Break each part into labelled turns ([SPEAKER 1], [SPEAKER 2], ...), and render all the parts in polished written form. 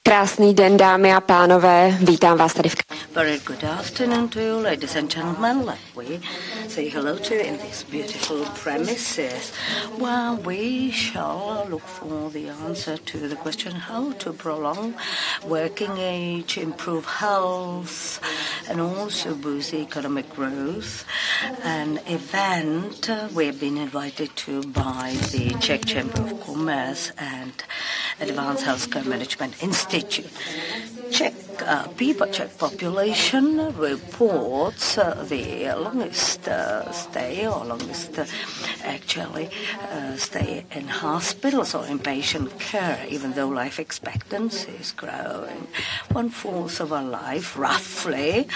[SPEAKER 1] Krásný den, dámy a pánové, vítám vás tady v...
[SPEAKER 2] Very good afternoon to you, ladies and gentlemen. Let we say hello to you in these beautiful premises, where we shall look for the answer to the question how to prolong working age, improve health, and also boost economic growth. An event we have been invited to by the Czech Chamber of Commerce and Advanced Healthcare Management Institute. Czech population reports the longest stay in hospitals or in patient care, even though life expectancy is growing. 1/4 of our life, roughly,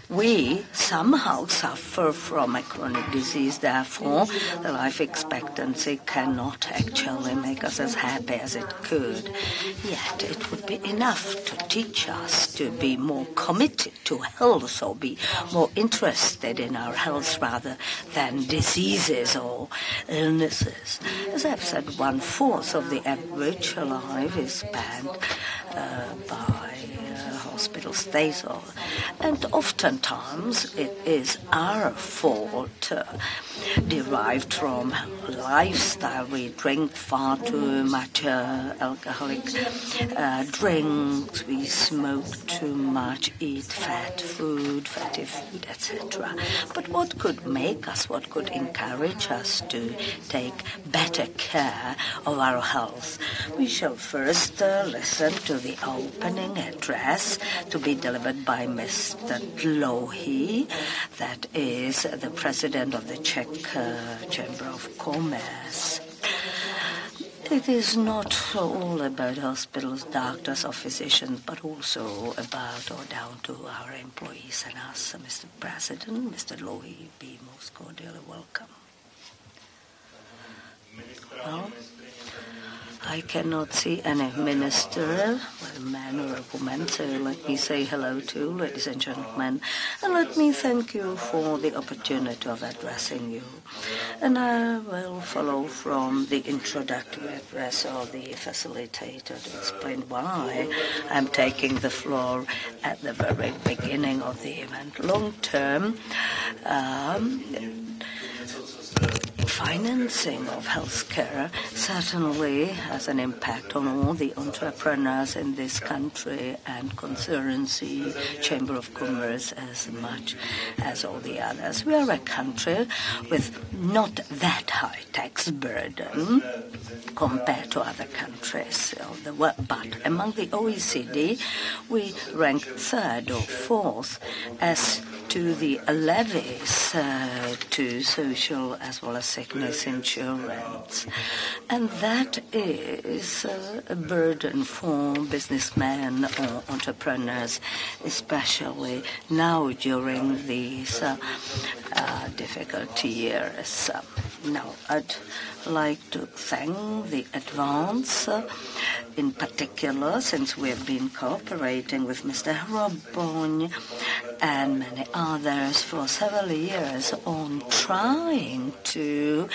[SPEAKER 2] we somehow suffer from a chronic disease. Therefore, the life expectancy cannot actually make us as happy as it could. Yet, it would be enough to teach us to be more committed to health or be more interested in our health rather than diseases or illnesses. As I've said, 1/4 of the average life is spent by hospital stays, and oftentimes it is our fault, derived from lifestyle. We drink far too much alcoholic drinks, we smoke too much, eat fatty food, etc. But what could encourage us to take better care of our health? We shall first listen to the opening address to be delivered by Mr. Dlouhý, that is the president of the Czech Chamber of Commerce. It is not all about hospitals, doctors or physicians, but also about or down to our employees and us. Mr. President, Mr. Dlouhý, be most cordially welcome. Well, I cannot see any minister, whether man or woman, so let me say hello to ladies and gentlemen, and let me thank you for the opportunity of addressing you. And I will follow from the introductory address of the facilitator to explain why I'm taking the floor at the very beginning of the event. Long-term financing of healthcare certainly has an impact on all the entrepreneurs in this country and concerns the Chamber of Commerce as much as all the others. We are a country with not that high tax burden compared to other countries of the world, but among the OECD we rank 3rd or 4th as to the levies to social as well as sickness insurance. And that is a burden for businessmen or entrepreneurs, especially now during these difficult years. Now, I'd like to thank the Advance, in particular, since we have been cooperating with Mr. Hroboň and many others for several years on trying to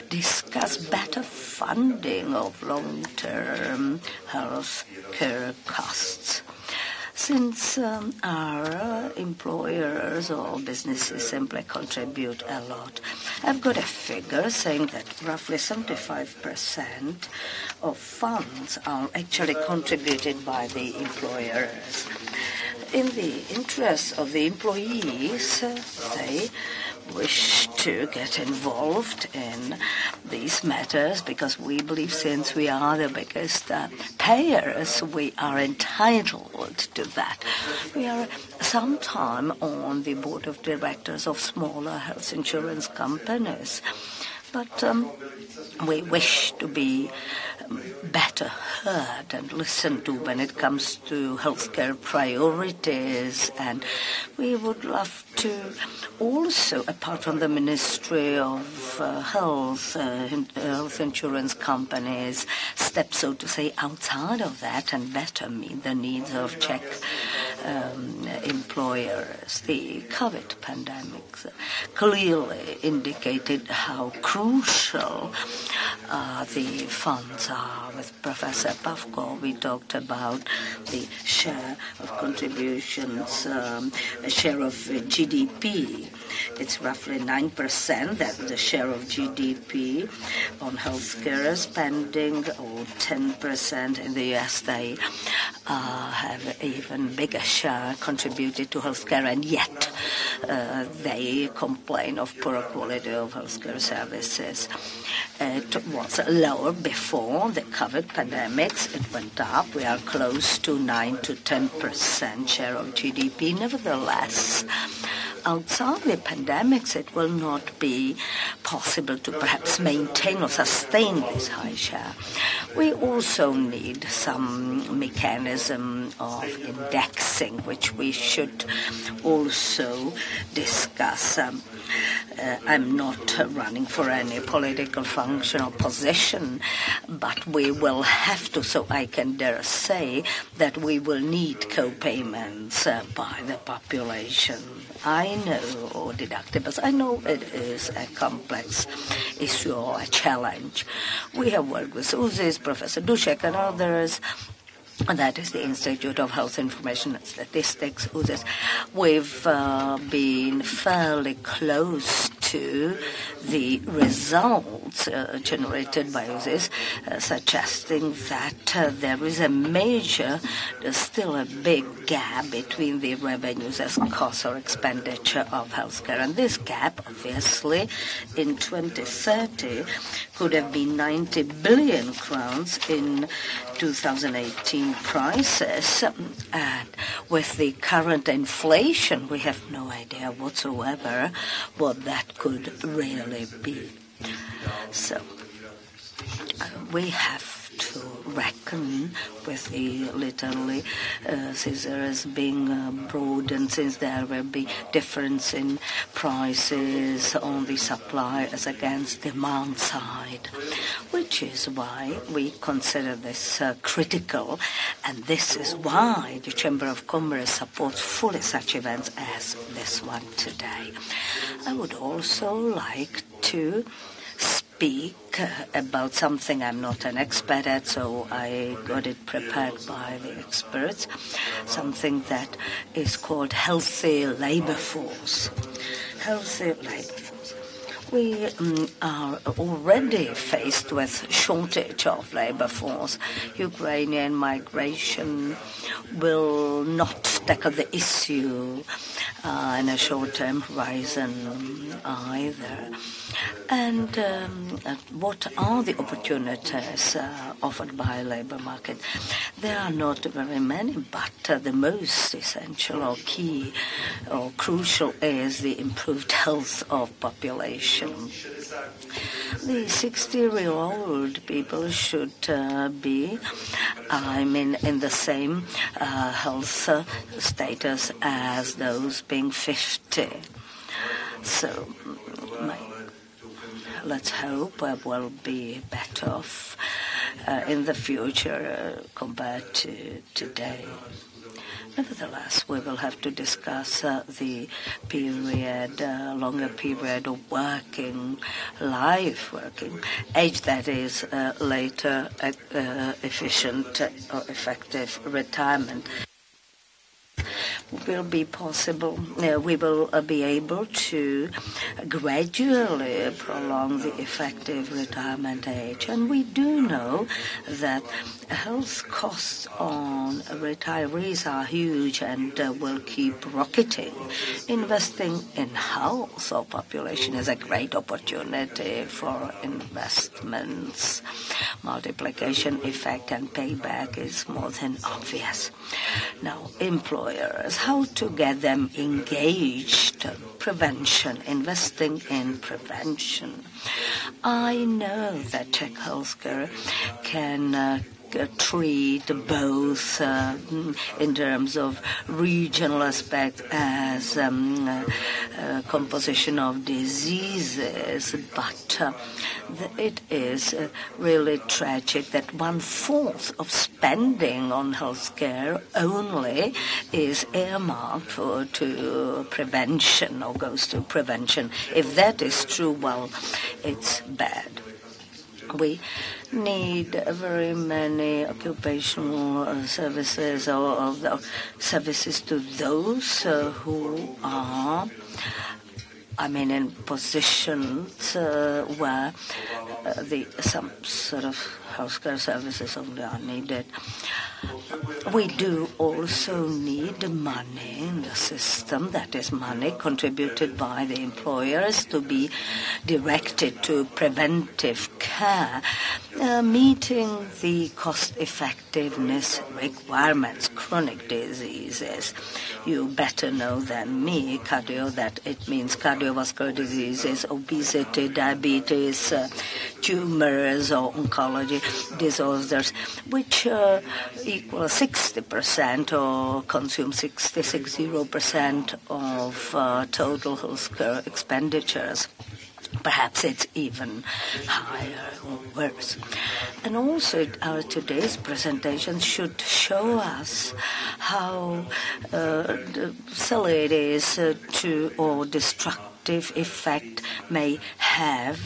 [SPEAKER 2] discuss better funding of long-term health care costs. Since our employers or businesses simply contribute a lot, I've got a figure saying that roughly 75% of funds are actually contributed by the employers. In the interest of the employees, they wish to get involved in these matters because we believe since we are the biggest payers, we are entitled to that. We are sometime on the board of directors of smaller health insurance companies, but we wish to be better heard and listened to when it comes to healthcare priorities, and we would love to also, apart from the Ministry of Health, health insurance companies, step, so to say, outside of that and better meet the needs of Czech employers. The COVID pandemic clearly indicated how crucial the funds are. With Professor Pavel, we talked about the share of contributions, share of GDP. It's roughly 9%, that's the share of GDP on healthcare spending, or 10% in the US. They have even bigger share contributed to healthcare, and yet they complain of poor quality of healthcare services. It was lower before the COVID pandemics. It went up. We are close to 9 to 10% share of GDP. Nevertheless, outside the pandemics, it will not be possible to perhaps maintain or sustain this high share. We also need some mechanism of indexing, which we should also discuss. I'm not running for any political function or position, but we will have to, so I can dare say that we will need co-payments by the population. I know, or deductibles, I know it is a complex issue or a challenge. We have worked with UZIS, Professor Dušek and others. That is the Institute of Health Information and Statistics, UZIS. We've been fairly close to the results generated by UZIS, suggesting that there is a major, still a big gap between the revenues as cost or expenditure of healthcare. And this gap, obviously, in 2030 could have been 90 billion crowns in 2018 prices, and with the current inflation, we have no idea whatsoever what that could really be. So we have to reckon with the literally scissors being broadened, since there will be difference in prices on the supply as against demand side, which is why we consider this critical, and this is why the Chamber of Commerce supports fully such events as this one today. I would also like to speak about something I'm not an expert at, so I got it prepared by the experts, something that is called healthy labor force. Healthy labor force. We are already faced with shortage of labor force. Ukrainian migration will not tackle the issue in a short-term horizon either. And what are the opportunities offered by labor market? There are not very many, but the most essential or key or crucial is the improved health of population. The 60-year-old people should be, in the same health status as those being 50. So, let's hope we'll be better off in the future compared to today. Nevertheless, we will have to discuss the period, longer period of working age, that is later efficient or effective retirement. Will be possible. We will be able to gradually prolong the effective retirement age, and we do know that health costs on retirees are huge and will keep rocketing. Investing in health of population is a great opportunity for investments. Multiplication effect and payback is more than obvious. Now, employers, how to get them engaged? Prevention, investing in prevention. I know that Czech healthcare can treat both in terms of regional aspect as composition of diseases, but it is really tragic that 1/4 of spending on healthcare only is earmarked to prevention or goes to prevention. If that is true, well, it's bad. We need very many occupational services or services to those who are, in positions where some sort of healthcare services only are needed. We do also need money in the system, that is money contributed by the employers to be directed to preventive care, meeting the cost-effectiveness requirements, chronic diseases. You better know than me, that it means cardiovascular diseases, obesity, diabetes, tumors or oncology disorders, which equal 60% or consume 60% of total healthcare expenditures. Perhaps it's even higher or worse. And also today's presentation should show us how silly it is or destructive effect may have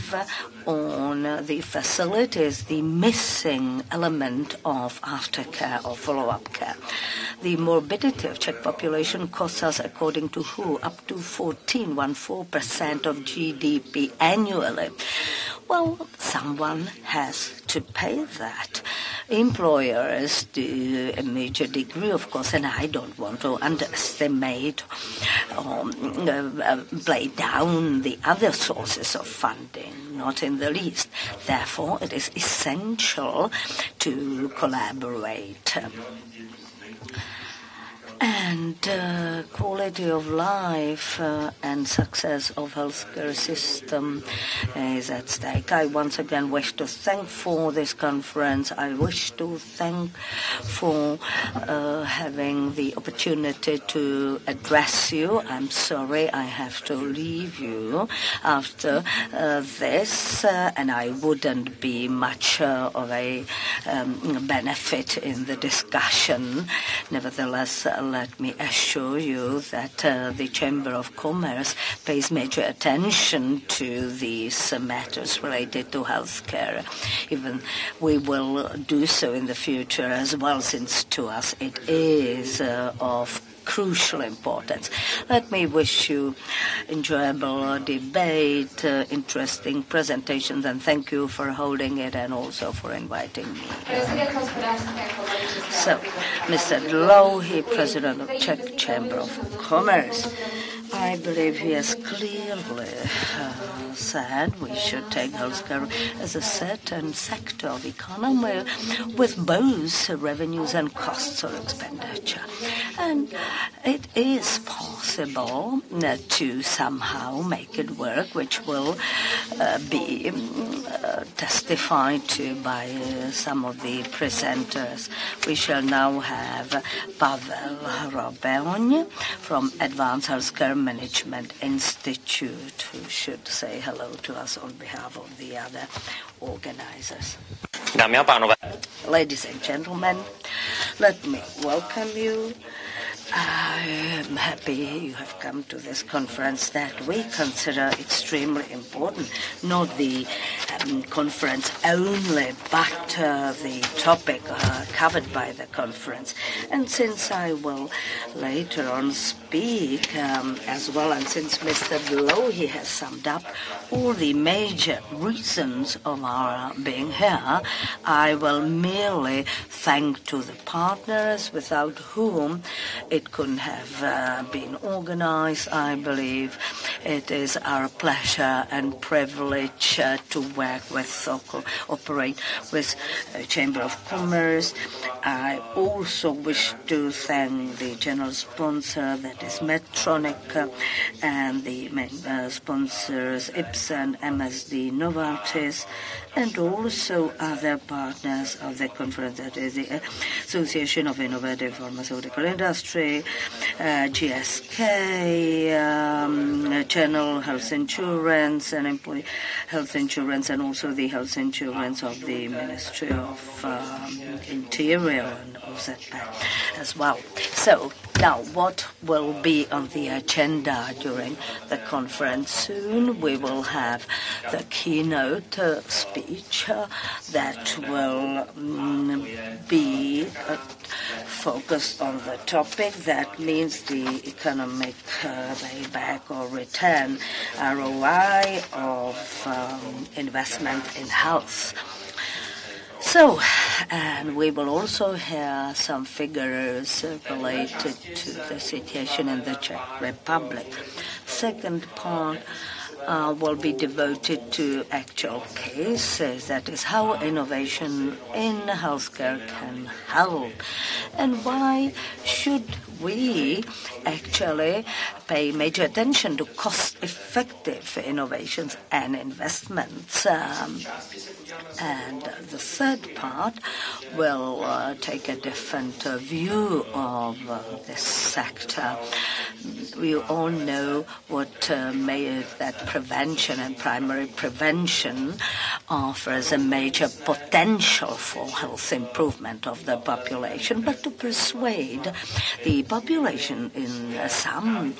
[SPEAKER 2] on the facilities, the missing element of aftercare or follow-up care. The morbidity of Czech population costs us, according to WHO, up to 14% of GDP annually. Well, someone has to pay that. Employers to a major degree, of course, and I don't want to underestimate or play down the other sources of funding, not in the least. Therefore, it is essential to collaborate. And quality of life and success of healthcare system is at stake. I once again wish to thank for this conference. I wish to thank for having the opportunity to address you. I'm sorry I have to leave you after this, and I wouldn't be much of a benefit in the discussion. Nevertheless, let me assure you that the Chamber of Commerce pays major attention to these matters related to healthcare. Even we will do so in the future as well, since to us it is of crucial importance. Let me wish you enjoyable debate, interesting presentations, and thank you for holding it and also for inviting me. So, Mr. Dlouhý, President of Czech Chamber of Commerce, I believe he has clearly said we should take healthcare as a certain sector of economy with both revenues and costs of expenditure. And it is possible to somehow make it work, which will be testified to by some of the presenters. We shall now have Pavel Hroboň from Advanced Healthcare Management Institute, who should say hello to us on behalf of the other organizers.
[SPEAKER 3] Dámy a pánové.
[SPEAKER 2] Ladies and gentlemen, let me welcome you. I am happy you have come to this conference that we consider extremely important, not the conference only, but the topic covered by the conference. And since I will later on speak as well, and since Mr. Dlouhý has summed up all the major reasons of our being here, I will merely thank to the partners without whom it couldn't have been organized. I believe it is our pleasure and privilege to work work with cooperate with Chamber of Commerce. I also wish to thank the general sponsor, that is Medtronic, and the main sponsors Ipsen, MSD, Novartis, and also other partners of the conference, that is the Association of Innovative Pharmaceutical Industry, GSK, General Health Insurance and Employee Health Insurance, and also the health insurance of the Ministry of Interior and all that as well. So now, what will be on the agenda during the conference? Soon we will have the keynote speech that will be focused on the topic. That means the economic payback or return, ROI of investment in health. So, and we will also hear some figures related to the situation in the Czech Republic. Second part will be devoted to actual cases, that is how innovation in healthcare can help, and why should we actually pay major attention to cost-effective innovations and investments. And the third part will take a different view of this sector. We all know what that prevention and primary prevention offers a major potential for health improvement of the population, but to persuade the population in some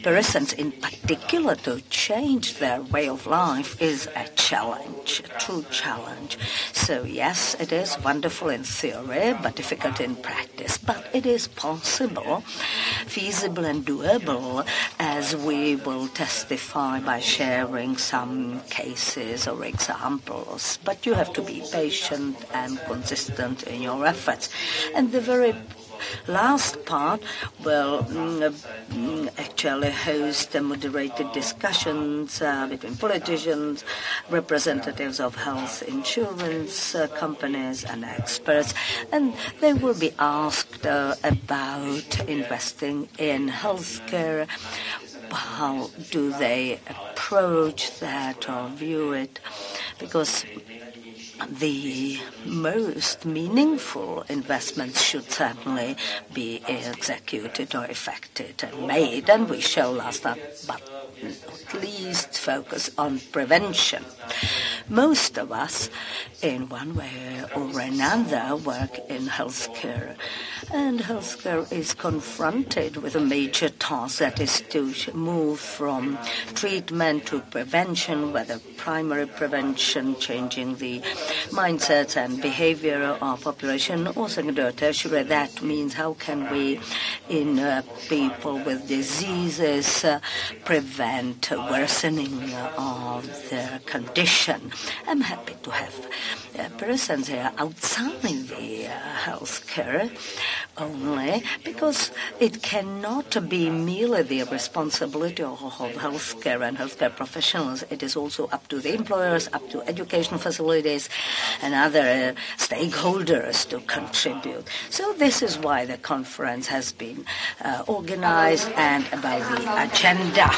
[SPEAKER 2] persons in particular to change their way of life is a challenge, a true challenge. So yes, it is wonderful in theory, but difficult in practice. But it is possible, feasible and doable, as we will testify by sharing some cases or examples. But you have to be patient and consistent in your efforts. And the very last part will actually host moderated discussions between politicians, representatives of health insurance companies and experts, and they will be asked about investing in healthcare. How do they approach that or view it? Because the most meaningful investments should certainly be executed or effected and made, and we shall last but at least focus on prevention. Most of us, in one way or another, work in healthcare, and healthcare is confronted with a major task, that is to move from treatment to prevention, whether primary prevention, changing the mindset and behavior of our population, or secondary or tertiary. That means how can we, in people with diseases, prevent worsening of their condition. I'm happy to have persons here outside the healthcare only, because it cannot be merely the responsibility of healthcare and healthcare professionals. It is also up to the employers, up to education facilities and other stakeholders to contribute. So this is why the conference has been organized and about the agenda.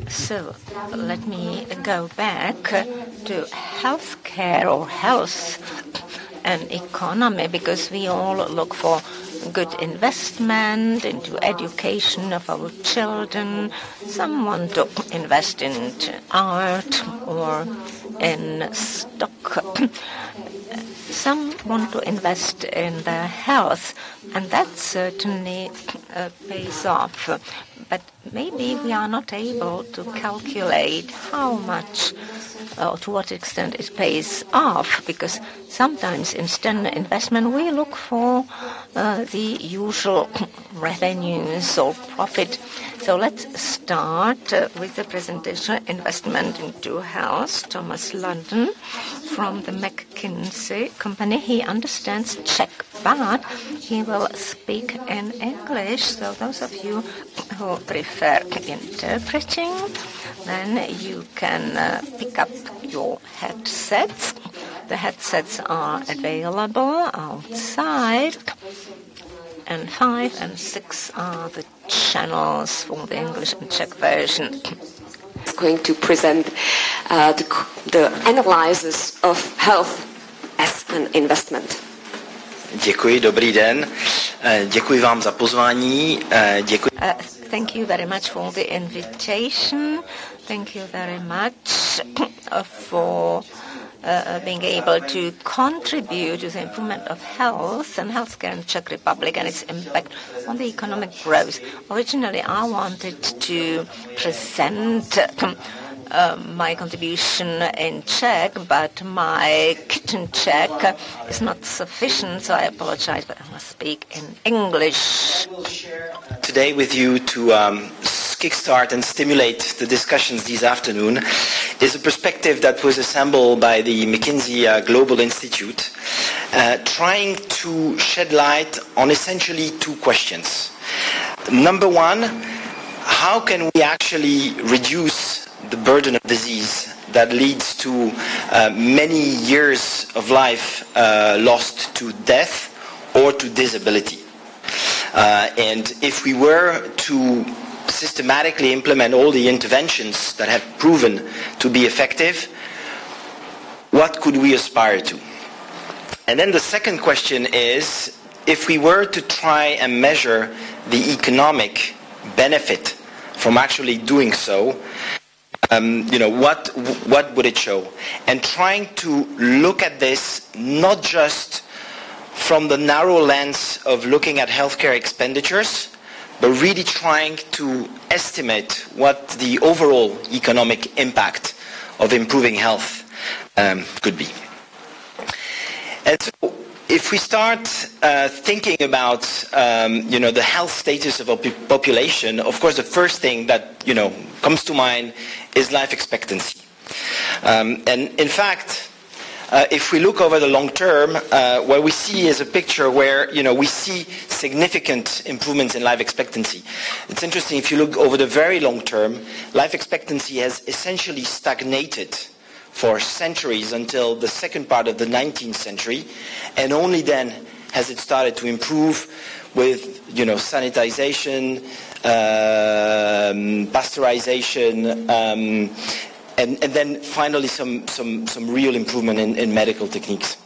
[SPEAKER 3] So let me go back to healthcare or health and economy, because we all look for good investment into education of our children. Some want to invest into art or in stock. Some want to invest in their health, and that certainly pays off. But maybe we are not able to calculate how much or to what extent it pays off, because sometimes in standard investment we look for the usual revenues or profit. So let's start with the presentation, Investment into Health. Thomas London from the McKinsey company. He understands Czech but he will speak in English. So those of you who prefer interpreting, then you can pick up your headsets. The headsets are available outside, and 5 and 6 are the channels for the English and Czech version.
[SPEAKER 1] Is going to present the analysis of health as an investment.
[SPEAKER 4] Děkuji, dobrý den. Děkuji vám za pozvání. Děkuji.
[SPEAKER 3] Thank you very much for the invitation. Thank you very much for being able to contribute to the improvement of health and healthcare in Czech Republic and its impact on the economic growth. Originally, I wanted to present my contribution in Czech, but my kitchen Czech is not sufficient, so I apologize, but I must speak in English.
[SPEAKER 4] Today with you to kickstart and stimulate the discussions this afternoon is a perspective that was assembled by the McKinsey Global Institute, trying to shed light on essentially two questions. Number one, how can we actually reduce the burden of disease that leads to many years of life lost to death or to disability? And if we were to systematically implement all the interventions that have proven to be effective, what could we aspire to? And then the second question is, if we were to try and measure the economic benefit from actually doing so, what would it show? And trying to look at this not just from the narrow lens of looking at healthcare expenditures, but really trying to estimate what the overall economic impact of improving health could be. And so if we start thinking about the health status of a population, of course the first thing that comes to mind is life expectancy. And in fact, if we look over the long term, what we see is a picture where we see significant improvements in life expectancy. It's interesting, if you look over the very long term, life expectancy has essentially stagnated for centuries until the second part of the 19th century, and only then has it started to improve with sanitization, pasteurization, and then finally some real improvement in medical techniques.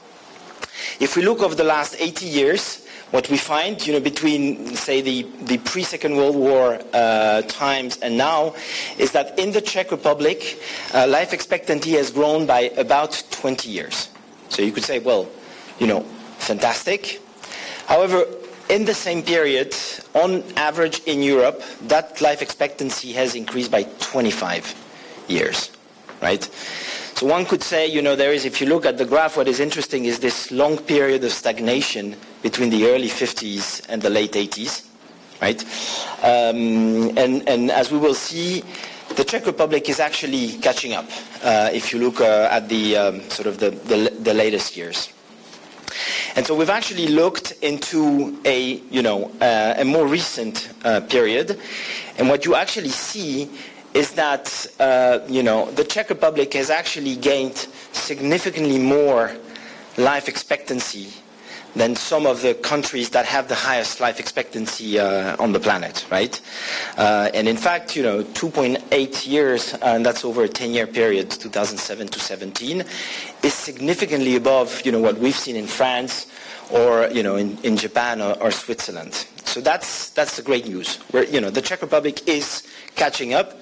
[SPEAKER 4] If we look over the last 80 years, what we find between, say, the pre-Second World War times and now is that in the Czech Republic, life expectancy has grown by about 20 years. So you could say, well, fantastic. However, in the same period, on average in Europe, that life expectancy has increased by 25 years. Right? So one could say, there is, if you look at the graph, what is interesting is this long period of stagnation between the early 50s and the late 80s, right? And as we will see, the Czech Republic is actually catching up, if you look at the sort of the latest years. And so we've actually looked into a more recent period, and what you actually see is that the Czech Republic has actually gained significantly more life expectancy than some of the countries that have the highest life expectancy on the planet, right? And in fact, 2.8 years, and that's over a 10-year period, 2007 to 17, is significantly above, what we've seen in France or, in Japan or Switzerland. So that's the great news. Where, the Czech Republic is catching up.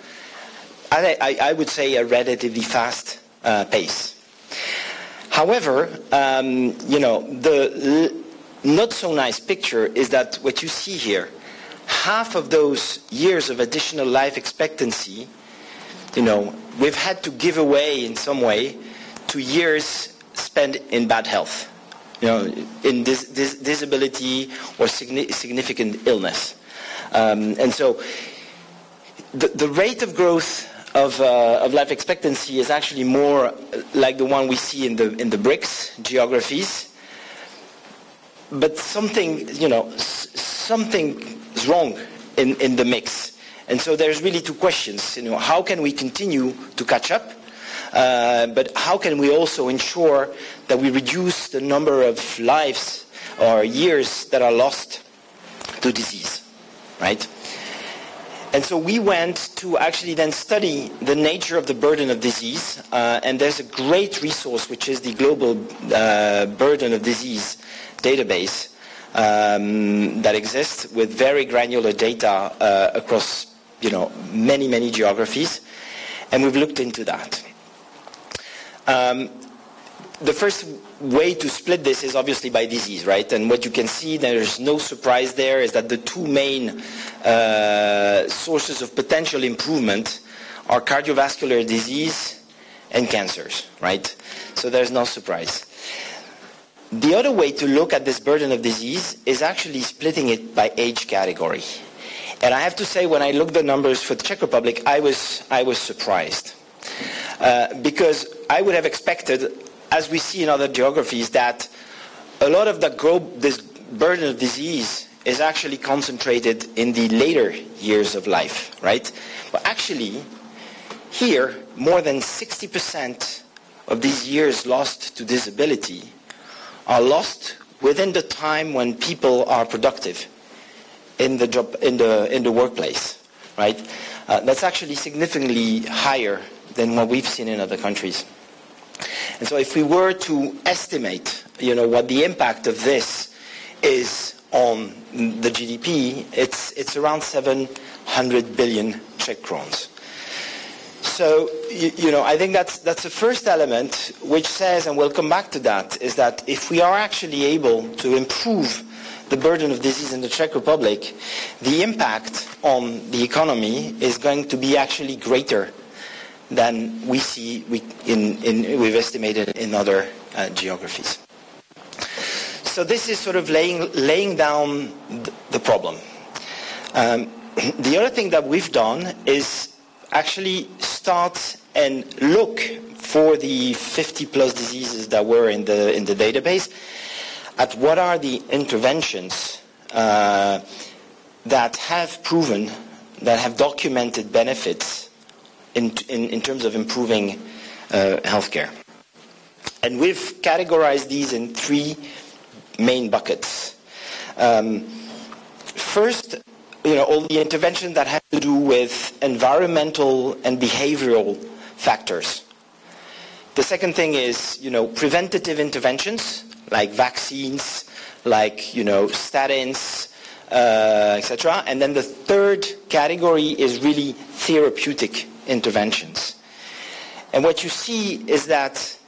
[SPEAKER 4] I would say a relatively fast pace. However, the not so nice picture is that what you see here, half of those years of additional life expectancy, we've had to give away in some way to years spent in bad health, in disability or significant illness. And so the rate of growth of life expectancy is actually more like the one we see in the BRICS geographies. but something, something's wrong in the mix. And so there's really two questions. How can we continue to catch up? But how can we also ensure that we reduce the number of lives or years that are lost to disease, right? And so we went to actually then study the nature of the burden of disease, and there's a great resource which is the Global Burden of Disease database that exists with very granular data across many geographies, and we've looked into that. The first way to split this is obviously by disease, right? And what you can see, there's no surprise there, is that the two main sources of potential improvement are cardiovascular disease and cancers, right? So there's no surprise. The other way to look at this burden of disease is actually splitting it by age category. And I have to say, when I looked at the numbers for the Czech Republic, I was surprised. Because I would have expected, as we see in other geographies, that a lot of this burden of disease is actually concentrated in the later years of life, right? But actually, here, more than 60% of these years lost to disability are lost within the time when people are productive in the job, in the workplace, right? That's actually significantly higher than what we've seen in other countries. And so if we were to estimate, what the impact of this is on the GDP, it's around 700 billion Czech crowns. So, I think that's the first element which says, and we'll come back to that, is that if we are actually able to improve the burden of disease in the Czech Republic, the impact on the economy is going to be actually greater than we see we've estimated in other geographies. So this is sort of laying down the problem. The other thing that we've done is actually start and look for the 50 plus diseases that were in the database at what are the interventions that have proven, that have documented benefits in terms of improving healthcare. And we've categorized these in three main buckets. First, all the interventions that have to do with environmental and behavioral factors. The second thing is, preventative interventions like vaccines, like, statins, etc. And then the third category is really therapeutic interventions. And what you see is that,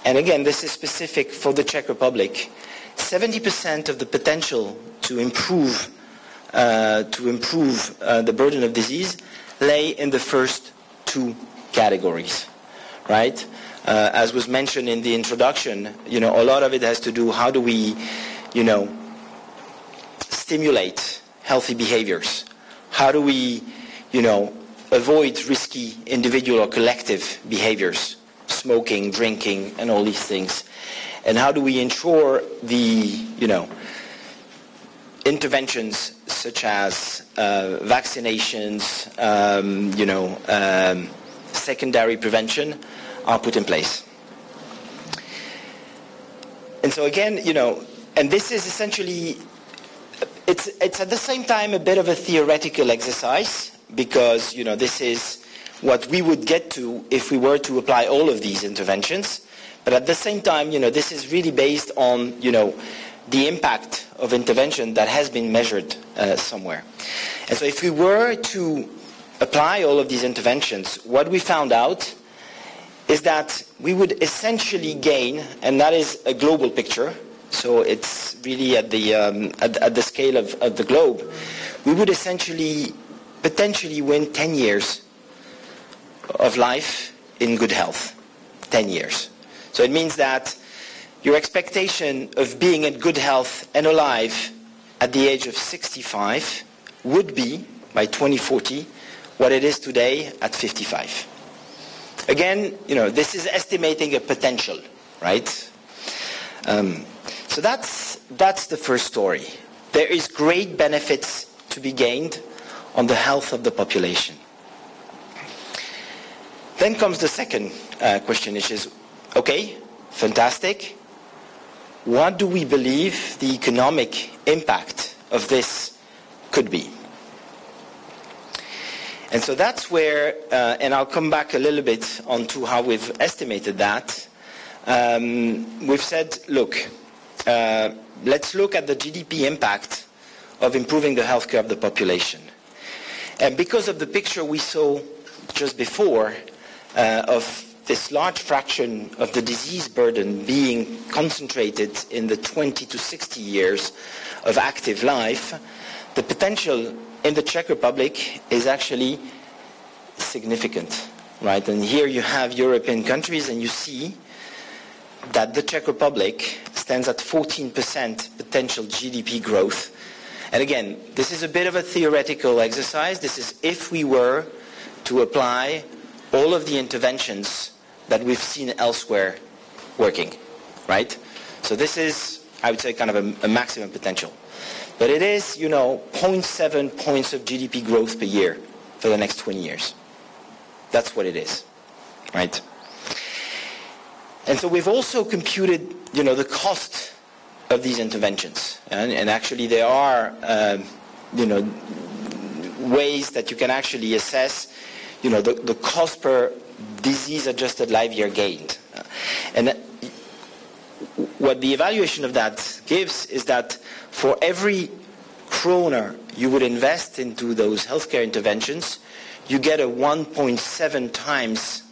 [SPEAKER 4] and again, this is specific for the Czech Republic, 70% of the potential to improve the burden of disease lay in the first two categories, right? As was mentioned in the introduction, a lot of it has to do how do we, stimulate healthy behaviors? How do we, avoid risky individual or collective behaviors, smoking, drinking, and all these things? And how do we ensure the, interventions such as vaccinations, secondary prevention are put in place? And so again, and this is essentially, it's at the same time a bit of a theoretical exercise, because, this is what we would get to if we were to apply all of these interventions. But at the same time, this is really based on, the impact of intervention that has been measured somewhere. And so if we were to apply all of these interventions, what we found out is that we would essentially gain, and that is a global picture, so it's really at the scale of the globe, we would essentially potentially win 10 years of life in good health. 10 years. So it means that your expectation of being in good health and alive at the age of 65 would be, by 2040, what it is today at 55. Again, this is estimating a potential, right? So that's the first story. There is great benefits to be gained on the health of the population. Then comes the second question, which is, okay, fantastic. What do we believe the economic impact of this could be? And so that's where, and I'll come back a little bit onto how we've estimated that. We've said, look, let's look at the GDP impact of improving the healthcare of the population. And because of the picture we saw just before of this large fraction of the disease burden being concentrated in the 20 to 60 years of active life, the potential in the Czech Republic is actually significant, right? And here you have European countries, and you see that the Czech Republic stands at 14% potential GDP growth. And again, this is a bit of a theoretical exercise. This is if we were to apply all of the interventions that we've seen elsewhere working, right? So this is, I would say, kind of a maximum potential. But it is, 0.7 points of GDP growth per year for the next 20 years. That's what it is, right? And so we've also computed, the cost of these interventions. And actually there are, ways that you can actually assess, the cost per disease-adjusted life year gained. And what the evaluation of that gives is that for every kroner you would invest into those healthcare interventions, you get a 1.7 times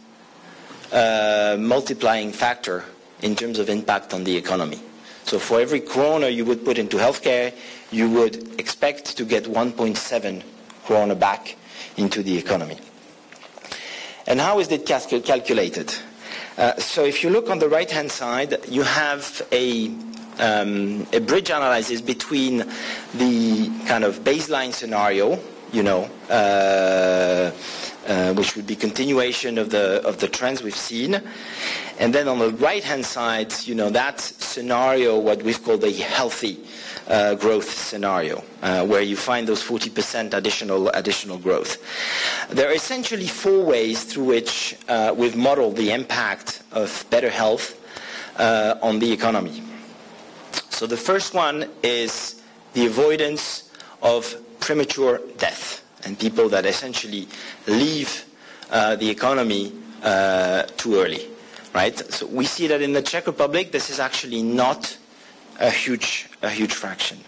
[SPEAKER 4] multiplying factor in terms of impact on the economy. So for every kroner you would put into healthcare, you would expect to get 1.7 kroner back into the economy. And how is it calculated? So if you look on the right-hand side, you have a bridge analysis between the kind of baseline scenario, which would be continuation of the trends we've seen. And then on the right-hand side, that scenario, what we've called a healthy growth scenario, where you find those 40% additional growth. There are essentially four ways through which we've modeled the impact of better health on the economy. So the first one is the avoidance of premature death and people that essentially leave the economy too early, right? So we see that in the Czech Republic, this is actually not a huge fraction.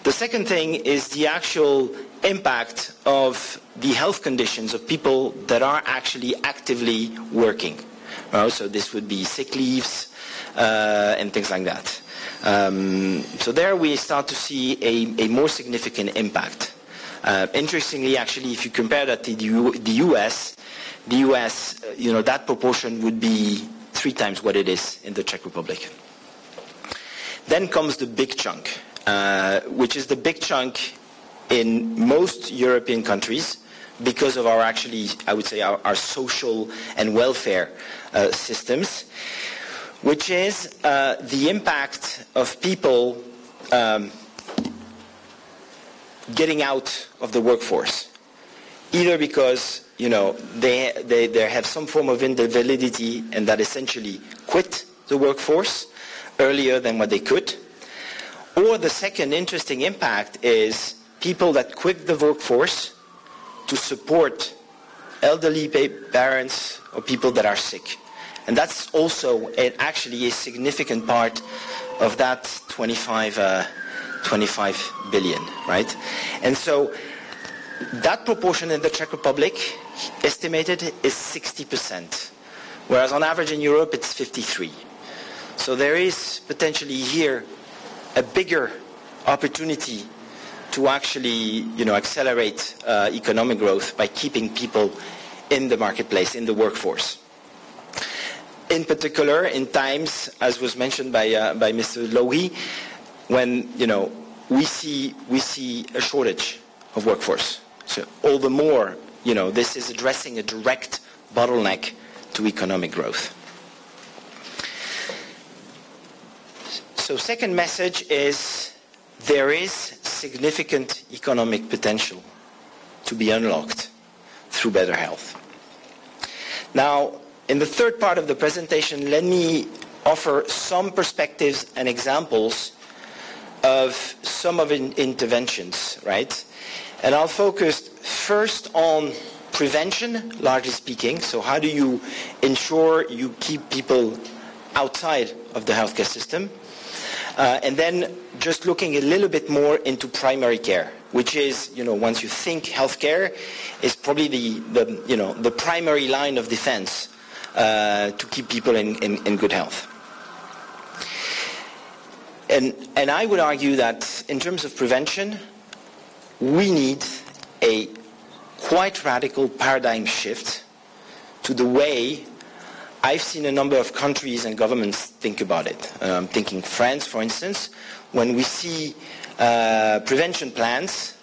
[SPEAKER 4] The second thing is the actual impact of the health conditions of people that are actually actively working. So this would be sick leaves and things like that. So there we start to see a more significant impact. Interestingly, actually, if you compare that to the US, that proportion would be 3 times what it is in the Czech Republic. Then comes the big chunk, which is the big chunk in most European countries because of our our social and welfare systems, which is the impact of people getting out of the workforce, either because they have some form of invalidity and that essentially quit the workforce earlier than what they could, or the second interesting impact is people that quit the workforce to support elderly parents or people that are sick. And that's also actually a significant part of that 25 billion, right? And so that proportion in the Czech Republic estimated is 60%, whereas on average in Europe it's 53%. So there is potentially here a bigger opportunity to actually, accelerate economic growth by keeping people in the marketplace, in the workforce. In particular, in times, as was mentioned by Mr. Lohi, when we see a shortage of workforce. So all the more, this is addressing a direct bottleneck to economic growth. So second message is there is significant economic potential to be unlocked through better health. Now, in the third part of the presentation, let me offer some perspectives and examples of some of interventions, right? And I'll focus first on prevention, largely speaking. So how do you ensure you keep people outside of the healthcare system? And then just looking a little bit more into primary care, which is, once you think healthcare, is probably the primary line of defense to keep people in good health. And I would argue that in terms of prevention, we need a quite radical paradigm shift to the way I've seen a number of countries and governments think about it. I'm thinking France, for instance. When we see prevention plans,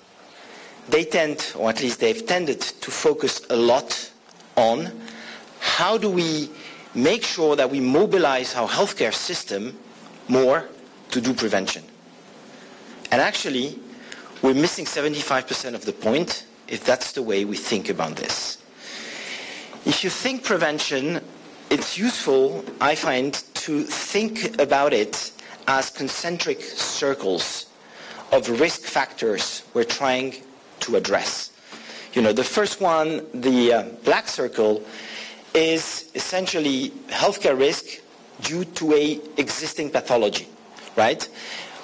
[SPEAKER 4] they tend, or at least they've tended to focus a lot on how do we make sure that we mobilize our healthcare system more to do prevention. And actually, we're missing 75% of the point if that's the way we think about this. If you think prevention, it's useful, I find, to think about it as concentric circles of risk factors we're trying to address. The first one, the black circle, is essentially healthcare risk due to a existing pathology, right?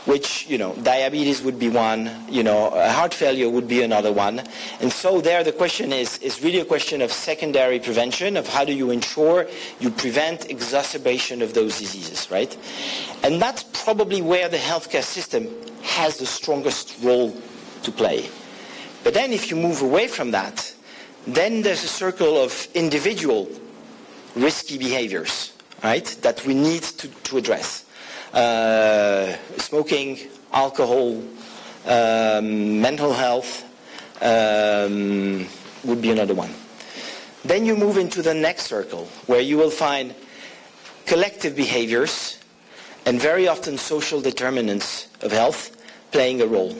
[SPEAKER 4] Which, diabetes would be one, heart failure would be another one. And so there the question is really a question of secondary prevention, of how do you ensure you prevent exacerbation of those diseases, right? And that's probably where the healthcare system has the strongest role to play. But then if you move away from that, then there's a circle of individual risky behaviors, right, that we need to address. Smoking, alcohol, mental health would be another one. Then you move into the next circle, where you will find collective behaviors and very often social determinants of health playing a role.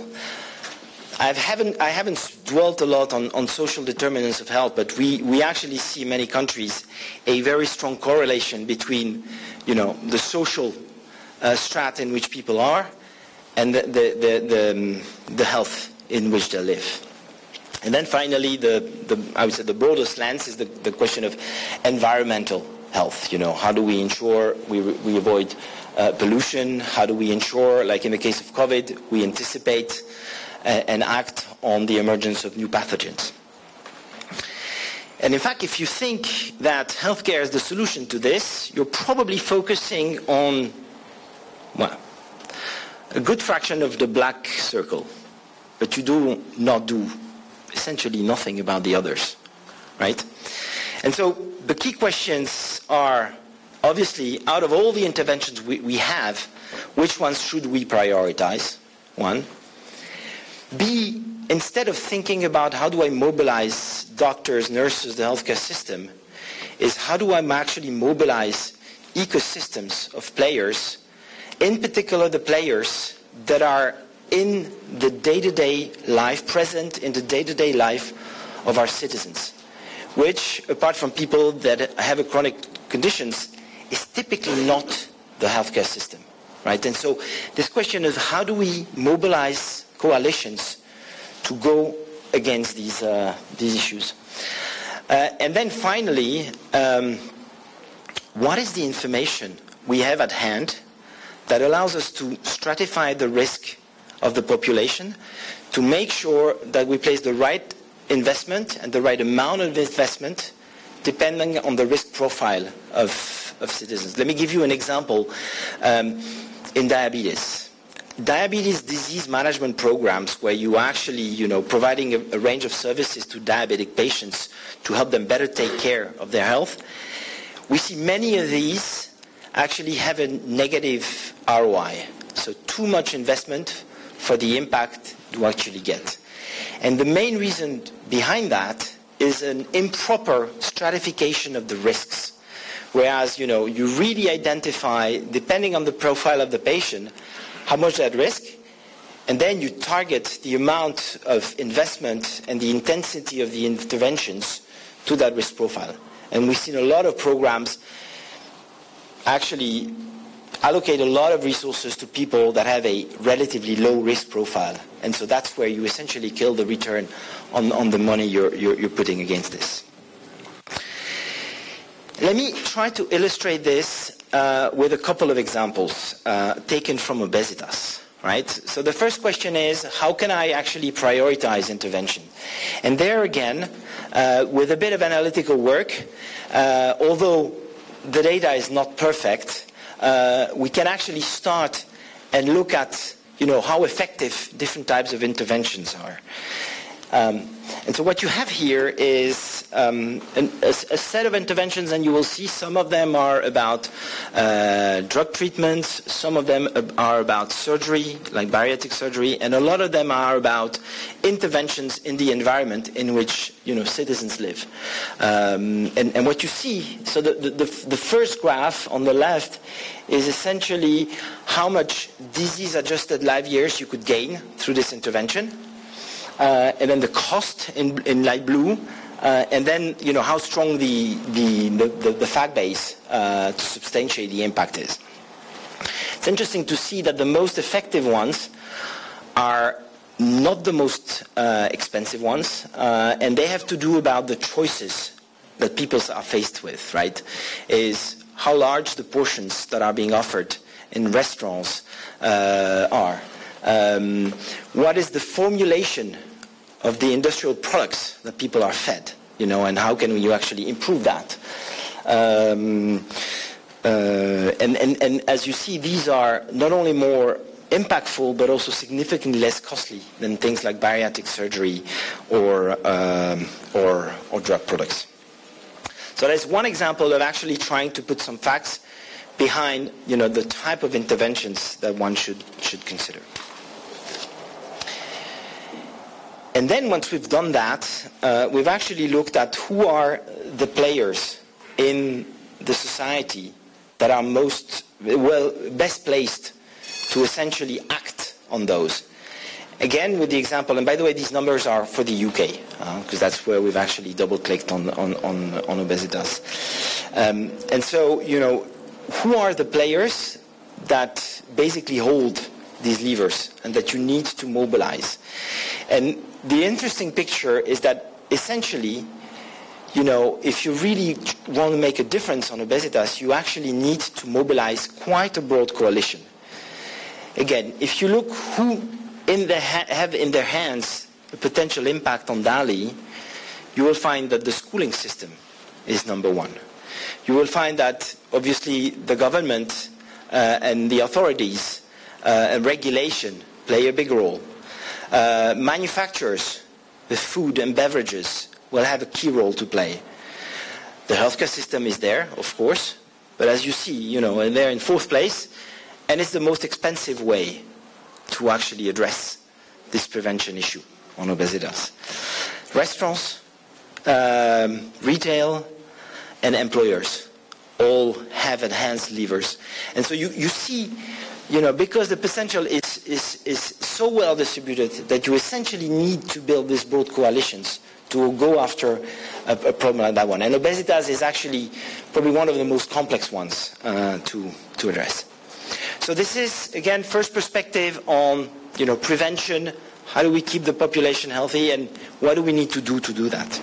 [SPEAKER 4] I haven't dwelt a lot on social determinants of health, but we actually see in many countries a very strong correlation between, the social strata in which people are and the health in which they live. And then finally, I would say the broadest lens is the question of environmental health. How do we ensure we avoid pollution? How do we ensure, like in the case of COVID, we anticipate and act on the emergence of new pathogens? And in fact, if you think that healthcare is the solution to this, you're probably focusing on, a good fraction of the black circle, but you do not do essentially nothing about the others, right? And so the key questions are, obviously, out of all the interventions we have, which ones should we prioritize? One. B, instead of thinking about how do I mobilize doctors, nurses, the healthcare system, is how do I actually mobilize ecosystems of players, in particular the players that are in the day-to-day life, present in the day-to-day life of our citizens, which, apart from people that have a chronic conditions, is typically not the healthcare system, right? And so this question is how do we mobilize coalitions to go against these issues? And then finally, what is the information we have at hand that allows us to stratify the risk of the population to make sure that we place the right investment and the right amount of investment depending on the risk profile of citizens? Let me give you an example. In diabetes. Diabetes disease management programs where you actually, providing a range of services to diabetic patients to help them better take care of their health. We see many of these actually have a negative ROI. So too much investment for the impact you actually get. And the main reason behind that is an improper stratification of the risks, Whereas, you really identify, depending on the profile of the patient, how much at risk, and then you target the amount of investment and the intensity of the interventions to that risk profile. And we've seen a lot of programs actually allocate a lot of resources to people that have a relatively low risk profile. And so that's where you essentially kill the return on the money you're putting against this. Let me try to illustrate this with a couple of examples taken from obesitas. Right? So the first question is, how can I actually prioritize intervention? And there again, with a bit of analytical work, although the data is not perfect, we can actually start and look at, how effective different types of interventions are. And so what you have here is a set of interventions, and you will see some of them are about drug treatments, some of them are about surgery, like bariatric surgery, and a lot of them are about interventions in the environment in which citizens live. And what you see, so the first graph on the left is essentially how much disease-adjusted life years you could gain through this intervention. And then the cost in light blue, and then how strong the fact base to substantiate the impact is. It's interesting to see that the most effective ones are not the most expensive ones, and they have to do about the choices that people are faced with. Right? Is how large the portions that are being offered in restaurants are. What is the formulation of the industrial products that people are fed, and how can you actually improve that? And as you see, these are not only more impactful, but also significantly less costly than things like bariatric surgery or drug products. So that's one example of actually trying to put some facts behind, the type of interventions that one should consider. And then once we've done that, we've actually looked at who are the players in the society that are best placed to essentially act on those. Again, with the example, and by the way, these numbers are for the UK, because that's where we've actually double-clicked on obesitas. And so, who are the players that basically hold these levers and that you need to mobilize? And the interesting picture is that essentially, if you really want to make a difference on obesitas, you actually need to mobilize quite a broad coalition. Again, if you look who have in their hands a potential impact on DALI, you will find that the schooling system is number one. You will find that obviously the government and the authorities and regulation play a big role. Manufacturers with food and beverages will have a key role to play. The healthcare system is there, of course, but as you see, they're in fourth place, and it's the most expensive way to actually address this prevention issue on obesitas. Restaurants, retail, and employers all have enhanced levers. And so you see, because the potential is so well distributed that you essentially need to build these broad coalitions to go after a problem like that one. And obesitas is actually probably one of the most complex ones to address. So this is, again, first perspective on prevention. How do we keep the population healthy, and what do we need to do that?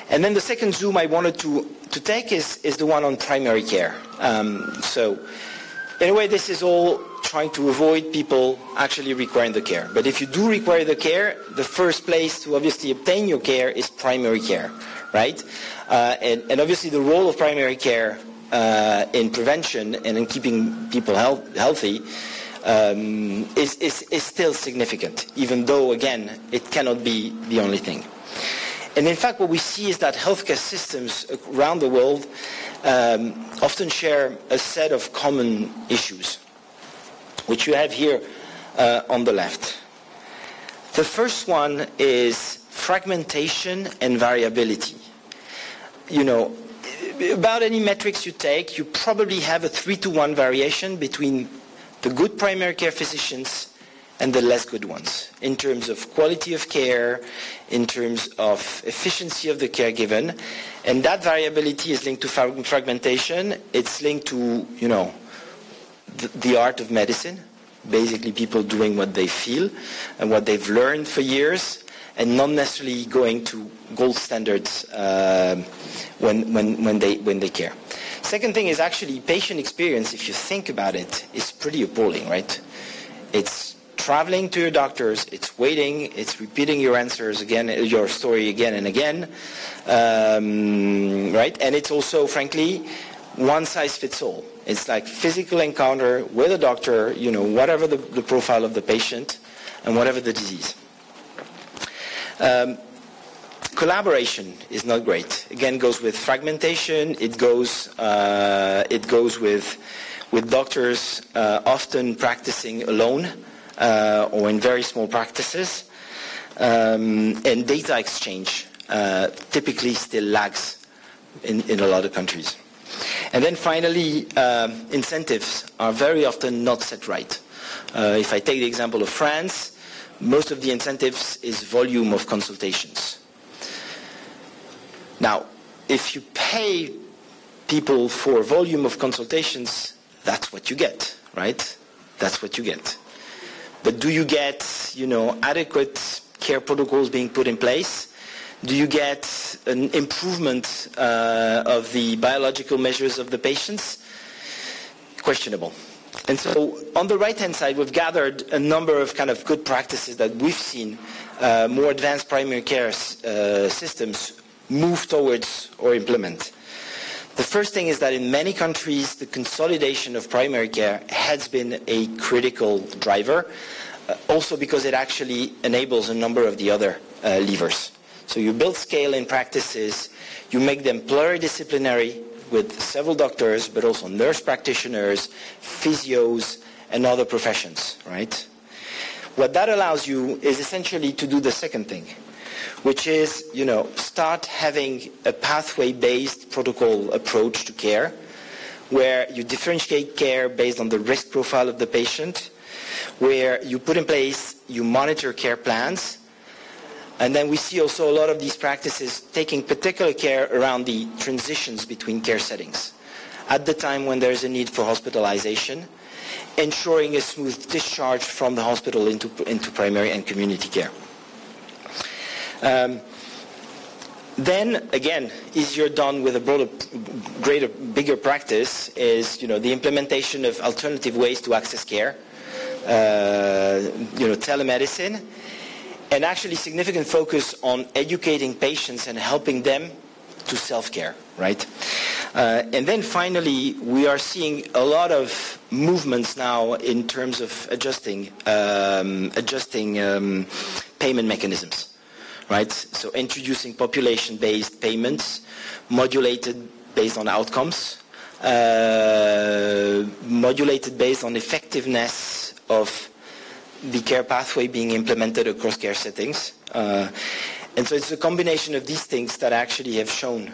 [SPEAKER 4] And then the second zoom I wanted to take is the one on primary care. So in a way, this is all trying to avoid people actually requiring the care. But if you do require the care, the first place to obviously obtain your care is primary care, right? And obviously the role of primary care in prevention and in keeping people healthy is still significant, even though, again, it cannot be the only thing. And in fact, what we see is that healthcare systems around the world often share a set of common issues, which you have here on the left. The first one is fragmentation and variability. about any metrics you take, you probably have a 3-to-1 variation between the good primary care physicians and the less good ones in terms of quality of care, in terms of efficiency of the care given. And that variability is linked to fragmentation. It's linked to, the art of medicine, basically people doing what they feel and what they've learned for years, and not necessarily going to gold standards when they care. Second thing is actually patient experience, if you think about it, is pretty appalling, right? It's traveling to your doctors, it's waiting, it's repeating your answers again, your story again and again, right? And it's also, frankly, one size fits all. It's like physical encounter with a doctor, whatever the profile of the patient and whatever the disease. Collaboration is not great. Again, goes with fragmentation. It goes with doctors often practicing alone or in very small practices, and data exchange typically still lags in a lot of countries. And then finally, incentives are very often not set right. If I take the example of France, most of the incentives is volume of consultations. Now, if you pay people for volume of consultations, that's what you get, right? That's what you get. But do you get, adequate care protocols being put in place? Do you get an improvement of the biological measures of the patients? Questionable. And so on the right-hand side, we've gathered a number of kind of good practices that we've seen more advanced primary care systems move towards or implement. The first thing is that in many countries, the consolidation of primary care has been a critical driver, also because it actually enables a number of the other levers. So you build scale in practices, you make them pluridisciplinary with several doctors, but also nurse practitioners, physios, and other professions, right? What that allows you is essentially to do the second thing, which is, start having a pathway-based protocol approach to care, where you differentiate care based on the risk profile of the patient, where you put in place, you monitor care plans, and then we see also a lot of these practices taking particular care around the transitions between care settings. At the time when there's a need for hospitalization, ensuring a smooth discharge from the hospital into primary and community care. Then, again, easier done with a broader, greater, bigger practice is, the implementation of alternative ways to access care, telemedicine, and actually significant focus on educating patients and helping them to self-care, right? And then finally, we are seeing a lot of movements now in terms of adjusting payment mechanisms. Right? So introducing population-based payments, modulated based on outcomes, modulated based on effectiveness of the care pathway being implemented across care settings. And so it's a combination of these things that actually have shown,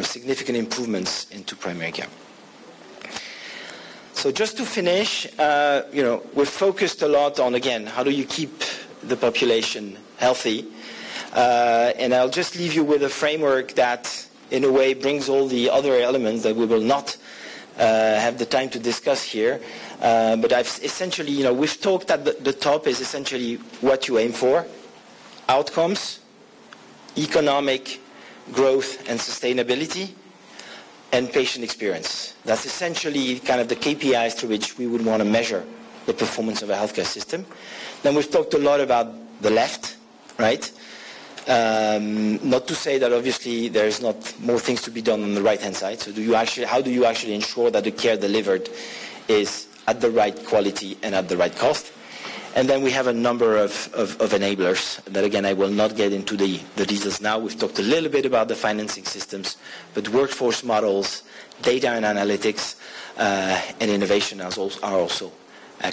[SPEAKER 4] significant improvements into primary care. So just to finish, we've focused a lot on, again, how do you keep the population healthy? And I'll just leave you with a framework that, in a way, brings all the other elements that we will not have the time to discuss here. But I've essentially, we've talked at the top is essentially what you aim for: outcomes, economic growth and sustainability, and patient experience. That's essentially kind of the KPIs through which we would want to measure the performance of a healthcare system. Then we've talked a lot about the left, right? Not to say that obviously there's not more things to be done on the right-hand side. So how do you actually ensure that the care delivered is at the right quality and at the right cost? And then we have a number of enablers that, again, I will not get into the details now. We've talked a little bit about the financing systems, but workforce models, data and analytics, and innovation are also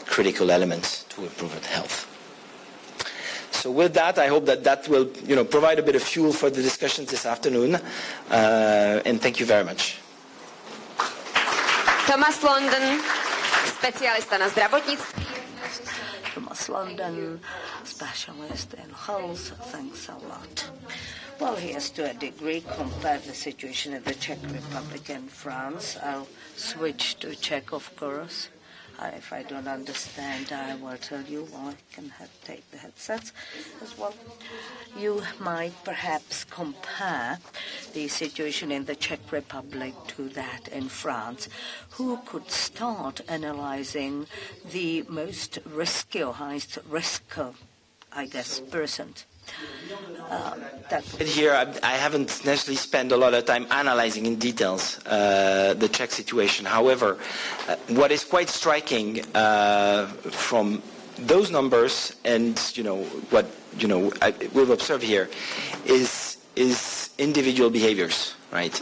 [SPEAKER 4] critical elements to improve health. So with that, I hope that will provide a bit of fuel for the discussions this afternoon. And thank you very much.
[SPEAKER 1] Thomas London, specialista na zdravotnictví.
[SPEAKER 2] Thomas London, specialist in health. Thanks a lot. Well, he has to a degree compared the situation in the Czech Republic and France. I'll switch to Czech, of course. If I don't understand, I will tell you. Well, I can take the headsets as well. You might perhaps compare the situation in the Czech Republic to that in France. Who could start analyzing the most risky or highest risk, I guess, person?
[SPEAKER 4] Here, I haven't necessarily spent a lot of time analyzing in details the Czech situation. However, what is quite striking from those numbers and what we've observed here is individual behaviors, right?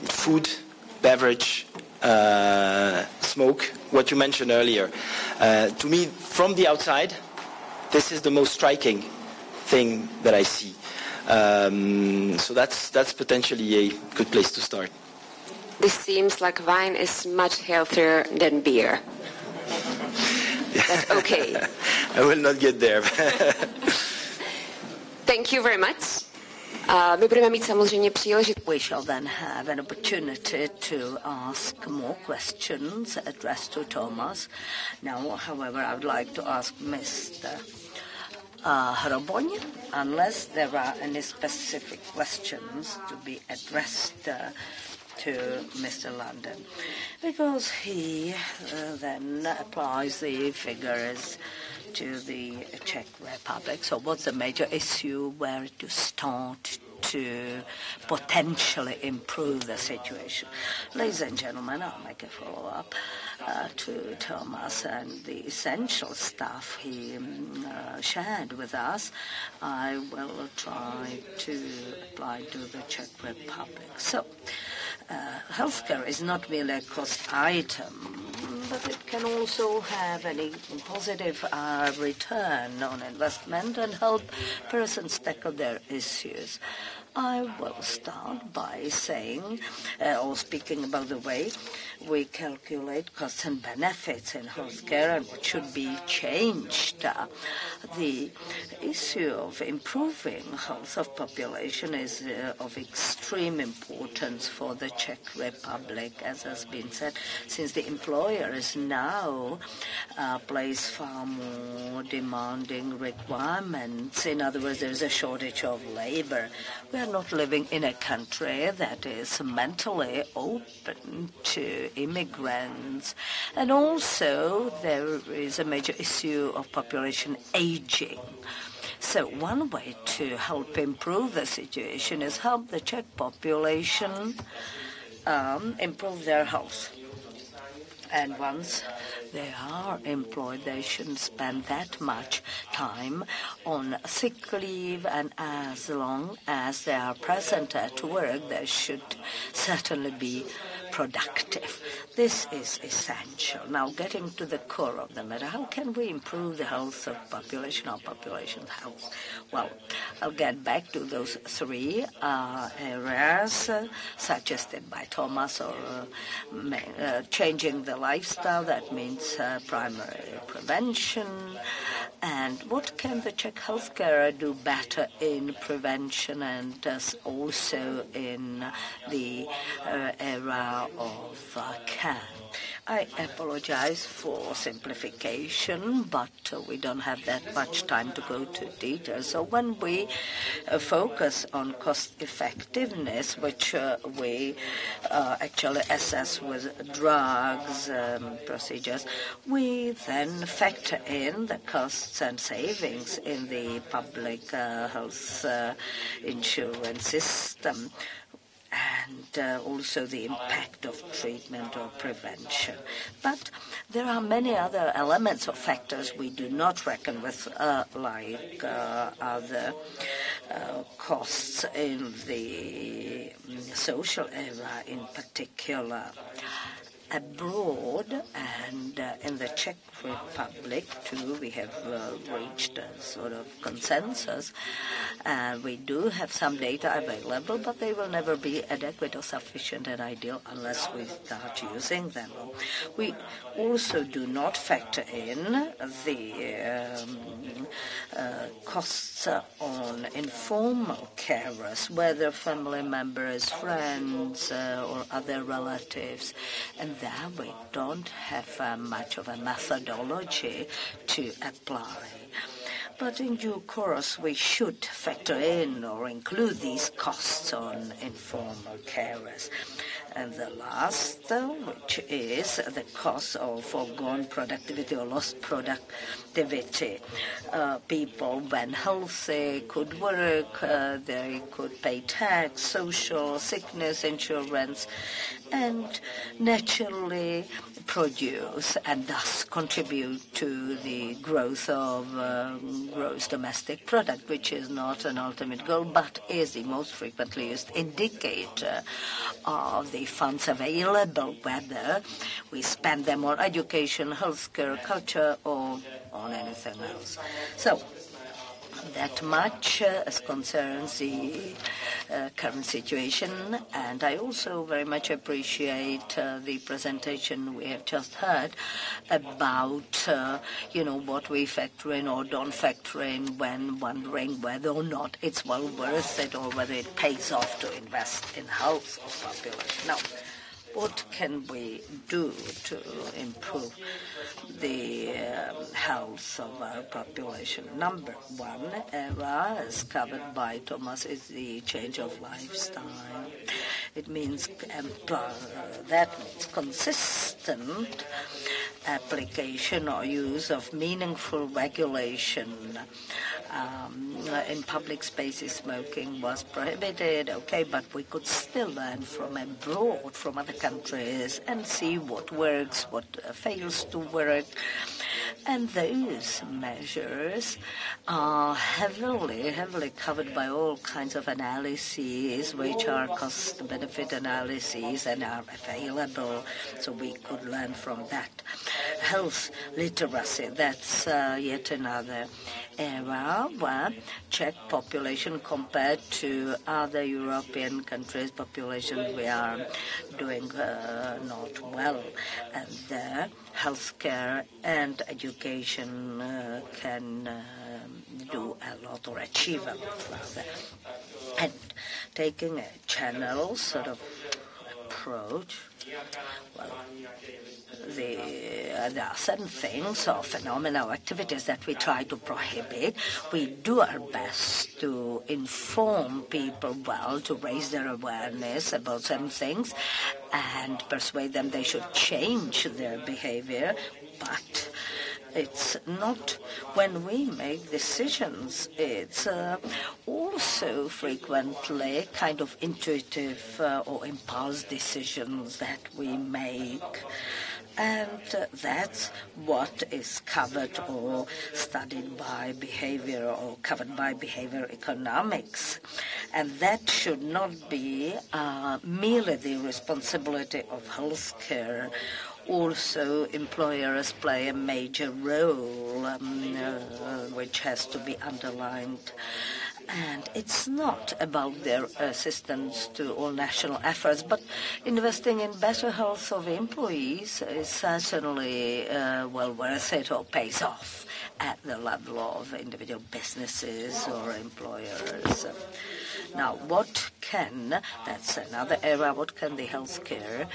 [SPEAKER 4] Food, beverage, smoke. What you mentioned earlier. To me, from the outside, this is the most striking thing that I see. So that's potentially a good place to start.
[SPEAKER 1] This seems like wine is much healthier than beer. That's okay.
[SPEAKER 4] I will not get there.
[SPEAKER 1] Thank you very much. My budeme mít samozřejmě příležitost.
[SPEAKER 2] We shall then have an opportunity to ask more questions addressed to Thomas. Now, however, I would like to ask Mr. Hroboň, unless there are any specific questions to be addressed to Mr. London, because he then applies the figures to the Czech Republic. So what's the major issue, where to start to potentially improve the situation? Ladies and gentlemen, I'll make a follow-up to Thomas and the essential stuff he shared with us. I will try to apply to the Czech Republic. So, healthcare is not merely a cost item, but it can also have a positive return on investment and help persons tackle their issues. I will start by saying, or speaking about the way we calculate costs and benefits in healthcare and what should be changed. The issue of improving health of population is of extreme importance for the Czech Republic, as has been said, since the employers now place far more demanding requirements. In other words, there is a shortage of labor. We are not living in a country that is mentally open to immigrants. And also there is a major issue of population aging. So one way to help improve the situation is help the Czech population improve their health. And once they are employed, they shouldn't spend that much time on sick leave, and as long as they are present at work, they should certainly be productive. This is essential. Now, getting to the core of the matter, how can we improve the health of population, our population's health? Well, I'll get back to those three areas suggested by Thomas, or changing the lifestyle. That means primary prevention. And what can the Czech healthcare do better in prevention and also in the area of care? I apologize for simplification, but we don't have that much time to go to details. So when we focus on cost effectiveness, which we actually assess with drugs, procedures, we then factor in the costs and savings in the public health insurance system, and also the impact of treatment or prevention. But there are many other elements or factors we do not reckon with, like other costs in the social area in particular. Abroad and in the the Czech Republic, too, we have reached a sort of consensus. And we do have some data available, but they will never be adequate or sufficient and ideal unless we start using them. We also do not factor in the costs on informal carers, whether family members, friends, or other relatives. And there we don't have much of a methodology to apply. But in due course, we should factor in or include these costs on informal carers. And the last, which is the cost of foregone productivity or lost productivity. People, when healthy, could work, they could pay tax, social, sickness insurance, and naturally produce and thus contribute to the growth of gross domestic product, which is not an ultimate goal, but is the most frequently used indicator of the funds available, whether we spend them on education, healthcare, culture, or on anything else. So, that much as concerns the current situation, and I also very much appreciate the presentation we have just heard about, what we factor in or don't factor in when wondering whether or not it's well worth it or whether it pays off to invest in health of population. Now, what can we do to improve the health of our population? Number one area, as covered by Thomas, is the change of lifestyle. It means that means consistent application or use of meaningful regulation. In public spaces, smoking was prohibited, okay, but we could still learn from abroad, from other countries, and see what works, what fails to work. And those measures are heavily covered by all kinds of analyses, which are cost-benefit analyses and are available, so we could learn from that. Health literacy, that's yet another area where Czech population compared to other European countries' population, we are doing not well. And there, healthcare and education can do a lot or achieve a lot rather. And taking a channel sort of approach, well, there are certain things or phenomena or activities that we try to prohibit. We do our best to inform people well, to raise their awareness about certain things and persuade them they should change their behavior, but it's not when we make decisions. It's also frequently kind of intuitive or impulse decisions that we make. And that's what is covered or studied by behavior or covered by behavior economics. And that should not be merely the responsibility of healthcare. Also, employers play a major role, which has to be underlined. And it's not about their assistance to all national efforts, but investing in better health of employees is certainly well worth it or pays off at the level of individual businesses or employers. Now, that's another area, what can the healthcare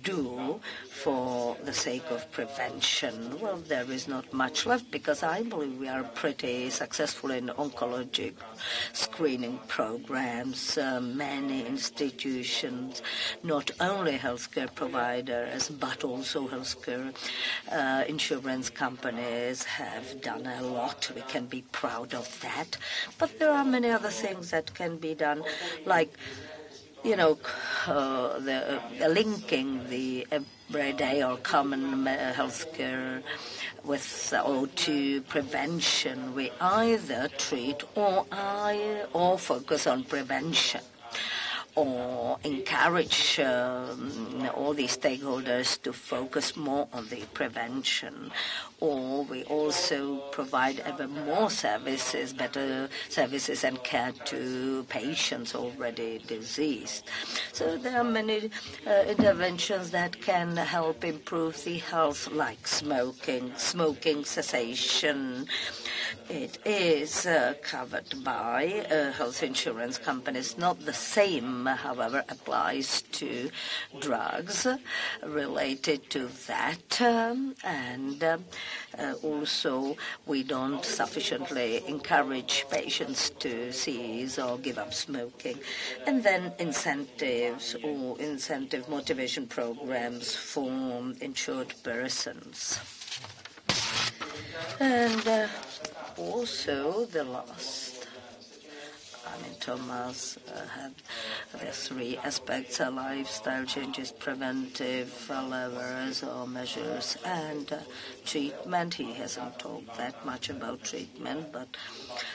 [SPEAKER 2] do for the sake of prevention? Well, there is not much left because I believe we are pretty successful in oncologic screening programs. Many institutions, not only healthcare providers, but also healthcare insurance companies have done a lot. We can be proud of that. But there are many other things that can be done, like the linking the everyday or common healthcare to prevention. We either treat or focus on prevention. or encourage all these stakeholders to focus more on the prevention. Or we also provide ever more services, better services and care to patients already diseased. So there are many interventions that can help improve the health, like smoking cessation. It is covered by health insurance companies. Not the same, however, applies to drugs related to that. And also, we don't sufficiently encourage patients to cease or give up smoking. And then incentives or incentive motivation programs for insured persons. And also the last, Thomas had the three aspects: lifestyle changes, preventive levers or measures, and treatment. He hasn't talked that much about treatment, but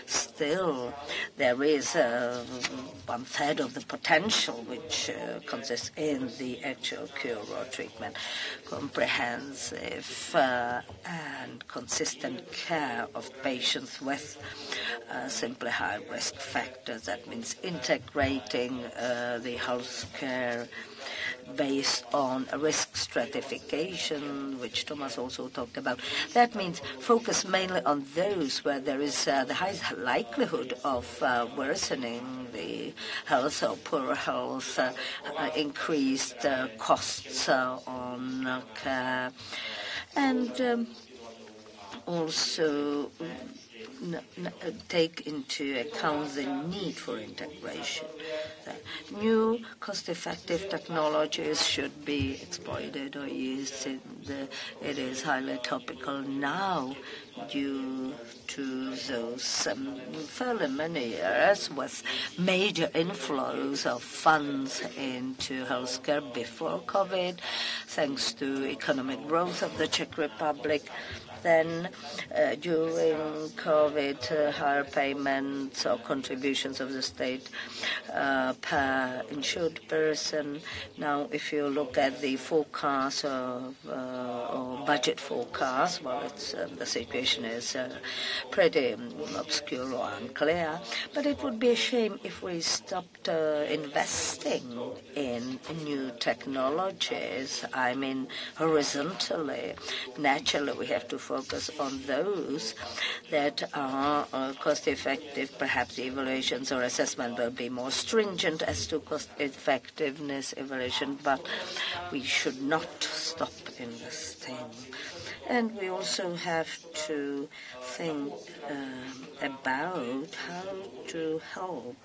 [SPEAKER 2] still there is 1/3 of the potential which consists in the actual cure or treatment. Comprehensive and consistent care of patients with simply high-risk factors. That means integrating the health care based on risk stratification, which Thomas also talked about. That means focus mainly on those where there is the highest likelihood of worsening the health or poor health, increased costs on care, and also take into account the need for integration. New cost-effective technologies should be exploited or used. It is highly topical now due to those fairly many years with major inflows of funds into healthcare before COVID, thanks to economic growth of the Czech Republic. Then during COVID, higher payments or contributions of the state per insured person. Now, if you look at the forecast or budget forecast, well, it's the situation is pretty obscure or unclear. But it would be a shame if we stopped investing in new technologies. I mean, horizontally, naturally, we have to focus on those that are cost-effective. Perhaps the evaluations or assessment will be more stringent as to cost-effectiveness evaluation, but we should not stop investing. And we also have to think about how to help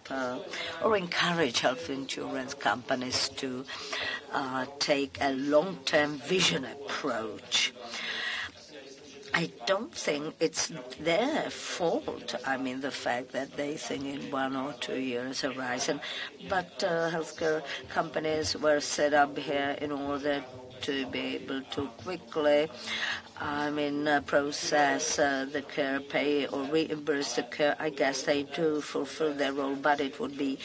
[SPEAKER 2] or encourage health insurance companies to take a long-term vision approach. I don't think it's their fault. I mean, the fact that they think in 1 or 2 years horizon. But healthcare companies were set up here in order to be able to quickly, process the care, pay or reimburse the care. I guess they do fulfill their role, but it would be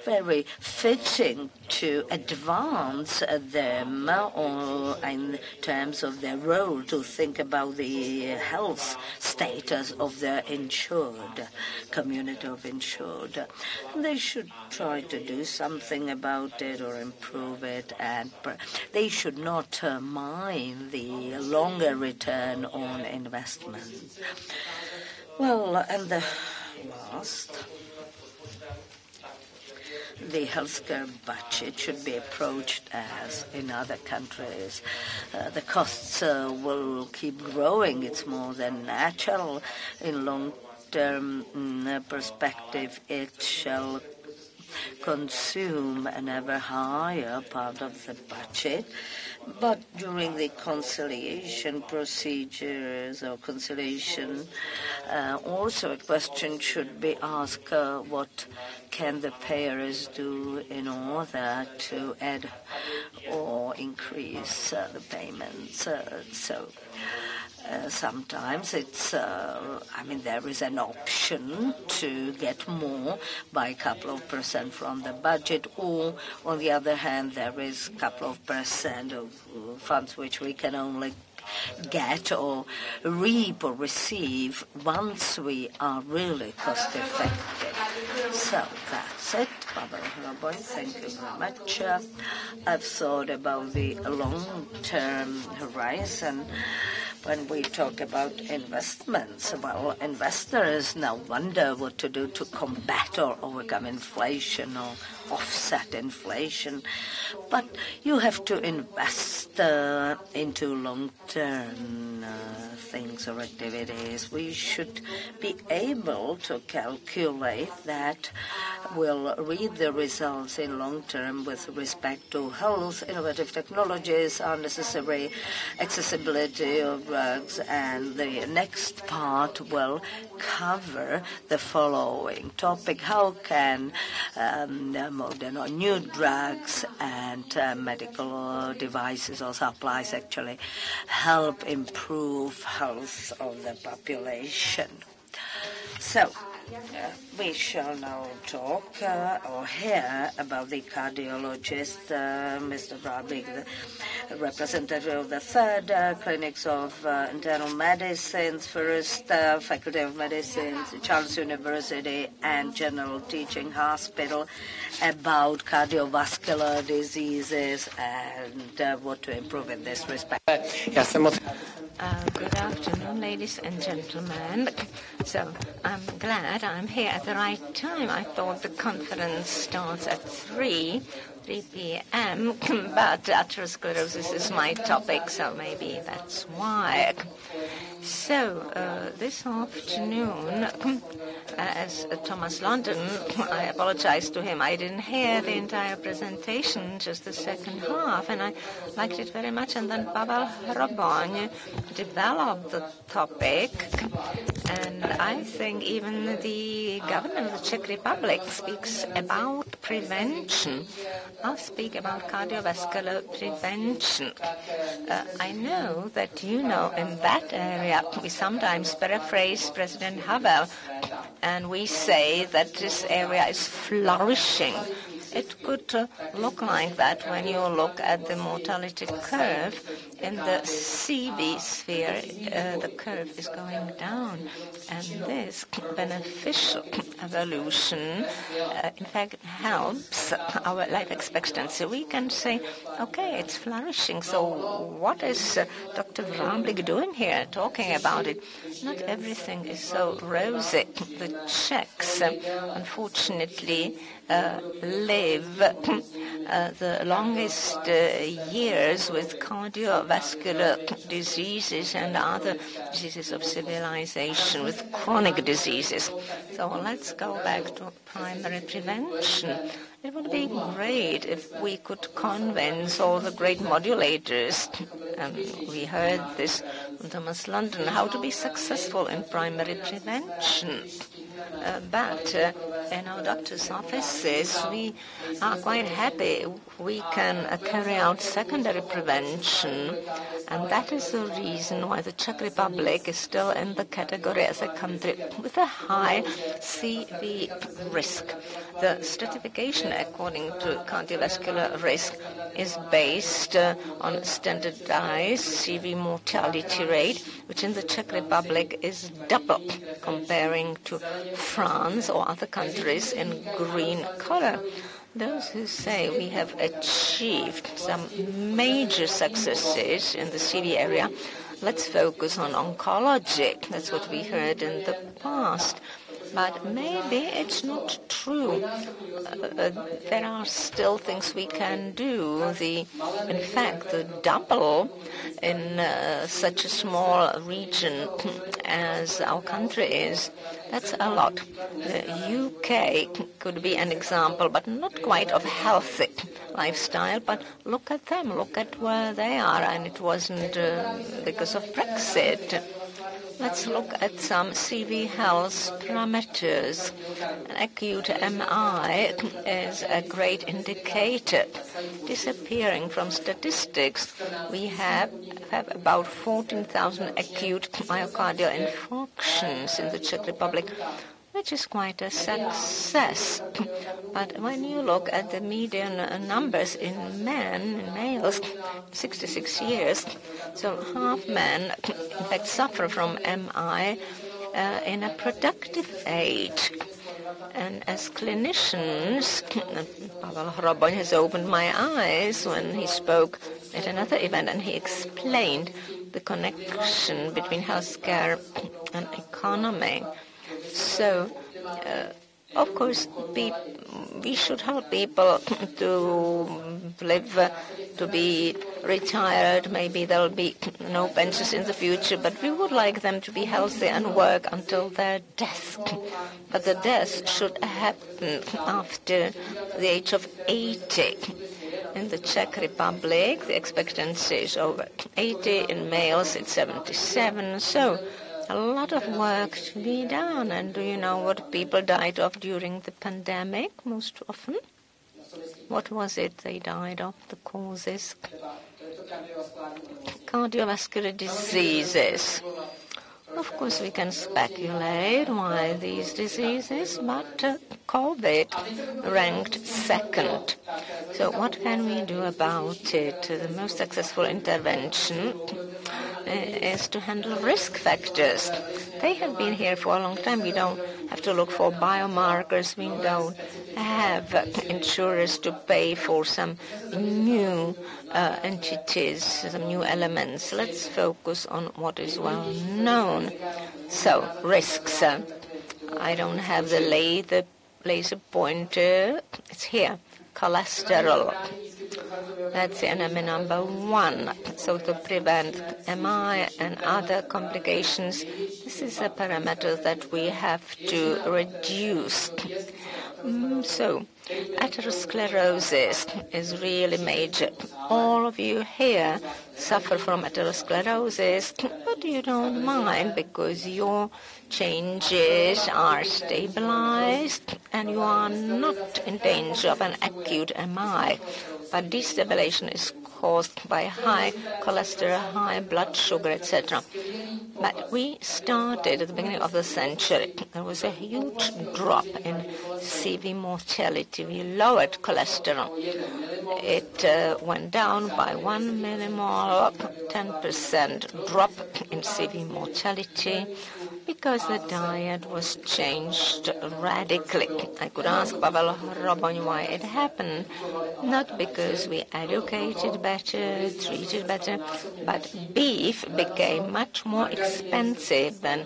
[SPEAKER 2] very fitting to advance them or in terms of their role to think about the health status of their insured, community of insured. They should try to do something about it or improve it, and they should not mind the longer return on investment. Well, and the last, the healthcare budget should be approached as in other countries. The costs will keep growing. It's more than natural. In long-term perspective, it shall consume an ever higher part of the budget. But during the conciliation procedures or conciliation, also a question should be asked, what can the payers do in order to add or increase the payments? Sometimes it's, there is an option to get more by a couple of percent from the budget, or on the other hand, there is a couple of percent of funds which we can only get or reap or receive once we are really cost effective. So that's it. Pavel, Hroboň, thank you very much. I've thought about the long-term horizon when we talk about investments. Well, investors now wonder what to do to combat or overcome inflation or offset inflation. But you have to invest into long-term things or activities. We should be able to calculate that we'll read the results in long term with respect to health. Innovative technologies are necessary, accessibility of drugs, and the next part will cover the following topic: how can modern or new drugs and medical devices or supplies actually help improve health of the population. So, we shall now talk or hear about the cardiologist, Mr. Brabig, the representative of the third clinics of internal medicine, first Faculty of Medicine, Charles University, and General Teaching Hospital, about cardiovascular diseases and what to improve in this respect.
[SPEAKER 3] Good afternoon, ladies and gentlemen. So I'm glad I'm here at the right time. I thought the conference starts at 3 p.m., but atherosclerosis is my topic, so maybe that's why. So this afternoon, as Thomas London, I apologize to him. I didn't hear the entire presentation, just the second half, and I liked it very much. And then Pavel Hroboň developed the topic, and I think even the government of the Czech Republic speaks about prevention. I'll speak about cardiovascular prevention. I know that in that area we sometimes paraphrase President Pavel, and we say that this area is flourishing. It could look like that when you look at the mortality curve. In the CV sphere, the curve is going down, and this beneficial evolution, in fact, helps our life expectancy. We can say, okay, it's flourishing, so what is Dr. Brabig doing here, talking about it? Not everything is so rosy. The Czechs, unfortunately, live the longest years with cardiovascular diseases and other diseases of civilization, with chronic diseases. So let's go back to primary prevention. It would be great if we could convince all the great modulators, and we heard this from Thomas London, how to be successful in primary prevention. But in our doctor's offices, we are quite happy we can carry out secondary prevention, and that is the reason why the Czech Republic is still in the category as a country with a high CV risk. The stratification according to cardiovascular risk is based on standardized CV mortality rate, which in the Czech Republic is double comparing to France or other countries in green color. Those who say we have achieved some major successes in the CV area, let's focus on oncology. That's what we heard in the past. But maybe it's not true. There are still things we can do. In fact, the double in such a small region as our country is, that's a lot. The UK could be an example, but not quite of healthy lifestyle, but look at them, look at where they are, and it wasn't because of Brexit. Let's look at some CV health parameters. An acute MI is a great indicator. Disappearing from statistics, we have have about 14,000 acute myocardial infarctions in the Czech Republic, which is quite a success. But when you look at the median numbers in males, 66 years, so half men in fact suffer from MI in a productive age. And as clinicians, Pavel Hroboň has opened my eyes when he spoke at another event, and he explained the connection between healthcare and economy. So, of course, we should help people to live, to be retired. Maybe there will be no pensions in the future, but we would like them to be healthy and work until their death. But the death should happen after the age of 80. In the Czech Republic, the expectancy is over 80. In males, it's 77. So, a lot of work to be done. And do you know what people died of during the pandemic most often? What was it they died of, the causes? Cardiovascular diseases. Of course, we can speculate why these diseases, but COVID ranked second. So what can we do about it? The most successful intervention is to handle risk factors. They have been here for a long time. We don't have to look for biomarkers. We don't have insurers to pay for some new entities, some new elements. Let's focus on what is well known. So, risks. I don't have the laser pointer. It's here. Cholesterol. That's the enemy number one. So to prevent MI and other complications, this is a parameter that we have to reduce. So atherosclerosis is really major. All of you here suffer from atherosclerosis, but you don't mind because your changes are stabilized and you are not in danger of an acute MI. But destabilization is caused by high cholesterol, high blood sugar, etc. But we started at the beginning of the century. There was a huge drop in CV mortality. We lowered cholesterol. It went down by 1 millimole, 10% drop in CV mortality, because the diet was changed radically. I could ask Pavel Hroboň why it happened. Not because we educated better, treated better, but beef became much more expensive than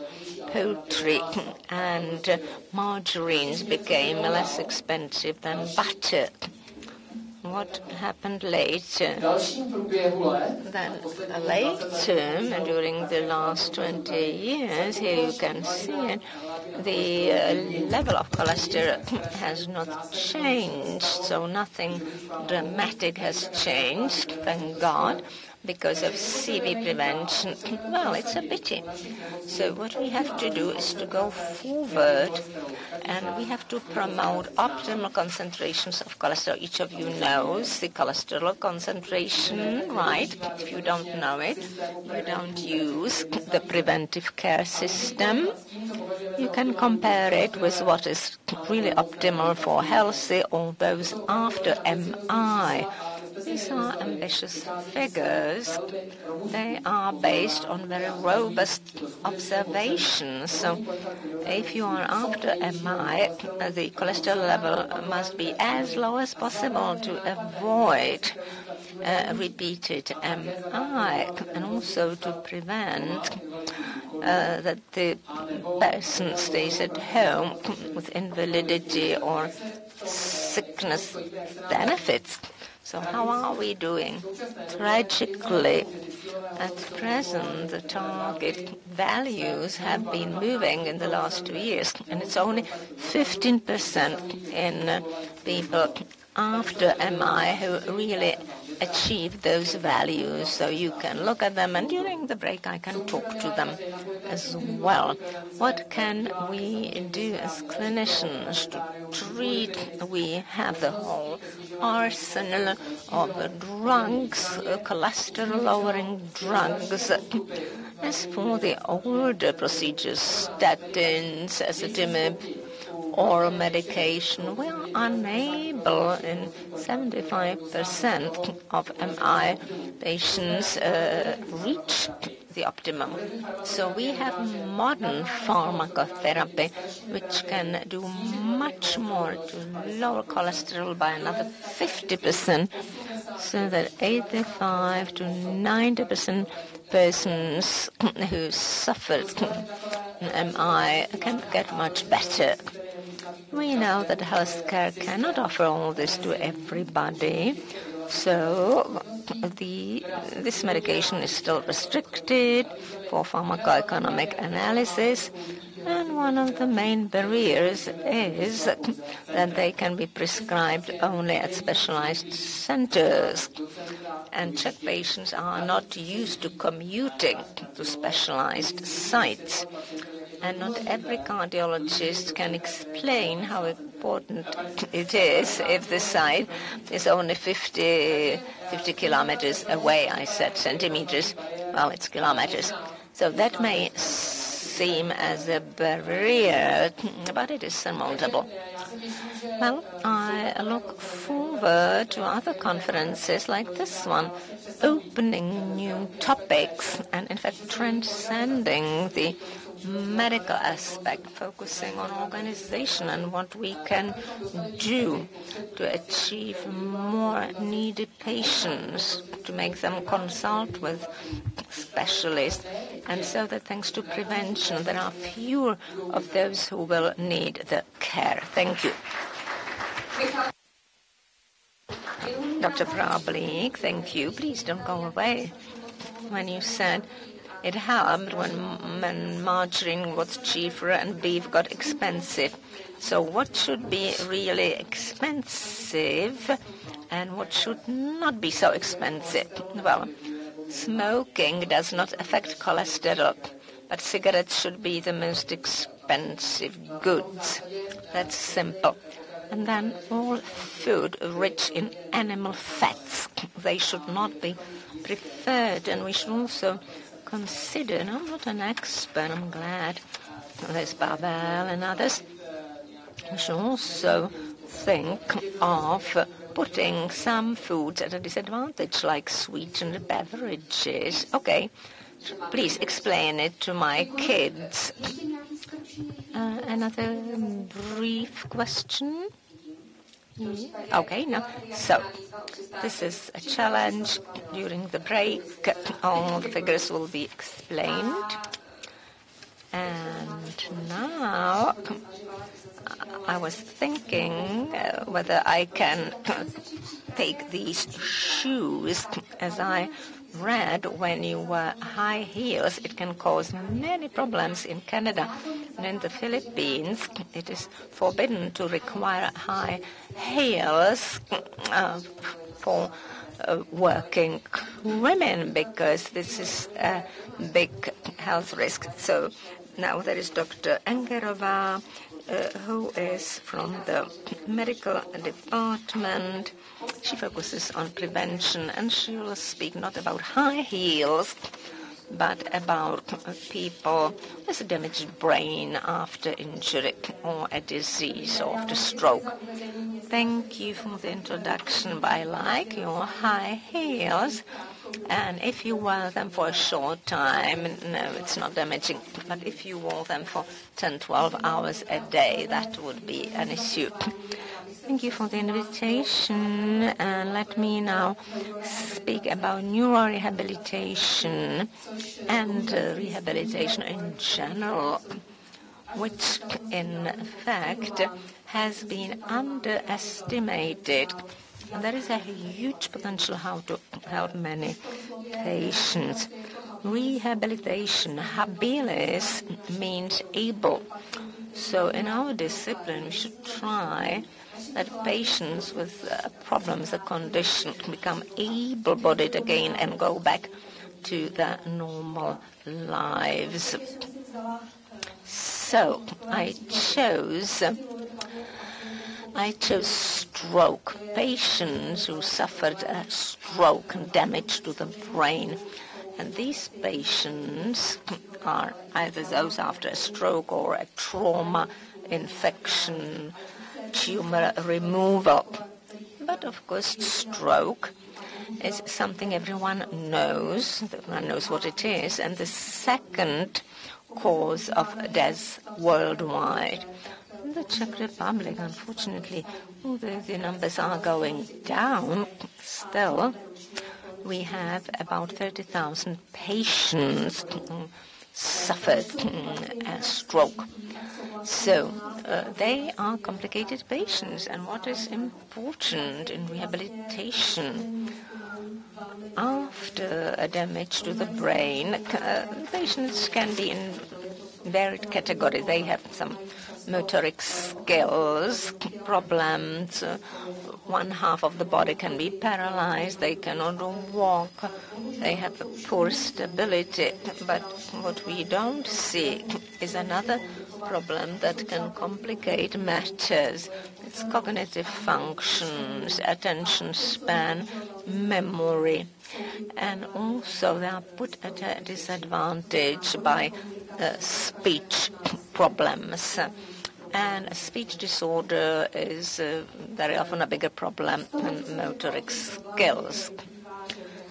[SPEAKER 3] poultry, and margarines became less expensive than butter. What happened later? Then later, during the last 20 years, here you can see it, the level of cholesterol has not changed, so nothing dramatic has changed, thank God, because of CV prevention. Well, it's a pity. So what we have to do is to go forward, and we have to promote optimal concentrations of cholesterol. Each of you knows the cholesterol concentration, right? If you don't know it, you don't use the preventive care system. You can compare it with what is really optimal for healthy or those after MI. These are ambitious figures. They are based on very robust observations. So if you are after MI, the cholesterol level must be as low as possible to avoid repeated MI, and also to prevent that the person stays at home with invalidity or sickness benefits. So how are we doing? Tragically, at present, the target values have been moving in the last 2 years, and it's only 15% in people after MI who really achieve those values. So you can look at them, and during the break I can talk to them as well. What can we do as clinicians to treat? We have the whole arsenal of drugs, cholesterol-lowering drugs. As for the older procedures, statins, ezetimibe, oral medication, we are unable in 75% of MI patients reach the optimum. So we have modern pharmacotherapy which can do much more to lower cholesterol by another 50%, so that 85 to 90% persons who suffered MI can get much better. We know that healthcare cannot offer all this to everybody, so this medication is still restricted for pharmacoeconomic analysis, and one of the main barriers is that they can be prescribed only at specialized centers. And Czech patients are not used to commuting to specialized sites. And not every cardiologist can explain how important it is if the site is only 50 kilometers away. I said centimeters, well, it's kilometers. So that may seem as a barrier, but it is surmountable. Well, I look forward to other conferences like this one, opening new topics and, in fact, transcending the medical aspect, focusing on organization and what we can do to achieve more needy patients, to make them consult with specialists, and so that thanks to prevention there are fewer of those who will need the care. Thank you. Dr. Fragmentation, thank you. Please don't go away. When you said it helped when margarine was cheaper and beef got expensive. So what should be really expensive and what should not be so expensive? Well, smoking does not affect cholesterol, but cigarettes should be the most expensive goods. That's simple. And then all food rich in animal fats, they should not be preferred. And we should also consider, and I'm not an expert, I'm glad there's Pavel and others, we should also think of putting some foods at a disadvantage, like sweetened beverages. Okay, please explain it to my kids. Another brief question? Okay, no. So, this is a challenge. During the break, all the figures will be explained. And now, I was thinking whether I can take these shoes. As I read, when you wear high heels, it can cause many problems in Canada. And in the Philippines, it is forbidden to require high heels for working women, because this is a big health risk. So now there is Dr. Engerova, who is from the medical department. She focuses on prevention, and she will speak not about high heels, but about people with a damaged brain after injury or a disease or after stroke. Thank you for the introduction. I like your high heels, and if you wear them for a short time, no, it's not damaging. But if you wore them for 10, 12 hours a day, that would be an issue. Thank you for the invitation, and let me now speak about neurorehabilitation and rehabilitation in general, which in fact has been underestimated. And there is a huge potential how to help many patients. Rehabilitation, habilis, means able. So in our discipline, we should try that patients with problems, a condition, become able-bodied again and go back to their normal lives. So I chose stroke, patients who suffered a stroke and damage to the brain. And these patients are either those after a stroke or a trauma, infection, tumor removal. But of course, stroke is something everyone knows what it is, and the second cause of death worldwide. In the Czech Republic, unfortunately, although the numbers are going down, still we have about 30,000 patients who suffered a stroke. So they are complicated patients, and what is important in rehabilitation, after a damage to the brain, patients can be in varied categories. They have some motoric skills problems. One half of the body can be paralyzed. They cannot walk. They have poor stability. But what we don't see is another problem that can complicate matters. It's cognitive functions, attention span, memory. And also they are put at a disadvantage by speech problems. And a speech disorder is very often a bigger problem than motoric skills.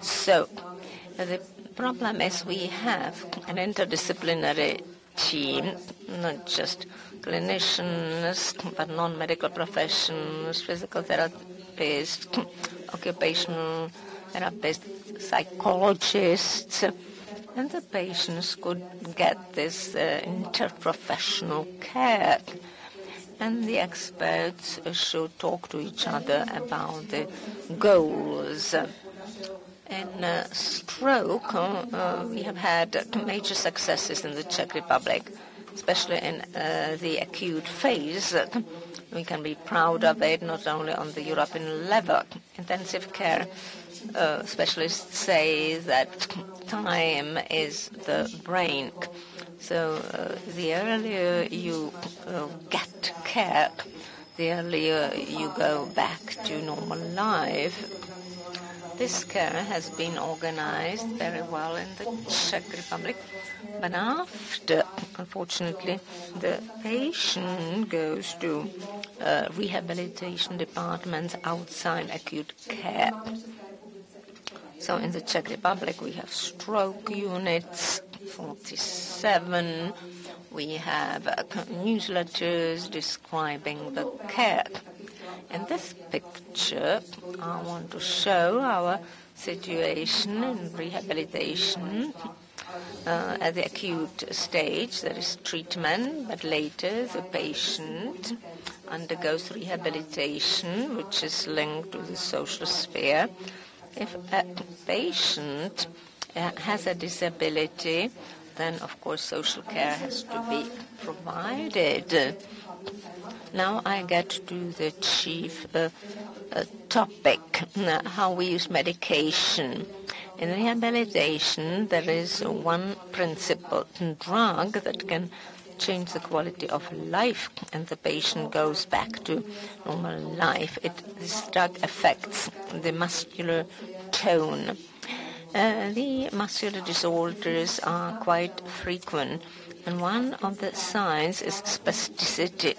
[SPEAKER 3] So the problem is we have an interdisciplinary team, not just clinicians, but non-medical professions, physical therapists, occupational therapists, psychologists, and the patients could get this interprofessional care. And the experts should talk to each other about the goals. In stroke, we have had major successes in the Czech Republic, especially in the acute phase. We can be proud of it, not only on the European level. Intensive care specialists say that time is the brain. So the earlier you get care, the earlier you go back to normal life. This care has been organized very well in the Czech Republic, but after, unfortunately, the patient goes to rehabilitation departments outside acute care. So in the Czech Republic, we have stroke units, 47. We have newsletters describing the care. In this picture, I want to show our situation in rehabilitation. At the acute stage, there is treatment, but later the patient undergoes rehabilitation, which is linked to the social sphere. If a patient has a disability, then of course social care has to be provided. Now I get to the chief topic, how we use medication. In rehabilitation, there is one principle, drug that can change the quality of life, and the patient goes back to normal life. This drug affects the muscular tone. The muscular disorders are quite frequent, and one of the signs is spasticity,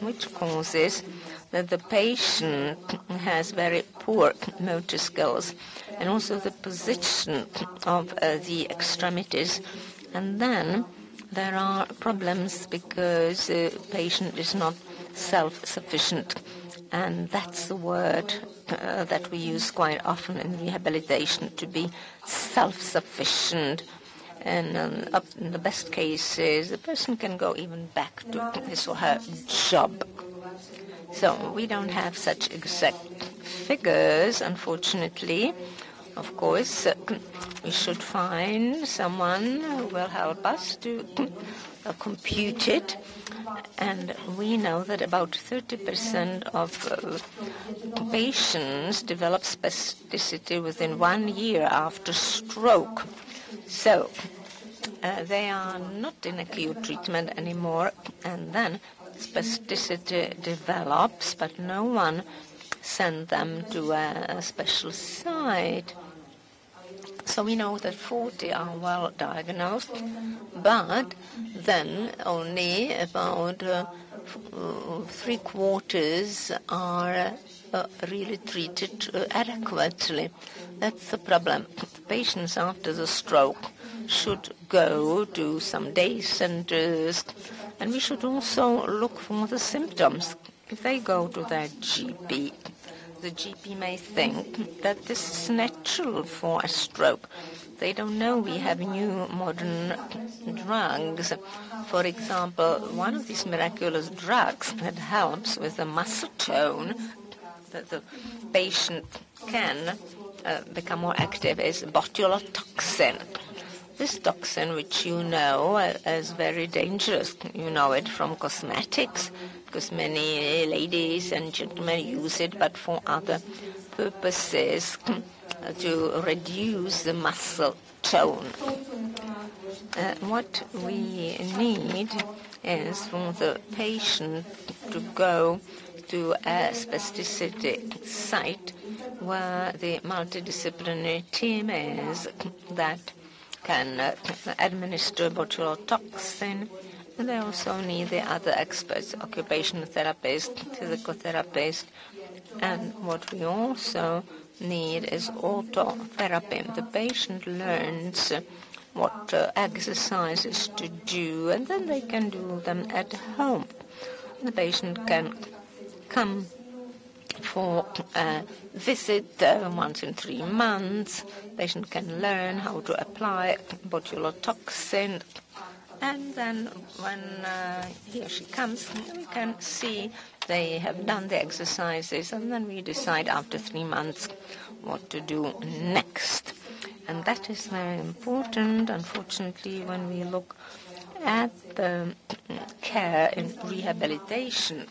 [SPEAKER 3] which causes that the patient has very poor motor skills, and also the position of the extremities. And then there are problems because the patient is not self-sufficient. And that's the word that we use quite often in rehabilitation, to be self-sufficient. And in the best cases, the person can go even back to his or her job. So we don't have such exact figures, unfortunately, Of course, we should find someone who will help us to compute it. And we know that about 30% of patients develop spasticity within 1 year after stroke. So they are not in acute treatment anymore, and then spasticity develops, but no one sent them to a special site. So we know that 40 are well diagnosed, but then only about 3/4 are really treated adequately. That's the problem. The patients after the stroke should go to some day centers, and we should also look for the symptoms. If they go to their GP, the GP may think that this is natural for a stroke. They don't know we have new modern drugs. For example, one of these miraculous drugs that helps with the muscle tone, that the patient can become more active, is botulotoxin. This toxin, which you know is very dangerous, you know it from cosmetics, because many ladies and gentlemen use it, but for other purposes, to reduce the muscle tone. What we need is for the patient to go to a spasticity site where the multidisciplinary team is that can administer botulotoxin. And they also need the other experts, occupational therapist, physical therapist. And what we also need is autotherapy. The patient learns what exercises to do, and then they can do them at home. The patient can come for a visit once in 3 months. The patient can learn how to apply botulotoxin. And then when he or she comes, we can see they have done the exercises, and then we decide after 3 months what to do next. And that is very important. Unfortunately, when we look at the care in rehabilitation,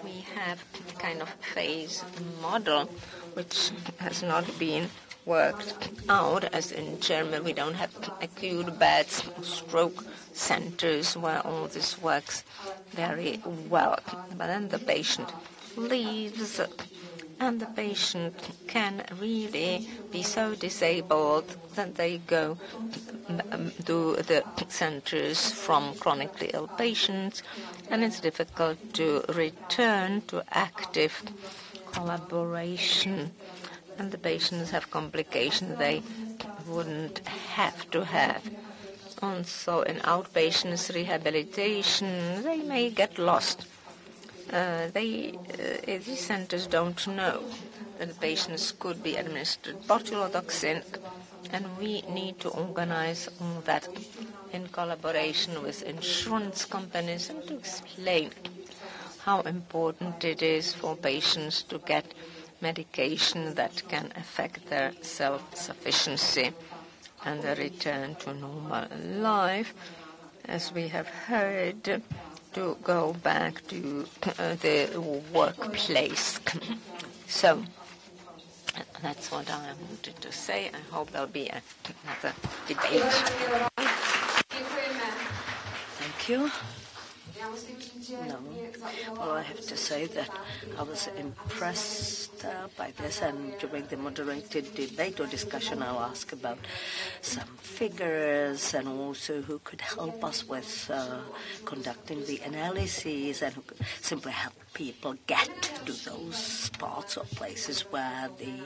[SPEAKER 3] we have a kind of phase model which has not been worked out. As in Germany, we don't have acute beds, stroke centers where all this works very well. But then the patient leaves, and the patient can really be so disabled that they go to the centers from chronically ill patients, and it's difficult to return to active collaboration. And the patients have complications they wouldn't have to have. Also, in outpatients rehabilitation, they may get lost. These centers don't know that the patients could be administered botulotoxin, and we need to organize all that in collaboration with insurance companies and to explain how important it is for patients to get medication that can affect their self-sufficiency and the return to normal life, as we have heard, to go back to the workplace. So that's what I wanted to say. I hope there'll be another debate.
[SPEAKER 2] Thank you. No. Well, I have to say that I was impressed by this, and during the moderated debate or discussion, I'll ask about some figures and also who could help us with conducting the analyses and who could simply help people get to those spots or places where the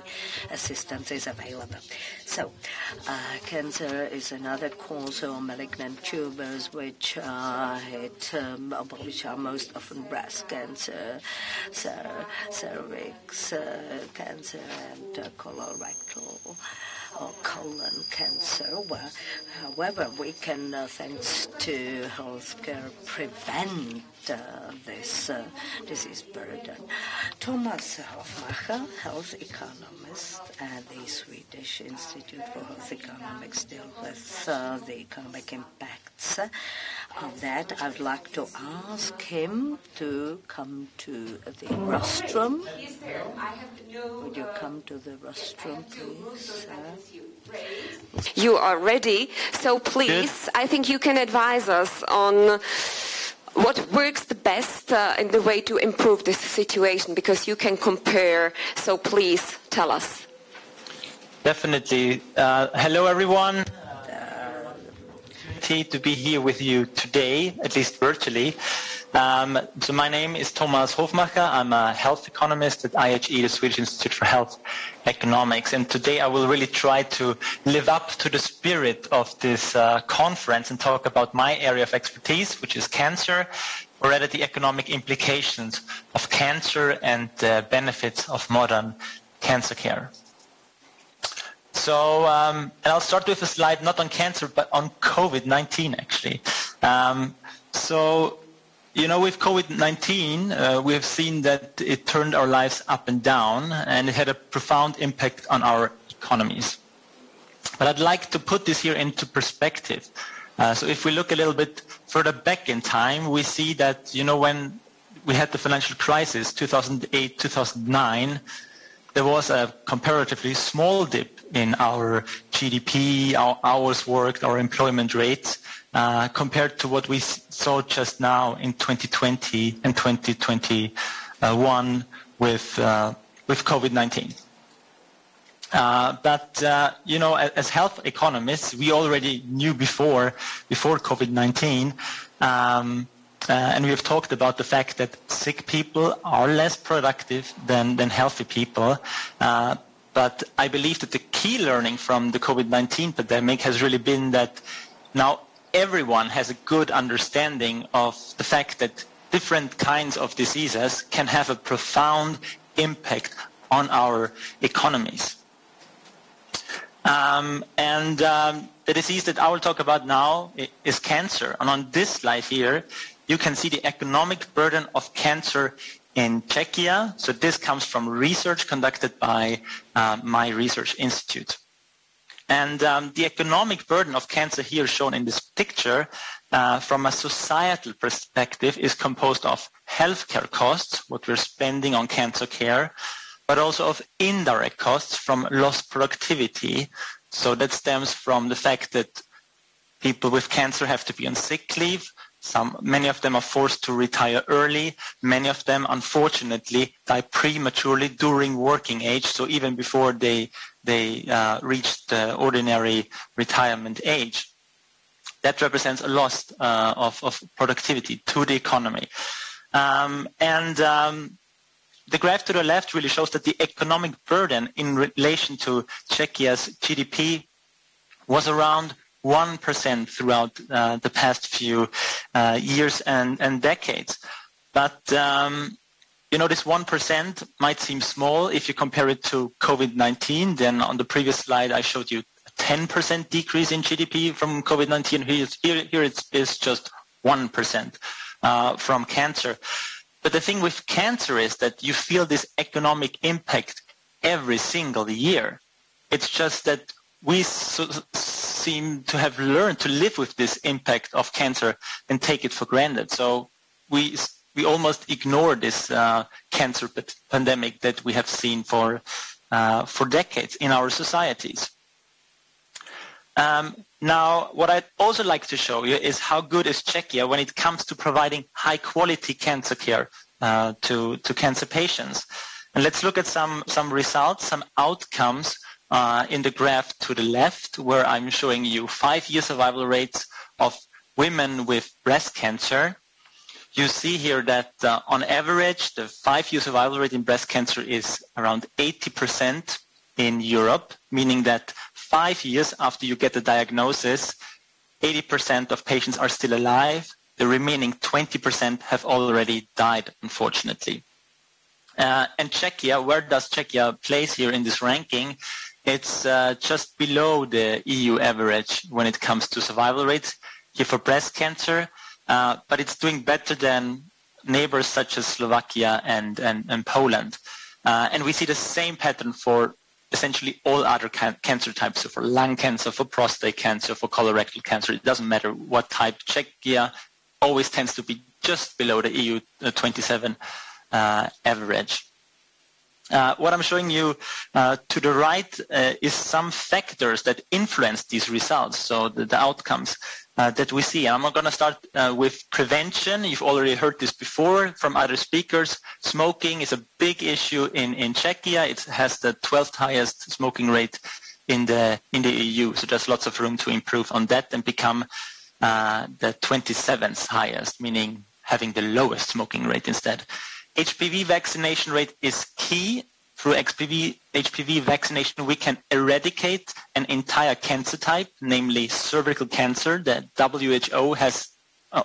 [SPEAKER 2] assistance is available. So, cancer is another cause of malignant tumors which are most often breast cancer, cervix cancer, and colorectal or colon cancer. Well, however, we can, thanks to healthcare, prevent this disease burden. Thomas Hofmacher, health economist at the Swedish Institute for Health Economics, deals with the economic impacts of that. I would like to ask him to come to the rostrum. Would you come to the rostrum, please?
[SPEAKER 1] You are ready, so please, I think you can advise us on what works the best in the way to improve this situation, because you can compare, so please tell us.
[SPEAKER 5] Definitely. Hello, everyone. To be here with you today, at least virtually. So my name is Thomas Hofmacher. I'm a health economist at IHE, the Swedish Institute for Health Economics. And today I will really try to live up to the spirit of this conference and talk about my area of expertise, which is cancer, or rather the economic implications of cancer and the benefits of modern cancer care. So, and I'll start with a slide not on cancer, but on COVID-19, actually. So, you know, with COVID-19, we have seen that it turned our lives up and down, and it had a profound impact on our economies. But I'd like to put this here into perspective. So if we look a little bit further back in time, we see that, you know, when we had the financial crisis, 2008, 2009, there was a comparatively small dip in our GDP, our hours worked, our employment rates, compared to what we saw just now in 2020 and 2021 with COVID-19. But you know, as health economists, we already knew before COVID-19, and we have talked about the fact that sick people are less productive than healthy people. But I believe that the key learning from the COVID-19 pandemic has really been that now everyone has a good understanding of the fact that different kinds of diseases can have a profound impact on our economies. The disease that I will talk about now is cancer. And on this slide here, you can see the economic burden of cancer in Czechia. So this comes from research conducted by my research institute. And the economic burden of cancer here shown in this picture from a societal perspective is composed of healthcare costs, what we're spending on cancer care, but also of indirect costs from lost productivity. So that stems from the fact that people with cancer have to be on sick leave. Many of them are forced to retire early. Many of them, unfortunately, die prematurely during working age, so even before they reach the ordinary retirement age. That represents a loss of productivity to the economy. The graph to the left really shows that the economic burden in relation to Czechia's GDP was around 1% throughout the past few years and decades. But, you know, this 1% might seem small if you compare it to COVID-19. Then on the previous slide, I showed you a 10% decrease in GDP from COVID-19. Here it's just 1% from cancer. But the thing with cancer is that you feel this economic impact every single year. It's just that we seem to have learned to live with this impact of cancer and take it for granted. So we almost ignore this cancer pandemic that we have seen for decades in our societies. Now, what I'd also like to show you is how good is Czechia when it comes to providing high-quality cancer care to cancer patients. And let's look at some results, some outcomes in the graph to the left, where I'm showing you 5-year survival rates of women with breast cancer. You see here that on average, the 5-year survival rate in breast cancer is around 80% in Europe, meaning that 5 years after you get the diagnosis, 80% of patients are still alive. The remaining 20% have already died, unfortunately. And Czechia, where does Czechia place here in this ranking? It's just below the EU average when it comes to survival rates here for breast cancer, but it's doing better than neighbors such as Slovakia and Poland. And we see the same pattern for essentially all other cancer types, so for lung cancer, for prostate cancer, for colorectal cancer. It doesn't matter what type. Czechia always tends to be just below the EU 27 average. What I'm showing you to the right is some factors that influence these results, so the outcomes that we see. I'm going to start with prevention. You've already heard this before from other speakers. Smoking is a big issue in Czechia. It has the 12th highest smoking rate in the EU, so there's lots of room to improve on that and become the 27th highest, meaning having the lowest smoking rate instead. HPV vaccination rate is key. Through HPV vaccination, we can eradicate an entire cancer type, namely cervical cancer. The WHO has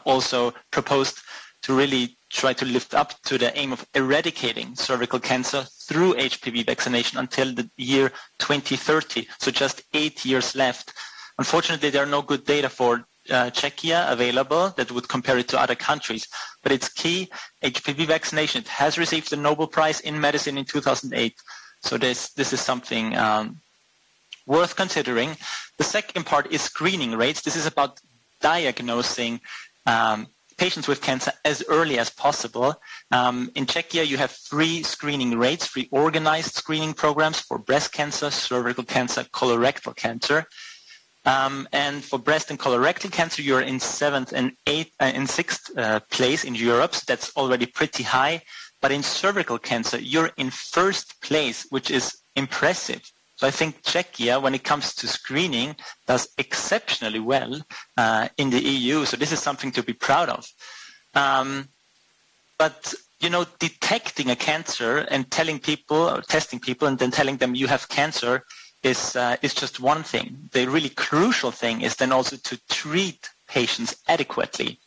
[SPEAKER 5] also proposed to really try to lift up to the aim of eradicating cervical cancer through HPV vaccination until the year 2030, so just 8 years left. Unfortunately, there are no good data for Czechia available that would compare it to other countries, but it's key. HPV vaccination, it has received the Nobel Prize in Medicine in 2008, so this is something worth considering. The second part is screening rates. This is about diagnosing patients with cancer as early as possible. In Czechia, you have 3 screening rates, 3 organized screening programs for breast cancer, cervical cancer, colorectal cancer. And for breast and colorectal cancer, you're in 7th and 6th place in Europe. So that's already pretty high. But in cervical cancer, you're in 1st place, which is impressive. So I think Czechia, when it comes to screening, does exceptionally well in the EU. So this is something to be proud of. But detecting a cancer and telling people or testing people and then telling them you have cancer is just one thing. The really crucial thing is then also to treat patients adequately.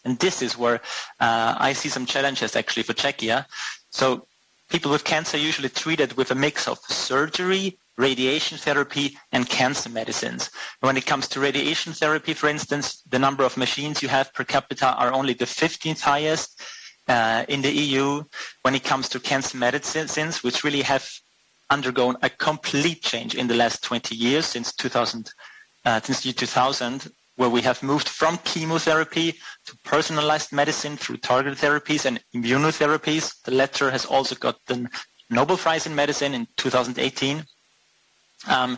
[SPEAKER 5] And this is where I see some challenges actually for Czechia. So people with cancer are usually treated with a mix of surgery, radiation therapy, and cancer medicines. And when it comes to radiation therapy, for instance, the number of machines you have per capita are only the 15th highest in the EU. When it comes to cancer medicines, which really have undergone a complete change in the last 20 years, since 2000, where we have moved from chemotherapy to personalized medicine through targeted therapies and immunotherapies. The latter has also got the Nobel Prize in Medicine in 2018. So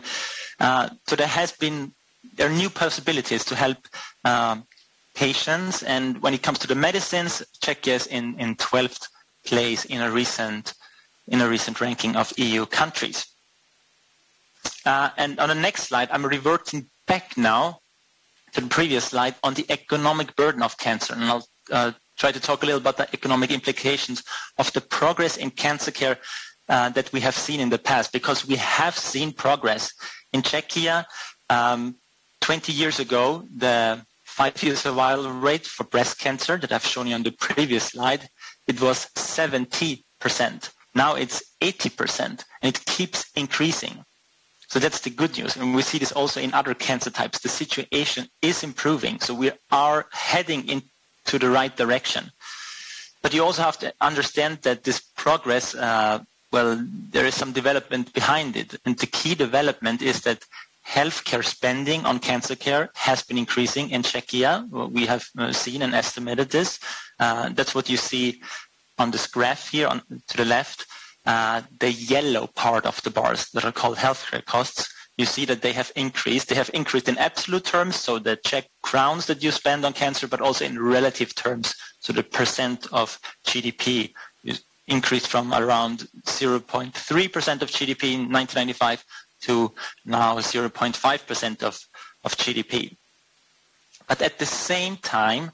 [SPEAKER 5] there are new possibilities to help patients. And when it comes to the medicines, Czechia is in 12th place in a recent ranking of EU countries. And on the next slide, I'm reverting back now to the previous slide on the economic burden of cancer. And I'll try to talk a little about the economic implications of the progress in cancer care that we have seen in the past, because we have seen progress. In Czechia, 20 years ago, the 5-year survival rate for breast cancer that I've shown you on the previous slide, it was 70%. Now it's 80%, and it keeps increasing. So that's the good news. And we see this also in other cancer types. The situation is improving. So we are heading into the right direction. But you also have to understand that this progress, there is some development behind it. And the key development is that healthcare spending on cancer care has been increasing in Czechia. We have seen and estimated this. That's what you see on this graph here to the left. The yellow part of the bars that are called healthcare costs, you see that they have increased. They have increased in absolute terms, so the Czech crowns that you spend on cancer, but also in relative terms, so the percent of GDP increased from around 0.3% of GDP in 1995 to now 0.5% of GDP. But at the same time,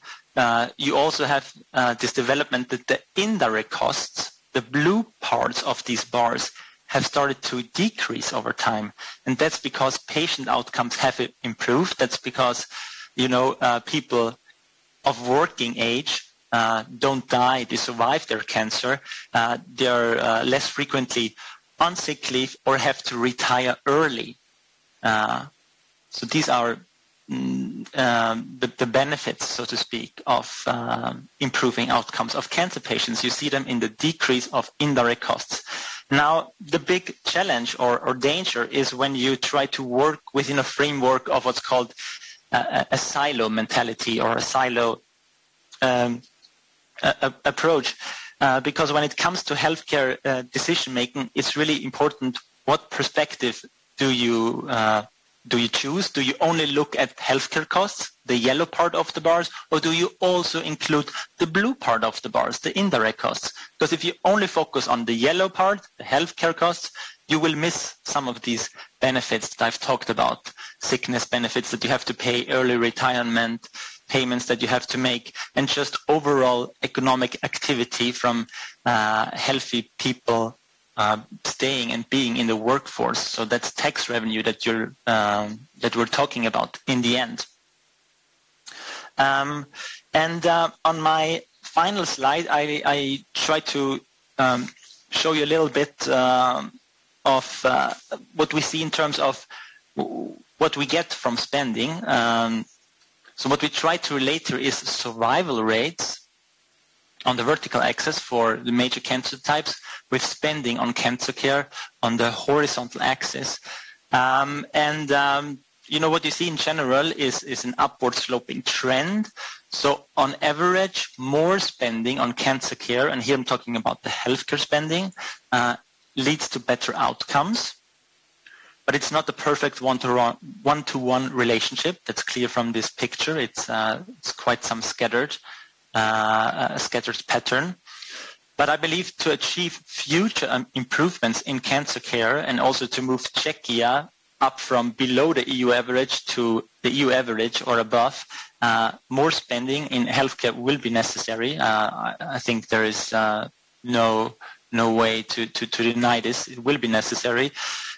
[SPEAKER 5] you also have this development that the indirect costs, the blue parts of these bars, have started to decrease over time. And that's because patient outcomes have improved. That's because, people of working age don't die, they survive their cancer. They're less frequently on sick leave or have to retire early. So these are the benefits, so to speak, of improving outcomes of cancer patients. You see them in the decrease of indirect costs. Now, the big challenge or danger is when you try to work within a framework of what's called a silo mentality or a silo approach. Because when it comes to healthcare decision-making, it's really important what perspective do you choose? Do you only look at healthcare costs, the yellow part of the bars, or do you also include the blue part of the bars, the indirect costs? Because if you only focus on the yellow part, the healthcare costs, you will miss some of these benefits that I've talked about, sickness benefits that you have to pay, early retirement, payments that you have to make, and just overall economic activity from healthy people staying and being in the workforce. So that's tax revenue that we're talking about in the end. And on my final slide, I try to show you a little bit of what we see in terms of what we get from spending. So what we try to relate to is survival rates on the vertical axis for the major cancer types, with spending on cancer care on the horizontal axis. You know, what you see in general is an upward sloping trend. So on average, more spending on cancer care, and here I'm talking about the healthcare spending, leads to better outcomes. But it's not the perfect one-to-one relationship. That's clear from this picture. It's quite some scattered pattern. But I believe to achieve future improvements in cancer care and also to move Czechia up from below the EU average to the EU average or above, more spending in healthcare will be necessary. I think there is no way to deny this. It will be necessary.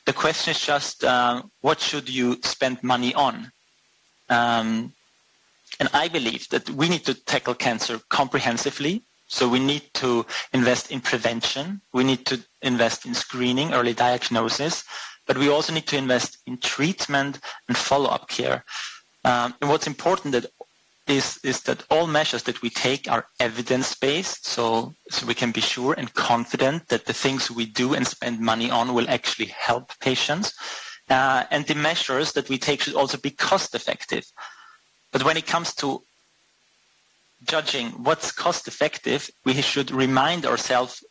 [SPEAKER 5] The question is just what should you spend money on? And I believe that we need to tackle cancer comprehensively. So we need to invest in prevention. We need to invest in screening, early diagnosis. But we also need to invest in treatment and follow-up care. And what's important is that all measures that we take are evidence-based, so we can be sure and confident that the things we do and spend money on will actually help patients. And the measures that we take should also be cost-effective. But when it comes to judging what's cost-effective, we should remind ourselves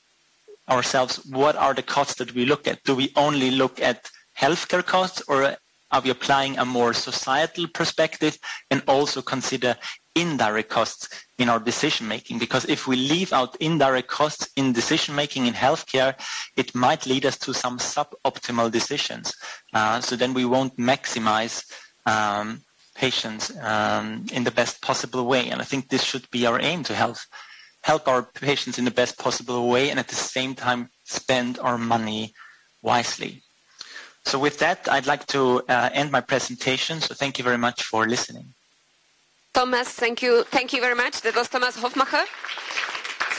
[SPEAKER 5] what are the costs that we look at. Do we only look at healthcare costs, or are we applying a more societal perspective and also consider indirect costs in our decision-making? Because if we leave out indirect costs in decision-making in healthcare, it might lead us to some suboptimal decisions. So then we won't maximize patients in the best possible way. And I think this should be our aim, to help our patients in the best possible way and at the same time spend our money wisely. So with that, I'd like to end my presentation. So thank you very much for listening.
[SPEAKER 1] Thomas, thank you. Thank you very much. That was Thomas Hofmacher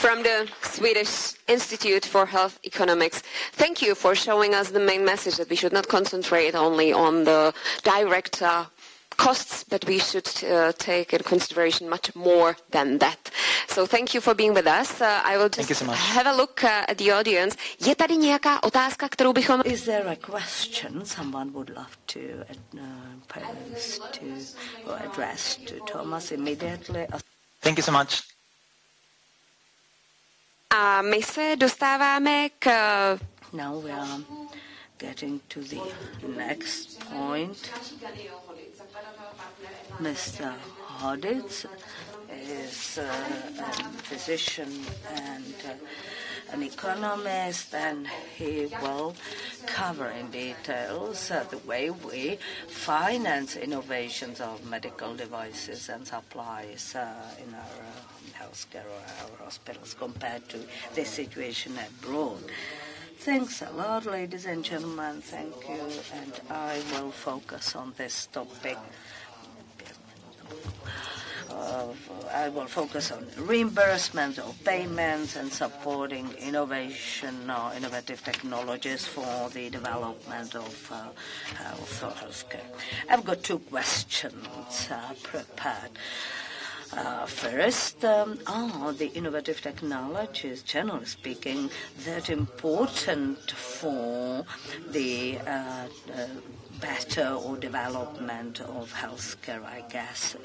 [SPEAKER 1] from the Swedish Institute for Health Economics. Thank you for showing us the main message, that we should not concentrate only on the direct costs, but we should take into consideration much more than that. So thank you for being with us. I will just have a look at the audience. Je tady nějaká otázka, kterou bychom...
[SPEAKER 2] Is there a question someone would love to pose to or address to Thomas immediately?
[SPEAKER 5] Thank you so much.
[SPEAKER 1] A my se dostáváme k...
[SPEAKER 2] Now we are getting to the next point. Mr. Hoditz is a physician and an economist, and he will cover in details the way we finance innovations of medical devices and supplies in our healthcare or our hospitals compared to the situation abroad. Thanks a lot, ladies and gentlemen. Thank you. And I will focus on this topic I will focus on reimbursement or payments and supporting innovation or innovative technologies for the development of health or healthcare. I've got two questions prepared. First, are the innovative technologies, generally speaking, that important for the better or development of healthcare? I guess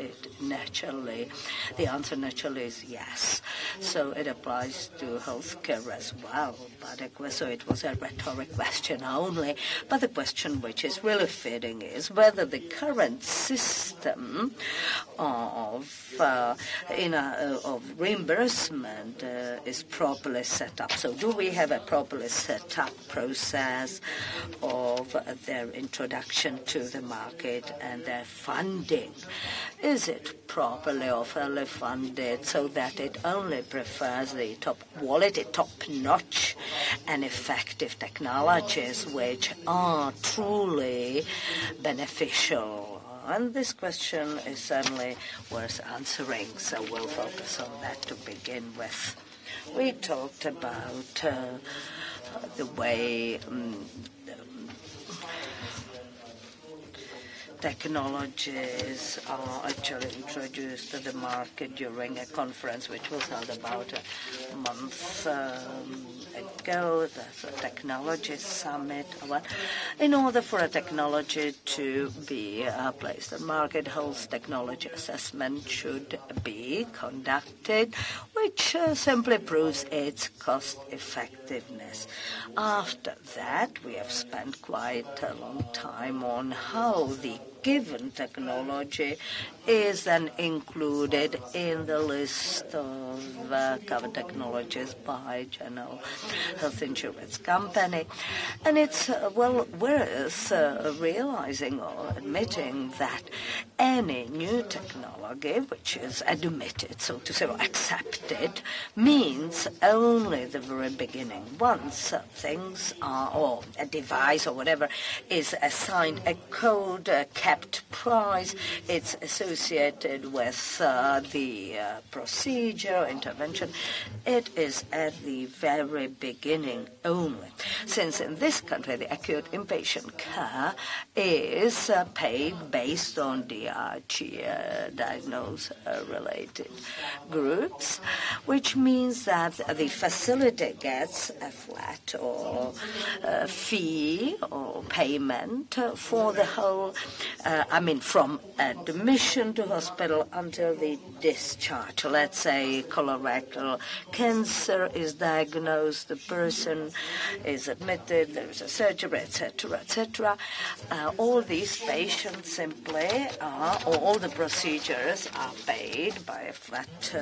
[SPEAKER 2] the answer naturally is yes. So it applies to healthcare as well. So it was a rhetoric question only. But the question which is really fitting is whether the current system of reimbursement is properly set up. So do we have a properly set up process of their introduction to the market and their funding? Is it properly or fairly funded so that it only prefers the top quality, top-notch and effective technologies which are truly beneficial? And this question is certainly worth answering, so we'll focus on that to begin with. We talked about the way technologies are actually introduced to the market during a conference which was held about a month ago. That's a technology summit. In order for a technology to be placed on market, health technology assessment should be conducted, which simply proves its cost effectiveness. After that, we have spent quite a long time on how the given technology is then included in the list of covered technologies by General Health Insurance Company. And it's worth realizing or admitting that any new technology which is admitted, so to say, or accepted, means only the very beginning. Once things are, or a device or whatever, is assigned a code, a capped price, it's associated with the procedure, intervention. It is at the very beginning only. Since in this country the acute inpatient care is paid based on DRG, diagnosis-related groups, which means that the facility gets a flat or fee or payment for the whole, from admission to hospital until the discharge. Let's say colorectal cancer is diagnosed, the person is admitted, there is a surgery, etc., etc. All these patients simply all the procedures are paid by a flat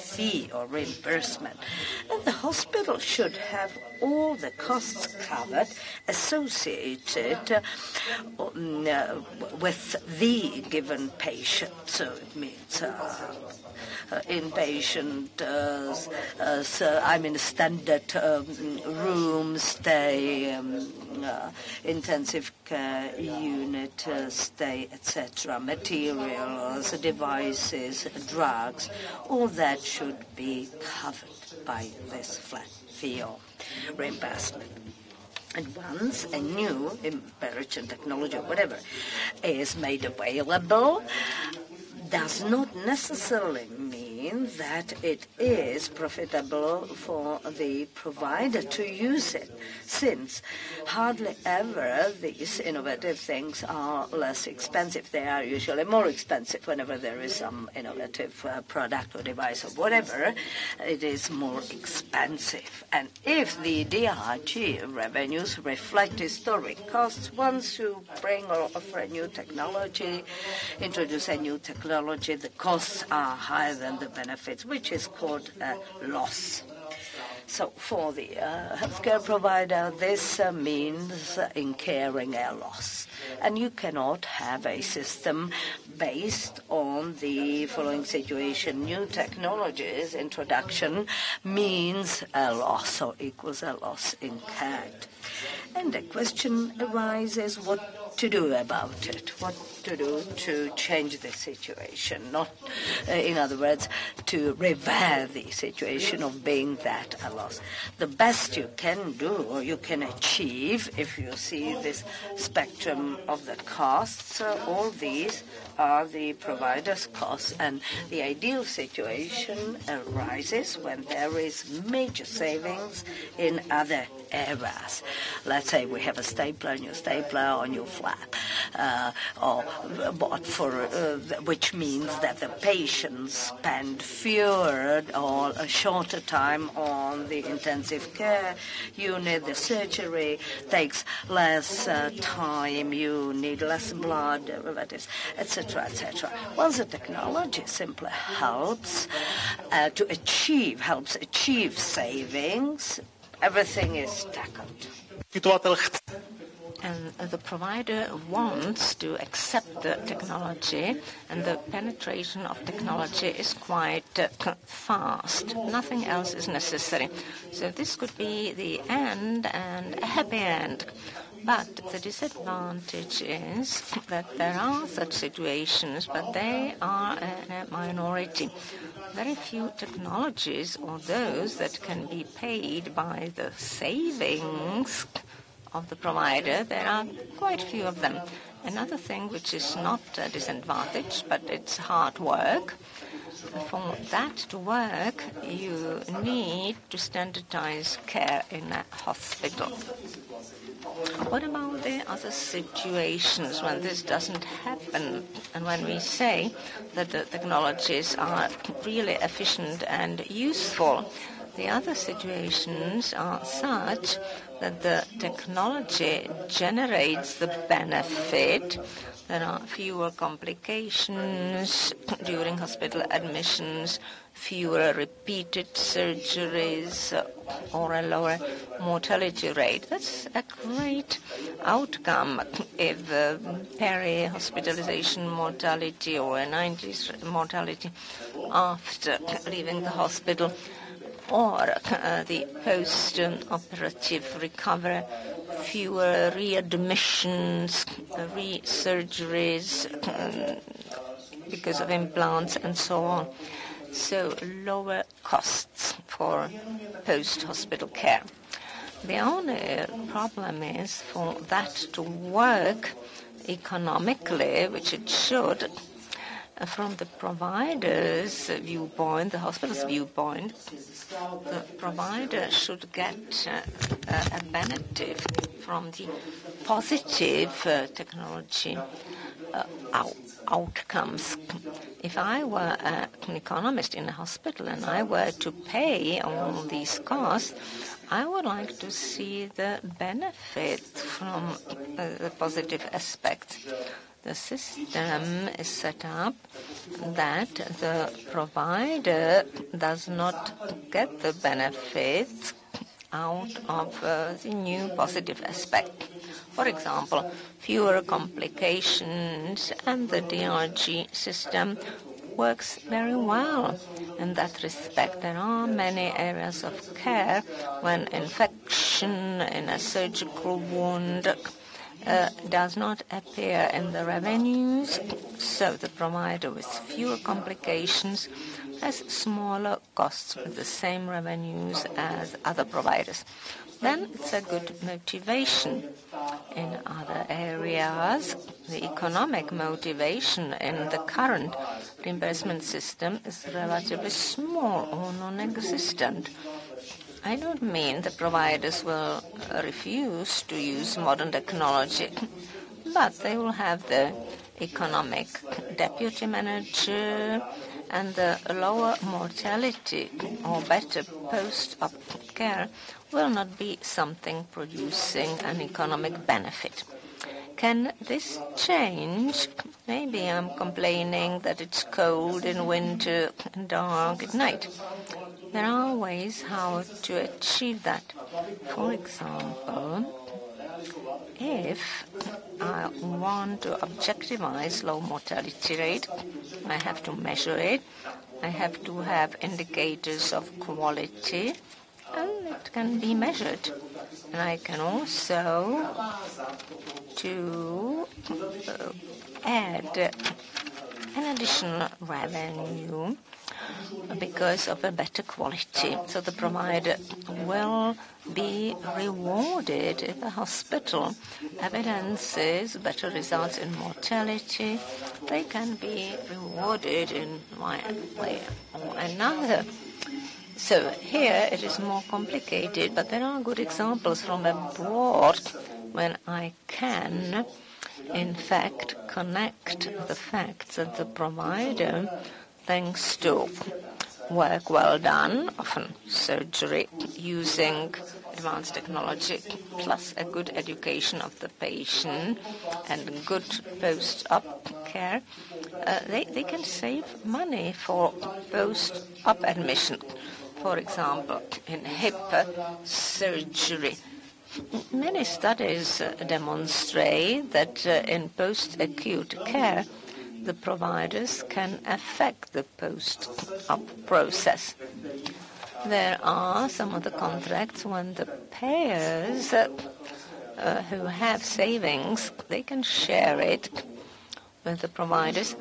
[SPEAKER 2] fee or reimbursement. And the hospital should have all the costs covered associated with the given patient. So it means inpatient, standard room stay, intensive care unit stay, etc., materials, devices, drugs, all that should be covered by this flat fee or reimbursement. And once a new inpatient technology or whatever is made available, does not necessarily mean that it is profitable for the provider to use it, since hardly ever these innovative things are less expensive. They are usually more expensive whenever there is some innovative product or device or whatever. It is more expensive. And if the DRG revenues reflect historic costs, once you bring or offer a new technology, introduce a new technology, the costs are higher than the benefits, which is called a loss. So for the healthcare provider, this means incurring a loss. And you cannot have a system based on the following situation. New technologies introduction means a loss or equals a loss incurred. And the question arises what to do about it. What to do to change the situation, not, in other words, to reverse the situation of being that a loss. The best you can do, or you can achieve, if you see this spectrum of the costs, all these are the provider's costs, and the ideal situation arises when there is major savings in other areas. Let's say we have a new stapler on your flat, which means that the patients spend fewer or a shorter time on the intensive care unit. The surgery takes less time. You need less blood, etc., etc. Well, the technology simply helps achieve savings. Everything is tackled.
[SPEAKER 3] And the provider wants to accept the technology, and the penetration of technology is quite fast. Nothing else is necessary. So this could be the end and a happy end. But the disadvantage is that there are such situations, but they are a minority. Very few technologies, or those that can be paid by the savings of the provider, there are quite few of them. Another thing which is not a disadvantage, but it's hard work. For that to work, you need to standardize care in a hospital. What about the other situations when this doesn't happen, and when we say that the technologies are really efficient and useful? The other situations are such that the technology generates the benefit. There are fewer complications during hospital admissions, fewer repeated surgeries, or a lower mortality rate. That's a great outcome if peri-hospitalization mortality or a 90s mortality after leaving the hospital, or the post-operative recovery, fewer readmissions, re-surgeries because of implants and so on. So lower costs for post-hospital care. The only problem is for that to work economically, which it should, from the provider's viewpoint, the hospital's viewpoint, the provider should get a benefit from the positive technology outcomes. If I were an economist in a hospital and I were to pay all these costs, I would like to see the benefit from the positive aspects. The system is set up that the provider does not get the benefits out of the new positive aspect. For example, fewer complications, and the DRG system works very well in that respect. There are many areas of care when infection in a surgical wound does not appear in the revenues, so the provider with fewer complications has smaller costs with the same revenues as other providers. Then it's a good motivation. In other areas, the economic motivation in the current reimbursement system is relatively small or non-existent. I don't mean the providers will refuse to use modern technology, but they will have the economic deputy manager, and the lower mortality or better post-op care will not be something producing an economic benefit. Can this change? Maybe I'm complaining that it's cold in winter and dark at night. There are ways how to achieve that. For example, if I want to objectivize low mortality rate, I have to measure it. I have to have indicators of quality, and it can be measured. And I can also do add an additional revenue because of a better quality. So the provider will be rewarded if the hospital evidences better results in mortality. They can be rewarded in one way or another. So here it is more complicated, but there are good examples from abroad when I can, in fact, connect the facts that the provider, thanks to work well done, often surgery using advanced technology, plus a good education of the patient and good post-op care, they can save money for post-op admission. For example, in hip surgery, many studies demonstrate that in post-acute care, the providers can affect the post-op process. There are some of the contracts when the payers who have savings, they can share it with the providers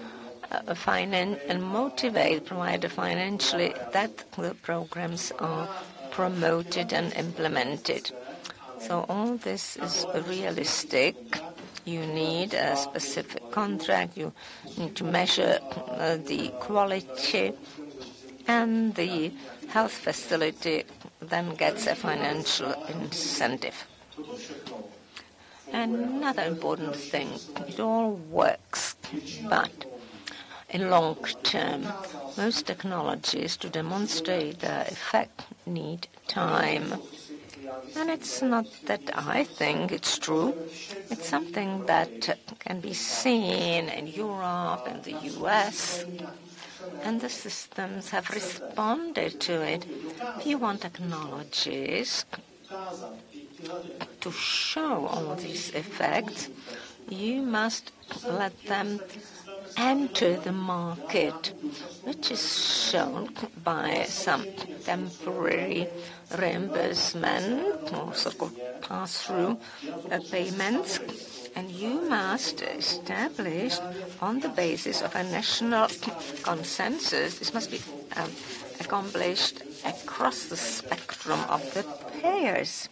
[SPEAKER 3] and motivate the provider financially that the programs are promoted and implemented. So all this is realistic. You need a specific contract. You need to measure the quality, and the health facility then gets a financial incentive. Another important thing, it all works, but in long term, most technologies to demonstrate their effect need time. And it's not that I think it's true. It's something that can be seen in Europe and the US, and the systems have responded to it. If you want technologies to show all these effects, you must let them enter the market, which is shown by some temporary reimbursement, or so-called pass-through payments, and you must establish on the basis of a national consensus. This must be accomplished across the spectrum of the payers.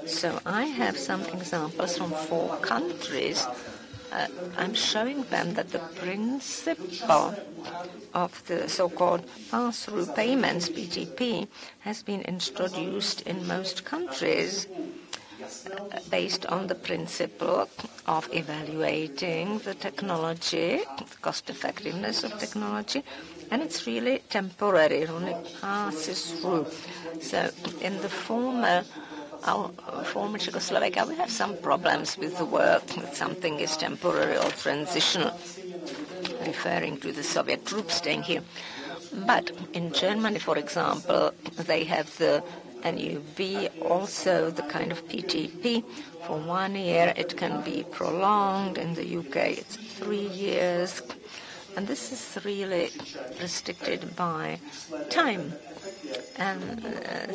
[SPEAKER 3] So I have some examples from 4 countries. I'm showing them that the principle of the so-called pass-through payments, PTP, has been introduced in most countries based on the principle of evaluating the technology, the cost-effectiveness of technology, and it's really temporary, it only passes through. So in the former Czechoslovakia, we have some problems with the word that something is temporary or transitional, referring to the Soviet troops staying here. But in Germany, for example, they have the NUV, also the kind of PTP. For 1 year, it can be prolonged. In the UK, it's 3 years. And this is really restricted by time. And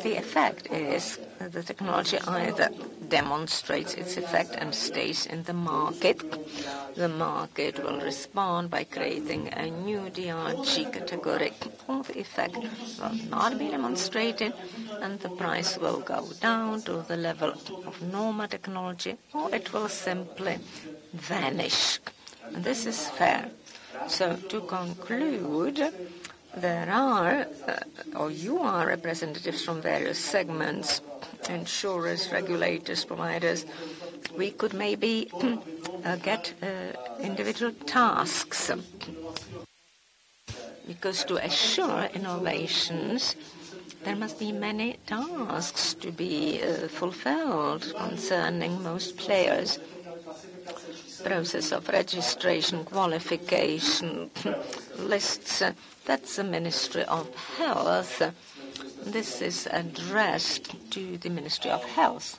[SPEAKER 3] the effect is that the technology either demonstrates its effect and stays in the market. The market will respond by creating a new DRG category, or the effect will not be demonstrated, and the price will go down to the level of normal technology, or it will simply vanish. And this is fair. So to conclude, there are, or you are, representatives from various segments, insurers, regulators, providers. We could maybe get individual tasks, because to assure innovations, there must be many tasks to be fulfilled concerning most players. Process of registration, qualification, lists, that's the Ministry of Health. This is addressed to the Ministry of Health.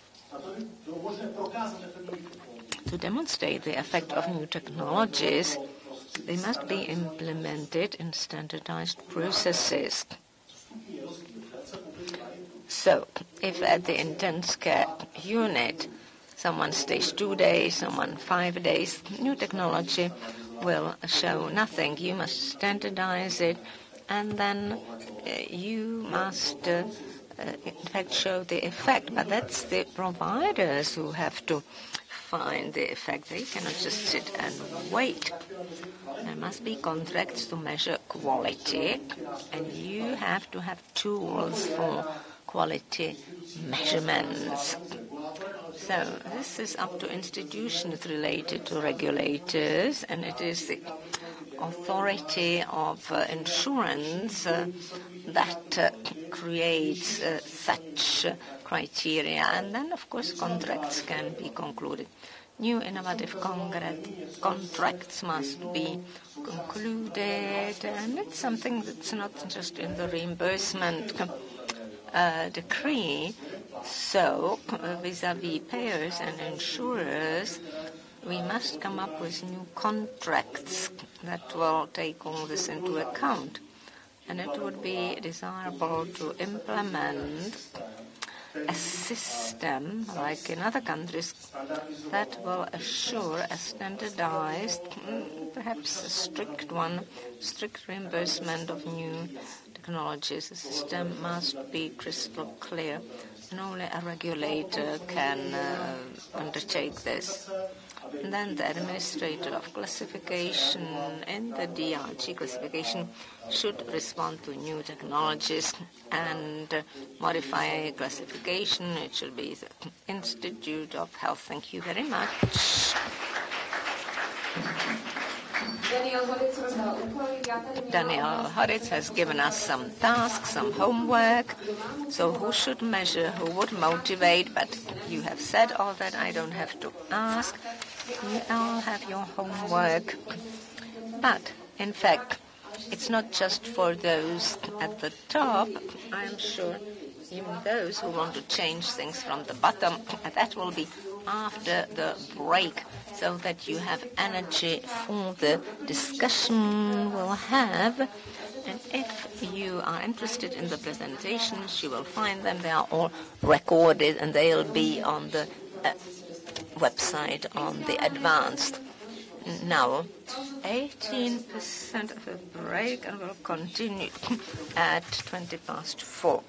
[SPEAKER 3] To demonstrate the effect of new technologies, they must be implemented in standardized processes. So, if at the intensive care unit Someone stays 2 days, someone 5 days. New technology will show nothing. You must standardize it, and then you must in fact show the effect. But that's the providers who have to find the effect. They cannot just sit and wait. There must be contracts to measure quality, and you have to have tools for quality measurements. So this is up to institutions related to regulators, and it is the authority of insurance that creates such criteria. And then, of course, contracts can be concluded. New innovative contracts must be concluded, and it's something that's not just in the reimbursement decree. So, vis-à-vis payers and insurers, we must come up with new contracts that will take all this into account. And it would be desirable to implement a system, like in other countries, that will assure a standardized, perhaps a strict one, strict reimbursement of new technologies. The system must be crystal clear, and only a regulator can undertake this. And then the administrator of classification and the DRG classification should respond to new technologies and modify classification. It should be the Institute of Health. Thank you very much. Daniel Horitz has given us some tasks, some homework. So who should measure, who would motivate? But you have said all that. I don't have to ask. You all have your homework. But, in fact, it's not just for those at the top. I'm sure even those who want to change things from the bottom, that will be after the break, so that you have energy for the discussion we'll have. And if you are interested in the presentations, you will find them. They are all recorded, and they'll be on the website on the advanced. Now, 18% of a break, and we'll continue at 4:20.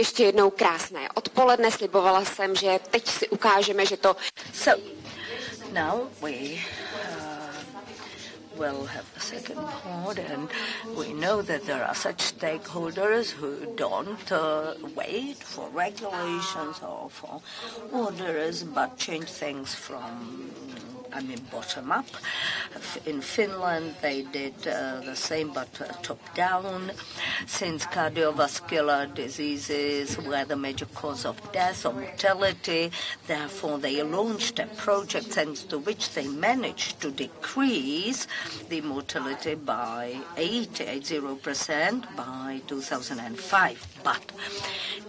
[SPEAKER 1] ještě jednou krásné odpoledne. Slibovala jsem, že teď si ukážeme, že to...
[SPEAKER 2] So, now we will have the second part, and we know that there are such stakeholders who don't wait for regulations or for orders, but change things from bottom up. In Finland, they did the same, but top down. Since cardiovascular diseases were the major cause of death or mortality, therefore they launched a project thanks to which they managed to decrease the mortality by 80% by 2005. But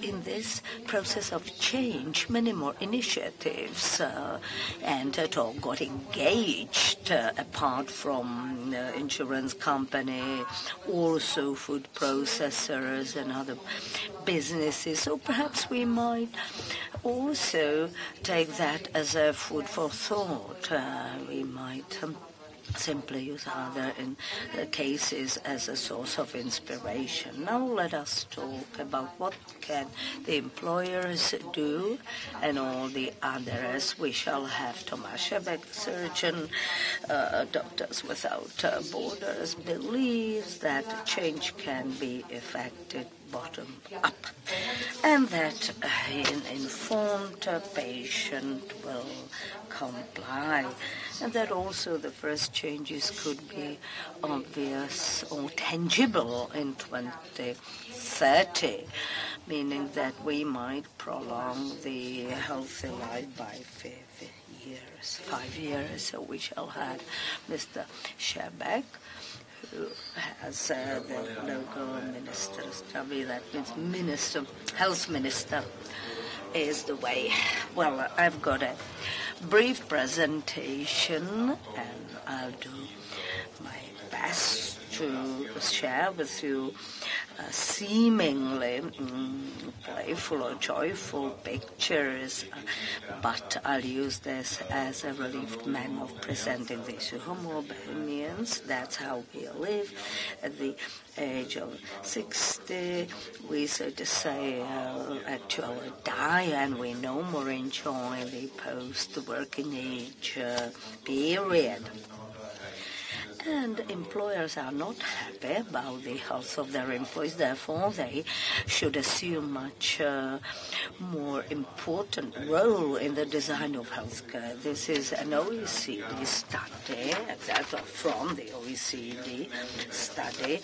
[SPEAKER 2] in this process of change, many more initiatives entered or got engaged apart from insurance company, also food processors and other businesses. So perhaps we might also take that as a food for thought. We might simply use other cases as a source of inspiration. Now let us talk about what can the employers do and all the others. We shall have Tomáš Šebek, surgeon. Doctors Without Borders believes that change can be effected bottom up, and that an informed patient will comply, and that also the first changes could be obvious or tangible in 2030, meaning that we might prolong the healthy life by 5 years. So we shall have Mr. Šebek, who has the local minister, that means health minister is the way. Well, I've got a brief presentation and I'll do my best to share with you seemingly playful or joyful pictures, but I'll use this as a relieved manner of presenting these Homo Bohemians. That's how we live at the age of 60. We, so to say, actually die, and we no more enjoy the post-working age period. And employers are not happy about the health of their employees. Therefore, they should assume much more important role in the design of healthcare. This is an OECD study, from the OECD study.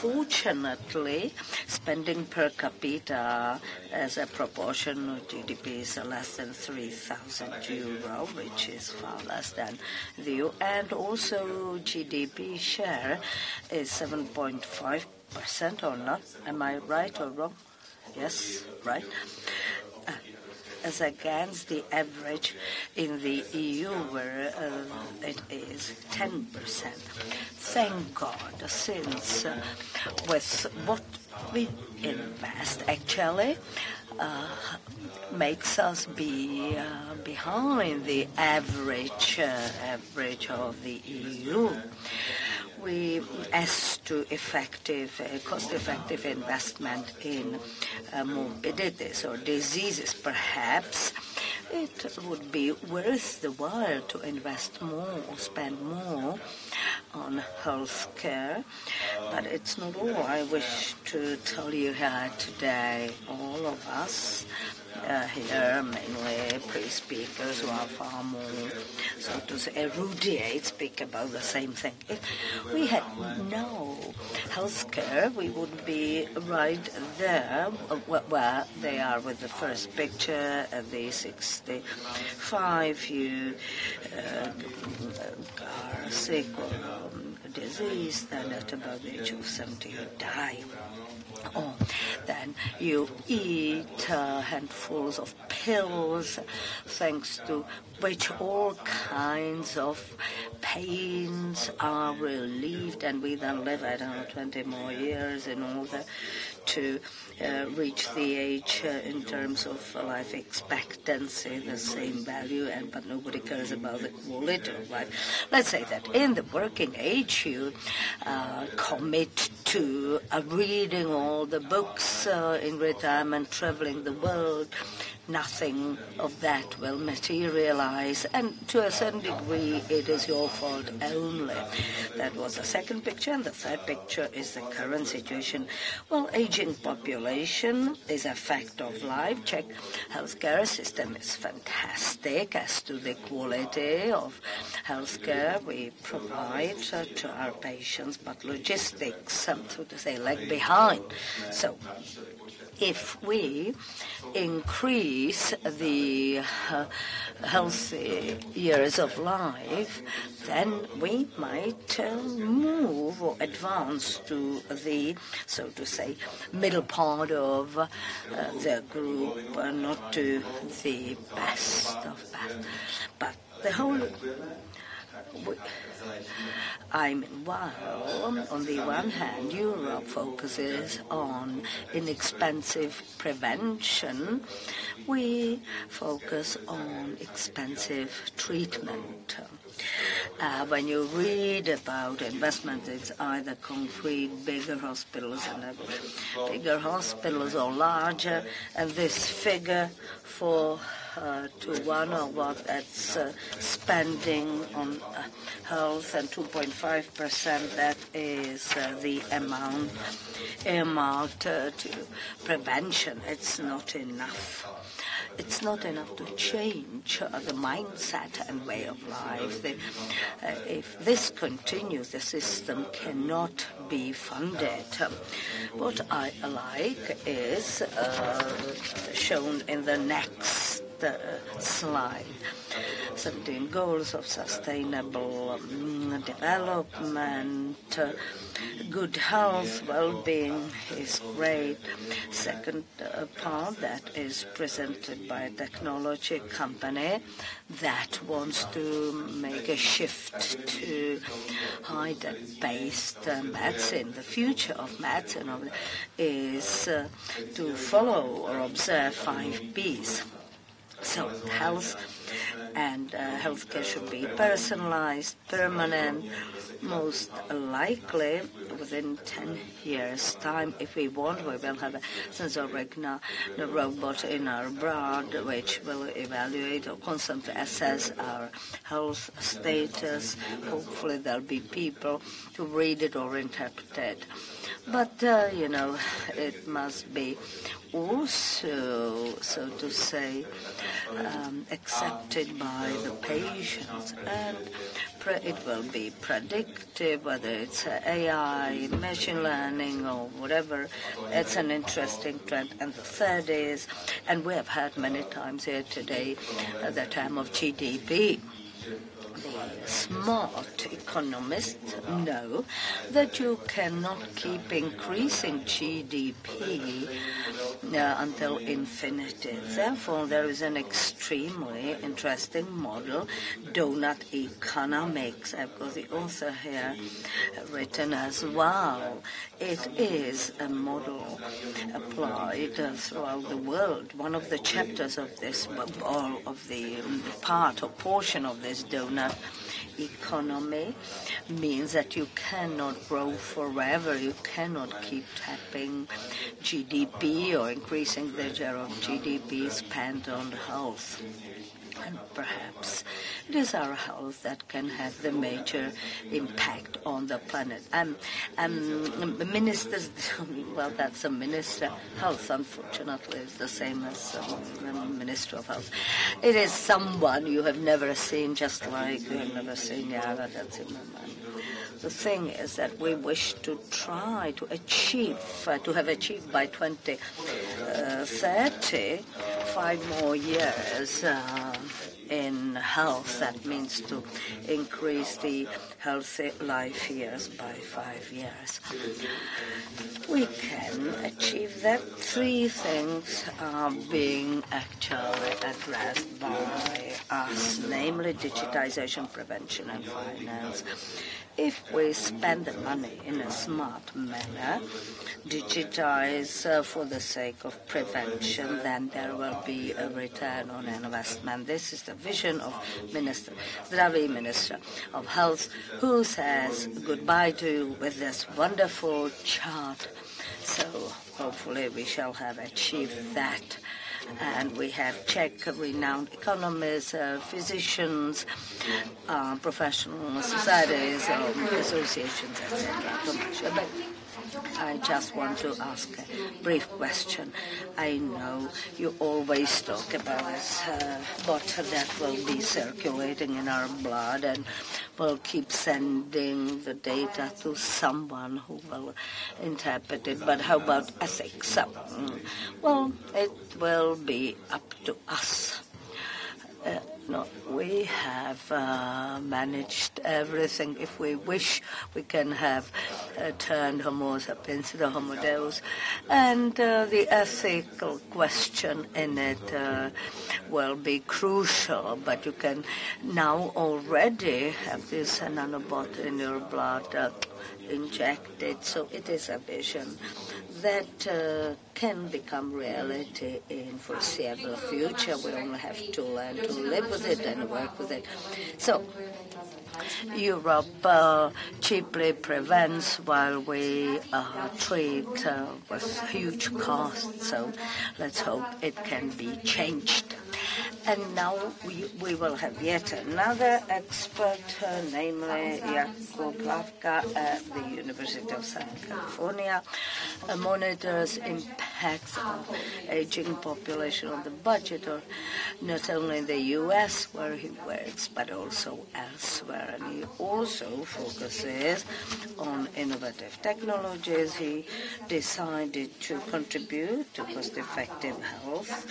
[SPEAKER 2] Fortunately, spending per capita as a proportion of GDP is less than €3,000, which is far less than the EU, and also GDP share is 7.5% or not. Am I right or wrong? Yes, right. As against the average in the EU, where it is 10%. Thank God, since with what we invest actually makes us be behind the average of the EU. We, as to cost-effective investment in morbidities or diseases, perhaps it would be worth the while to invest more or spend more on health care. But it's not all I wish to tell you here today. All of us here, mainly pre-speakers who are far more, so to say, erudite, speak about the same thing. If we had no health care, we would be right there where they are with the first picture at the 65. You are sick or diseased, and at about the age of 70 you die. Or then you eat handfuls of pills, thanks to which all kinds of pains are relieved, and we then live, 20 more years in order to reach the age in terms of life expectancy, the same value, but nobody cares about the quality of life. Let's say that in the working age you commit to reading all the books in retirement, traveling the world. Nothing of that will materialize, and to a certain degree it is your fault only. That was the second picture, and the third picture is the current situation. Well, aging population is a fact of life. Czech healthcare system is fantastic as to the quality of healthcare we provide to our patients, but logistics, so to say, lag behind. So if we increase the healthy years of life, then we might move or advance to the, so to say, middle part of the group, not to the best of best. But the whole... while on the one hand Europe focuses on inexpensive prevention, we focus on expensive treatment. When you read about investment, it's either concrete, bigger hospitals, and bigger hospitals or larger, and this figure for to 1 or what that's spending on health, and 2.5%, that is the amount earmarked to prevention. It's not enough. It's not enough to change the mindset and way of life. If this continues, the system cannot be funded. What I like is shown in the next slide. 17 goals of sustainable development, good health, well-being is great. Second part that is presented by a technology company that wants to make a shift to height-based medicine. The future of medicine is to follow or observe 5 Ps. So health and healthcare should be personalized, permanent, most likely within 10 years' time. If we want, we will have a sensoric robot in our blood which will evaluate or constantly assess our health status. Hopefully there'll be people to read it or interpret it. But, it must be also, so to say, accepted by the patients, and it will be predictive, whether it's AI, machine learning, or whatever. It's an interesting trend. And the third is, and we have heard many times here today, the term of GDP. The smart economists know that you cannot keep increasing GDP until infinity. Therefore, there is an extremely interesting model, donut economics. I've got the author here written as well. It is a model applied throughout the world. One of the chapters of this, or of the part or portion of this donut economy, means that you cannot grow forever. You cannot keep tapping GDP or increasing the share of GDP spent on health. And perhaps it is our health that can have the major impact on the planet. Ministers, well, that's a minister. Health, unfortunately, is the same as the Minister of Health. It is someone you have never seen, just like you have never seen Yara. That's in my mind. The thing is that we wish to try to achieve, to have achieved by 2030, 5 more years in health. That means to increase the healthy life years by 5 years. We can achieve that. 3 things are being actually addressed by us, namely digitization, prevention and finance. If we spend the money in a smart manner, digitize for the sake of prevention, then there will be a return on investment. This is the vision of Zdraví Minister of Health, who says goodbye to you with this wonderful chart. So hopefully we shall have achieved that. And we have Czech renowned economists, physicians, professional societies, associations, etc. But I just want to ask a brief question. I know you always talk about this, but that will be circulating in our blood and will keep sending the data to someone who will interpret it. But how about ethics? Well, it will be up to us. No, we have managed everything. If we wish, we can have turned Homo sapiens into Homo Deus. And the ethical question in it will be crucial. But you can now already have this nanobot in your blood injected. So it is a vision that can become reality in foreseeable future. We only have to learn to live with it and work with it. So Europe cheaply prevents while we treat with huge costs. So let's hope it can be changed. And now we will have yet another expert, namely Jakub Hlaváč at the University of Southern California, monitors impacts of aging population on the budget, or not only in the U.S. where he works, but also elsewhere. And he also focuses on innovative technologies. He decided to contribute to cost-effective health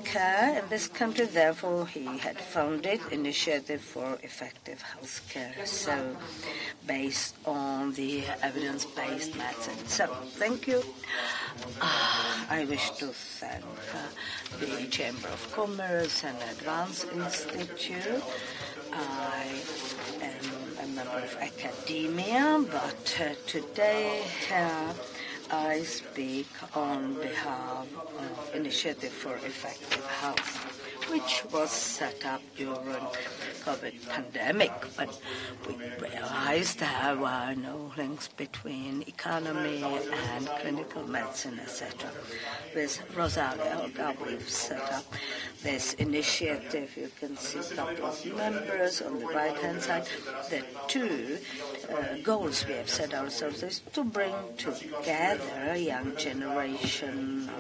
[SPEAKER 2] care in this country. Therefore, he had founded Initiative for Effective Healthcare, so based on the evidence-based medicine. So, thank you. I wish to thank the Chamber of Commerce and Advance Institute. I am a member of academia, but today I speak on behalf of Initiative for Effective Health, which was set up during COVID pandemic, but we realized there were no links between economy and clinical medicine, etc. With Rosalia Olga, we've set up this initiative. You can see a couple of members on the right-hand side. The 2 goals we have set ourselves is to bring together a young generation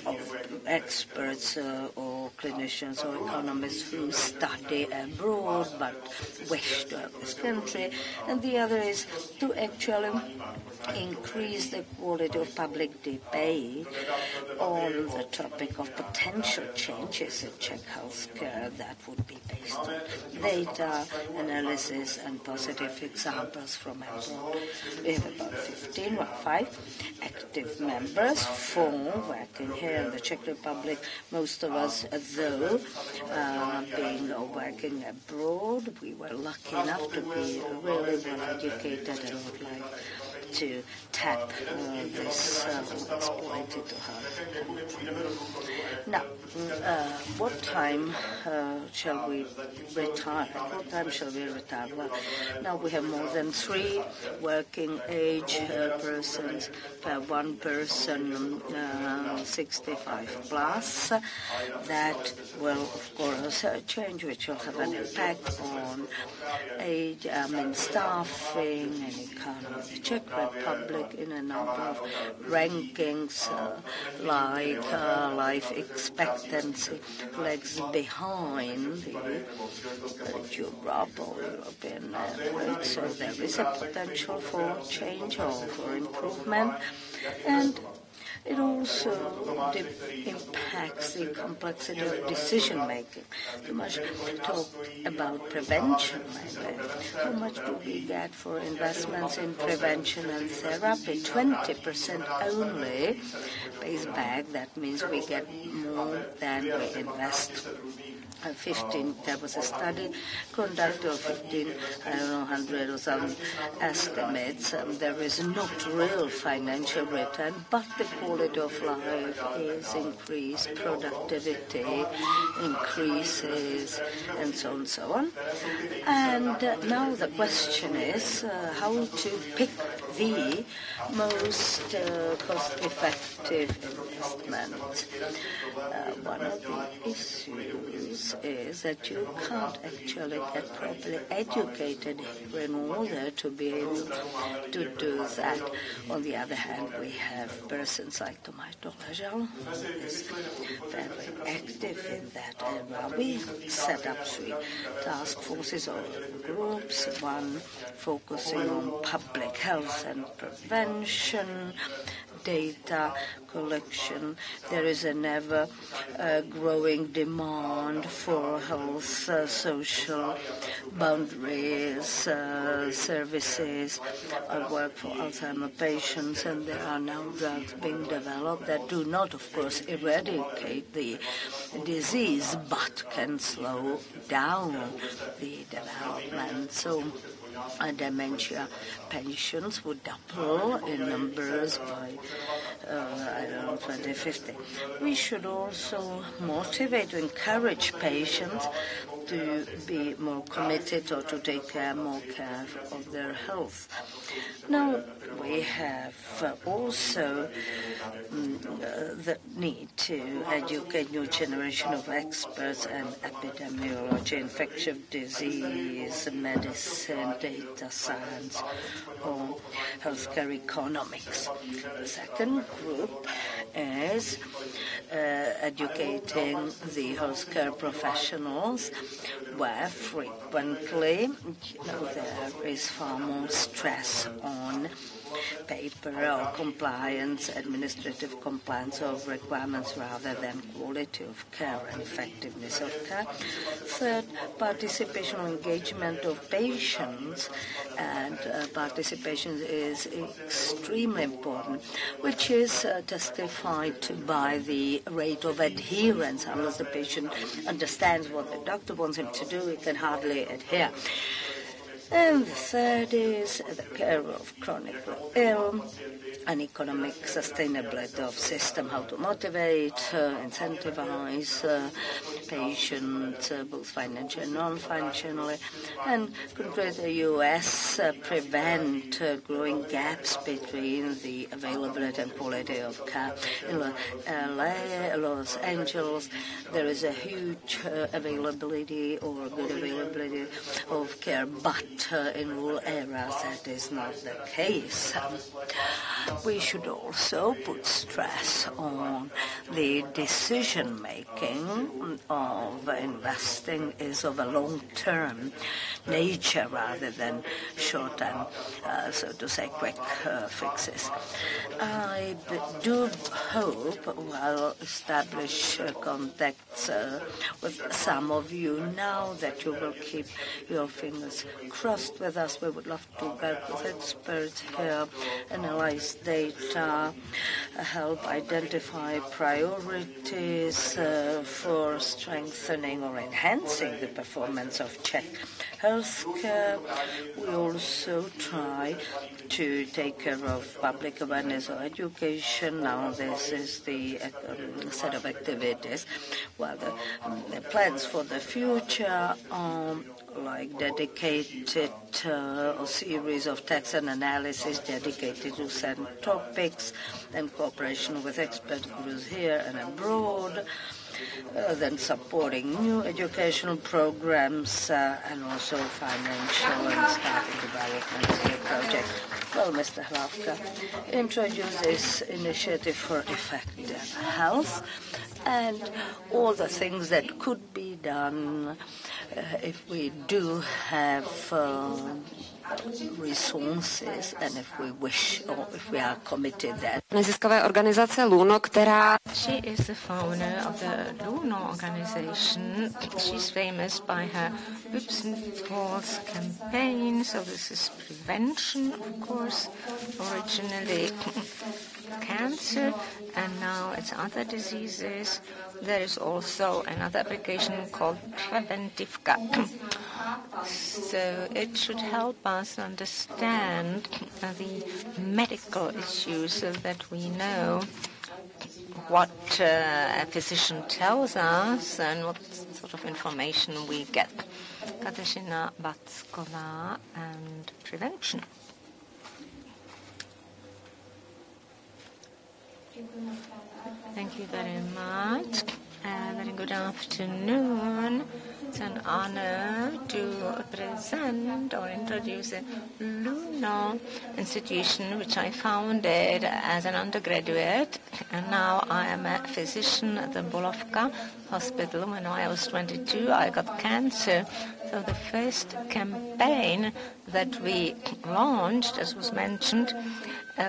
[SPEAKER 2] of experts or clinicians or economists who study abroad but wish to have this country, and the other is to actually increase the quality of public debate on the topic of potential changes in Czech healthcare that would be based on data, analysis, and positive examples from abroad. We have about 5 active members, 4 working here in the Czech Republic, most of us, though, being working abroad. We were lucky enough to be really well educated and would like to tap this exploited to her. Now, what time shall we retire? What time shall we retire? Well, now we have more than 3 working age persons per 1 person 65 plus. That will, of course, change, which will have an impact on age, staffing and economy. The Czech Republic in a number of rankings like life expectancy lags behind the Europe or European average, so there is a potential for change or for improvement. And It also impacts the complexity of decision-making. Too much talk about prevention, maybe. How much do we get for investments in prevention and therapy? 20% only pays back. That means we get more than we invest. 15, there was a study conducted of 1,500 or some estimates. There is not real financial return, but the quality of life is increased, productivity increases, and so on and so on. And now the question is how to pick the most cost-effective investment. One of the issues is that you can't actually get properly educated here in order to be able to do that. On the other hand, we have persons like Tomáš Doležal, who is very active in that area. We set up 3 task forces or groups, one focusing on public health and prevention, data collection. There is an ever-growing demand for health, social boundaries, services. I work for Alzheimer's patients, and there are now drugs being developed that do not, of course, eradicate the disease, but can slow down the development. So dementia patients would double in numbers by, 2050. We should also motivate, to encourage patients to be more committed or to take more care of their health. Now, we have also the need to educate new generation of experts in epidemiology, infectious disease, medicine, data science, or healthcare economics. The second group is educating the healthcare professionals, where frequently there is far more stress on paper or compliance, administrative compliance of requirements rather than quality of care and effectiveness of care. Third, participation or engagement of patients, and participation is extremely important, which is testified to by the rate of adherence. Unless the patient understands what the doctor wants him to do, he can hardly adhere. And the third is the care of chronically ill and economic sustainability of system, how to motivate, incentivize patients, both financially and non-financially, and concretely the U.S. Prevent growing gaps between the availability and quality of care. In LA, Los Angeles, there is a huge availability or good availability of care, but in rural areas that is not the case. We should also put stress on the decision-making of investing is of a long-term nature rather than short-term, so to say, quick fixes. I do hope I'll establish contacts with some of you now, that you will keep your fingers crossed with us. We would love to work with experts here, analyze data, help identify priorities for strengthening or enhancing the performance of Czech healthcare. We also try to take care of public awareness or education. Now this is the set of activities. Well, the plans for the future are like dedicated a series of text and analysis dedicated to certain topics, and cooperation with expert groups here and abroad, then supporting new educational programs and also financial and staffing development of the project. Well, Mr. Hlaváč introduced this initiative for effective health and all the things that could be done if we do have resources, and if we wish or if we are committed that.
[SPEAKER 1] Neziskové organizace LUNO, která...
[SPEAKER 3] She is the founder of the LUNO organization. She's famous by her Oops and Falls campaign, so this is prevention, of course, originally cancer, and now it's other diseases. There is also another application called Preventivka. So it should help us understand the medical issues so that we know what a physician tells us and what sort of information we get. Kateřina Vacková and prevention. Thank you very much. Very good afternoon. It's an honor to present or introduce a LUNO institution which I founded as an undergraduate, and now I am a physician at the Bulovka Hospital. When I was 22, I got cancer. So the first campaign that we launched, as was mentioned,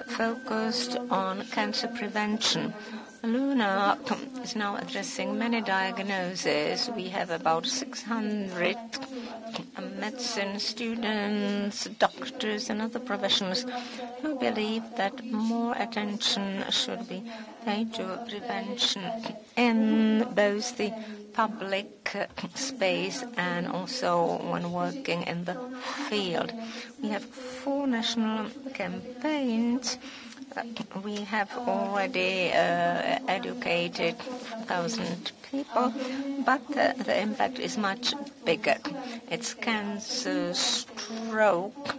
[SPEAKER 3] focused on cancer prevention. LUNO is now addressing many diagnoses. We have about 600 medicine students, doctors, and other professionals who believe that more attention should be paid to prevention in both the public space and also when working in the field. We have 4 national campaigns. We have already educated 1,000 people, but the impact is much bigger. It's cancer, stroke,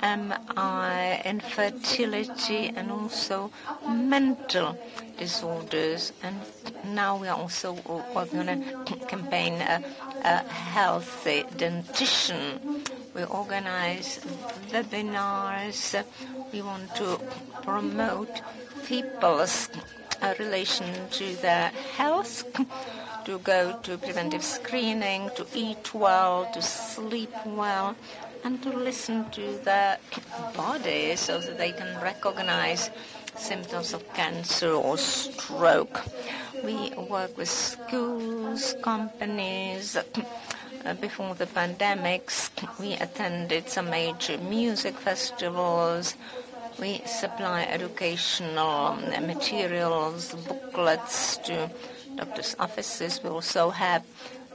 [SPEAKER 3] MI, infertility, and also mental disorders. And now we are also working on a campaign, a healthy dentition. We organize webinars. We want to promote people's relation to their health, to go to preventive screening, to eat well, to sleep well, and to listen to their body so that they can recognize symptoms of cancer or stroke. We work with schools, companies. Before the pandemics, we attended some major music festivals. We supply educational materials, booklets to doctors' offices. We also have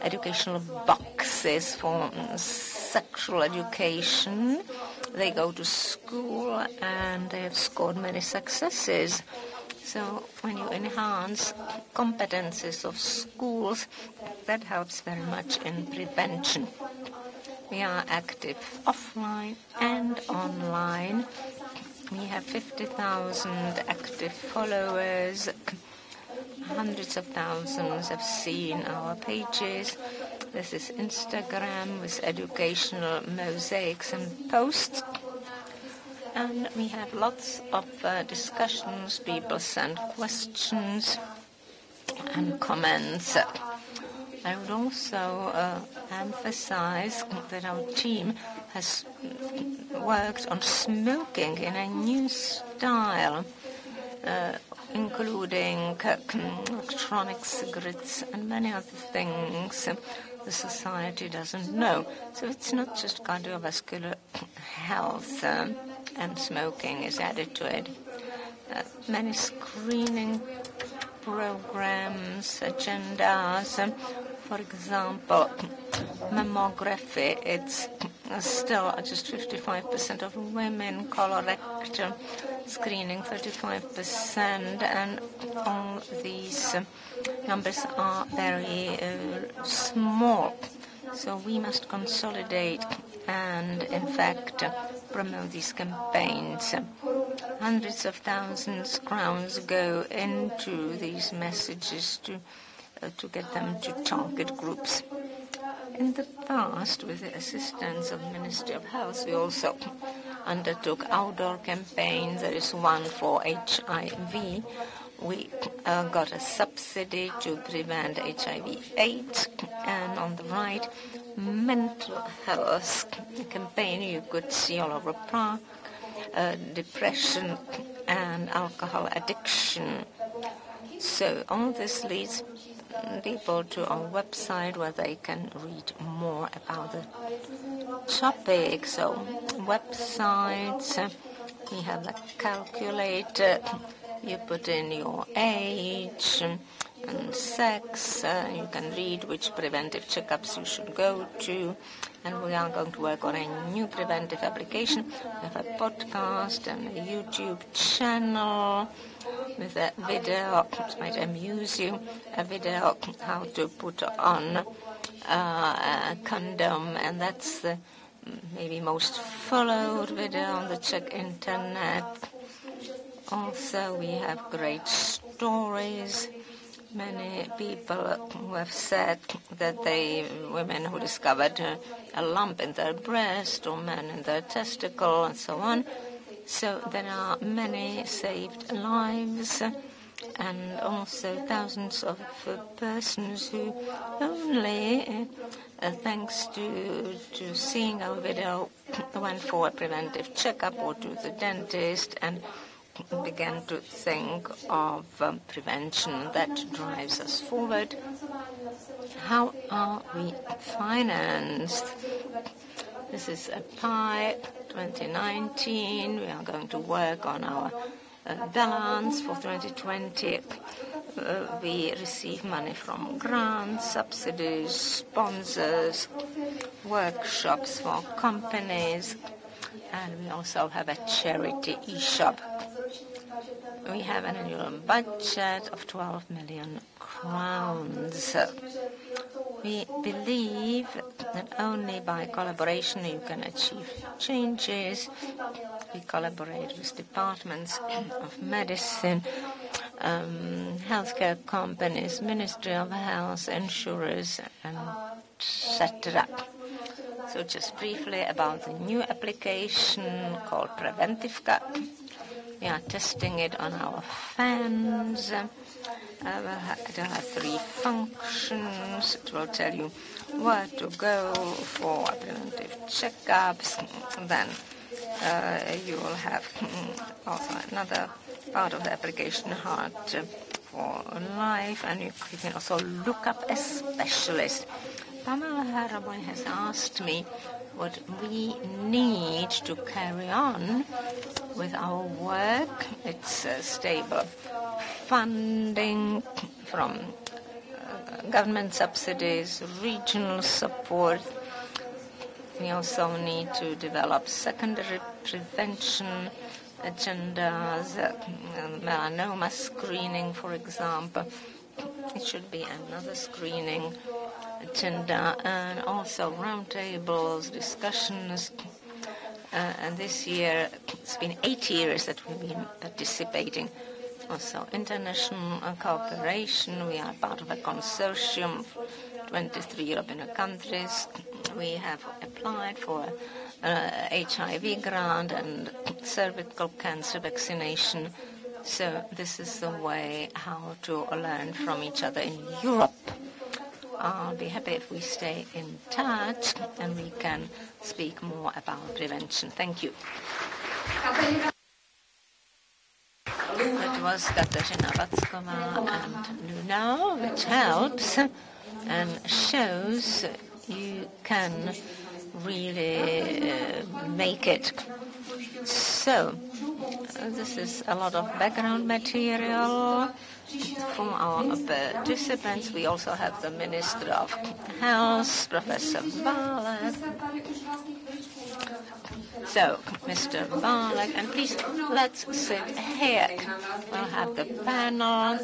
[SPEAKER 3] educational boxes for sexual education. They go to school and they have scored many successes. So when you enhance competences of schools, that helps very much in prevention. We are active offline and online. We have 50,000 active followers. Hundreds of thousands have seen our pages. This is Instagram with educational mosaics and posts. And we have lots of discussions. People send questions and comments. I would also emphasize that our team has worked on smoking in a new style, including electronic cigarettes and many other things the society doesn't know. So it's not just cardiovascular health and smoking is added to it. Many screening programs, agendas. For example, mammography, it's still just 55% of women, colorectal screening 35%, and all these numbers are very small. So we must consolidate and, in fact, promote these campaigns. Hundreds of thousands of crowns go into these messages to get them to target groups. In the past, with the assistance of the Ministry of Health, we also undertook outdoor campaigns. There is one for HIV, we got a subsidy to prevent HIV/AIDS, and on the right, mental health campaign you could see all over Prague, depression and alcohol addiction. So all this leads people to our website where they can read more about the topic. So websites, we have a calculator, you put in your age and sex, you can read which preventive checkups you should go to, and we are going to work on a new preventive application. We have a podcast and a YouTube channel with a video, which might amuse you, a video how to put on a condom, and that's the maybe most followed video on the Czech internet. Also, we have great stories. Many people who have said that women who discovered a lump in their breast or men in their testicle and so on. So there are many saved lives and also thousands of persons who only thanks to seeing our video went for a preventive checkup or to the dentist and began to think of prevention that drives us forward. How are we financed? This is a pie 2019. We are going to work on our balance for 2020. We receive money from grants, subsidies, sponsors, workshops for companies, and we also have a charity e-shop. We have an annual budget of 12 million crowns. We believe that only by collaboration you can achieve changes. We collaborate with departments of medicine, healthcare companies, Ministry of Health, insurers, etc. So just briefly about the new application called Preventivka. We are testing it on our fans. It will have 3 functions. It will tell you where to go for preventive checkups. Then you will have also another part of the application, Heart for Life, and you can also look up a specialist. Pavel Hroboň has asked me what we need to carry on with our work. It's stable funding from government subsidies, regional support. We also need to develop secondary prevention agendas, melanoma screening, for example. It should be another screening agenda, and also roundtables, discussions. And this year, it's been 8 years that we've been participating. Also, international cooperation. We are part of a consortium of 23 European countries. We have applied for HIV grant and cervical cancer vaccination. So this is the way how to learn from each other in Europe. I'll be happy if we stay in touch and we can speak more about prevention. Thank you. That was Kateřina Vacková and Luna, which helps and shows you can really make it. So, this is a lot of background material from our participants. We also have the Minister of Health, Professor Válek. So, Mr. Válek, and please, let's sit here. We'll have the panel.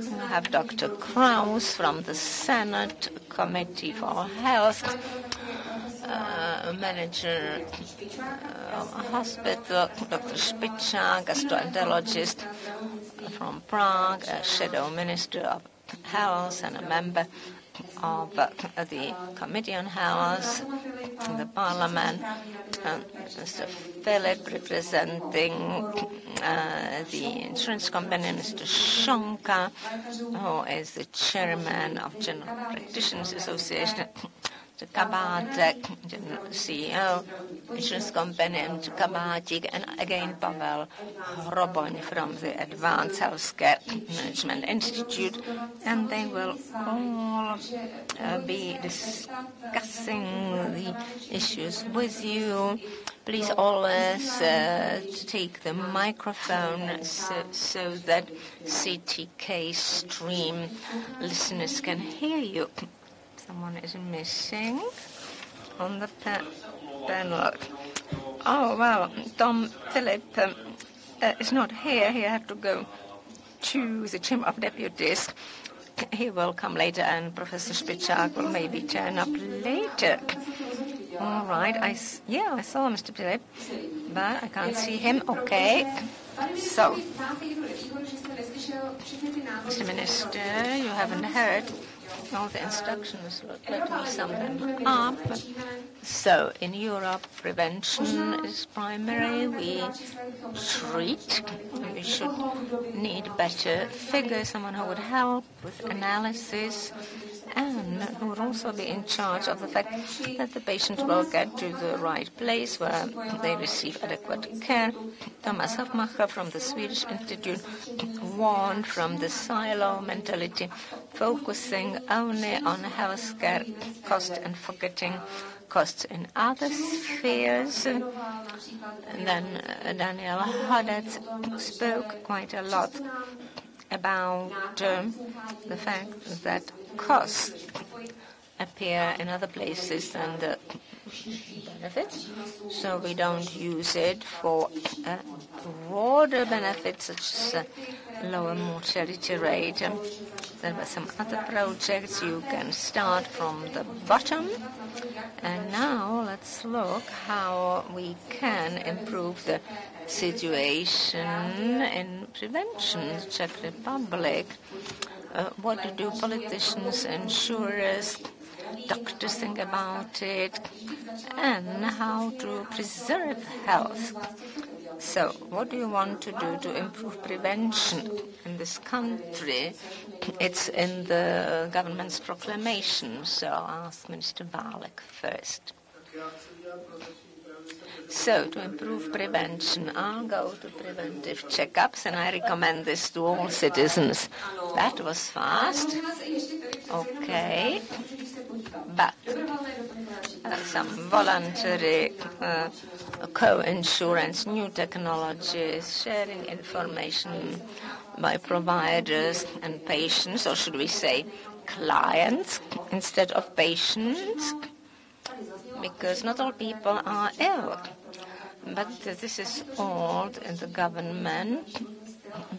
[SPEAKER 3] We'll have Dr. Kraus from the Senate Committee for Health, manager of a hospital, Dr. Špičák, gastroenterologist from Prague, a shadow minister of health and a member of the Committee on Health, the Parliament, Mr. Philip representing the insurance company, Mr. Shonka, who is the chairman of General Practitioners Association, Mr. Kabátek, CEO, insurance company, Mr. Kabátek, and again Pavel Hroboň from the Advanced Healthcare Management Institute, and they will all be discussing the issues with you. Please always take the microphone so that CTK stream listeners can hear you. Someone is missing on the panel. Oh, well, Tom Philip is not here. He had to go to the Chamber of Deputies. He will come later, and Professor Spičák will maybe turn up later. All right. I saw Mr. Philip, but I can't see him. Okay. So, Mr. Minister, you haven't heard all the instructions. Let me sum them up. So, in Europe, prevention is primary. We treat. We should need better figures, someone who would help with analysis, and who would also be in charge of the fact that the patient will get to the right place where they receive adequate care. Thomas Hofmacher from the Swedish Institute warned from the silo mentality, focusing only on healthcare cost and forgetting costs in other spheres. And then Daniel Hodec spoke quite a lot about the fact that costs appear in other places than the benefits, so we don't use it for broader benefits such as lower mortality rate. There were some other projects. You can start from the bottom. And now let's look how we can improve the situation in prevention. The Czech Republic. What do politicians, insurers, doctors think about it, and how to preserve health? So, what do you want to do to improve prevention in this country? It's in the government's proclamation, so I'll ask Minister Válek first. So, to improve prevention, I'll go to preventive checkups, and I recommend this to all citizens. That was fast. Okay. But some voluntary co-insurance, new technologies, sharing information by providers and patients, or should we say clients instead of patients, because not all people are ill. But this is all in the government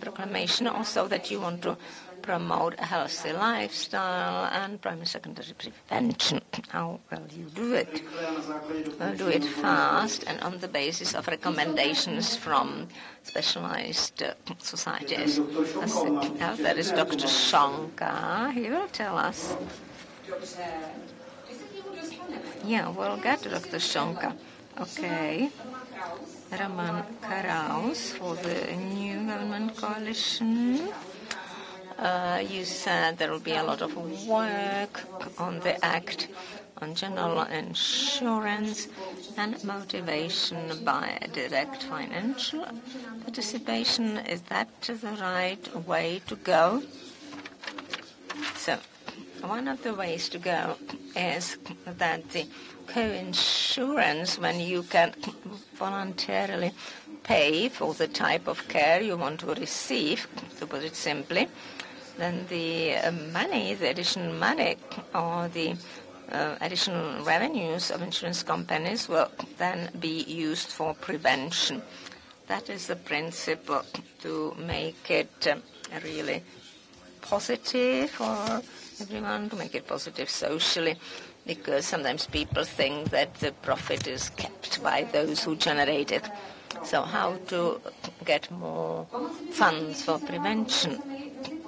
[SPEAKER 3] proclamation also, that you want to promote a healthy lifestyle and primary secondary prevention. How will you do it? We'll do it fast and on the basis of recommendations from specialized societies. There is Dr. Shonka. He will tell us. Yeah, we'll get to Dr. Shonka. Okay. Roman Karaus for the new government coalition. You said there will be a lot of work on the act on general insurance and motivation by direct financial participation. Is that the right way to go? So, one of the ways to go is that the co-insurance, when you can voluntarily pay for the type of care you want to receive, to put it simply, then the money, the additional money, or the additional revenues of insurance companies will then be used for prevention. That is the principle, to make it really positive for everyone, to make it positive socially, because sometimes people think that the profit is kept by those who generate it. So how to get more funds for prevention?